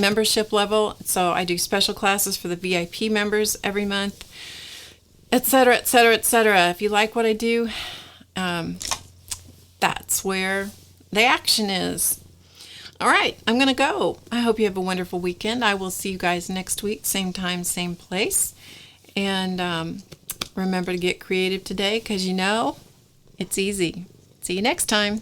membership level, so I do special classes for the VIP members every month, etc., etc., etc. If you like what I do, that's where the action is. All right, I'm going to go. I hope you have a wonderful weekend. I will see you guys next week, same time, same place. And remember to get creative today, because you know it's easy. See you next time.